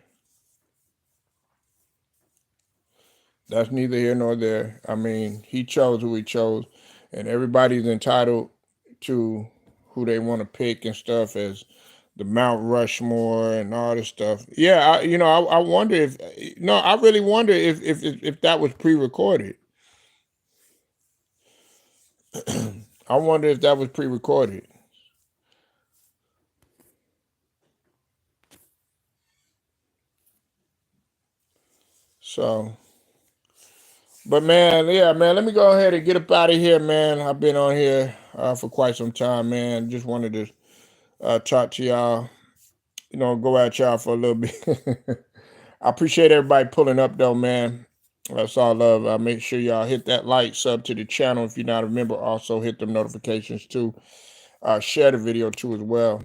That's neither here nor there. I mean, he chose who he chose, and everybody's entitled to who they want to pick and stuff as the Mount Rushmore and all this stuff. Yeah, I wonder if no, I really wonder if that was pre-recorded. I wonder if that was pre-recorded. So, but man, yeah, man, let me go ahead and get up out of here, man. I've been on here for quite some time, man. Just wanted to talk to y'all. Go at y'all for a little bit. I appreciate everybody pulling up, though, man. That's all love. Make sure y'all hit that like, sub to the channel if you're not a member. Also, hit them notifications too. Share the video too as well.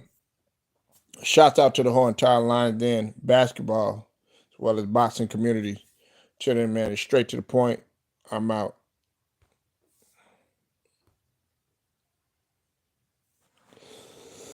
Shouts out to the whole entire line, then basketball as well as boxing community. Chilling, man. Straight to the point. I'm out.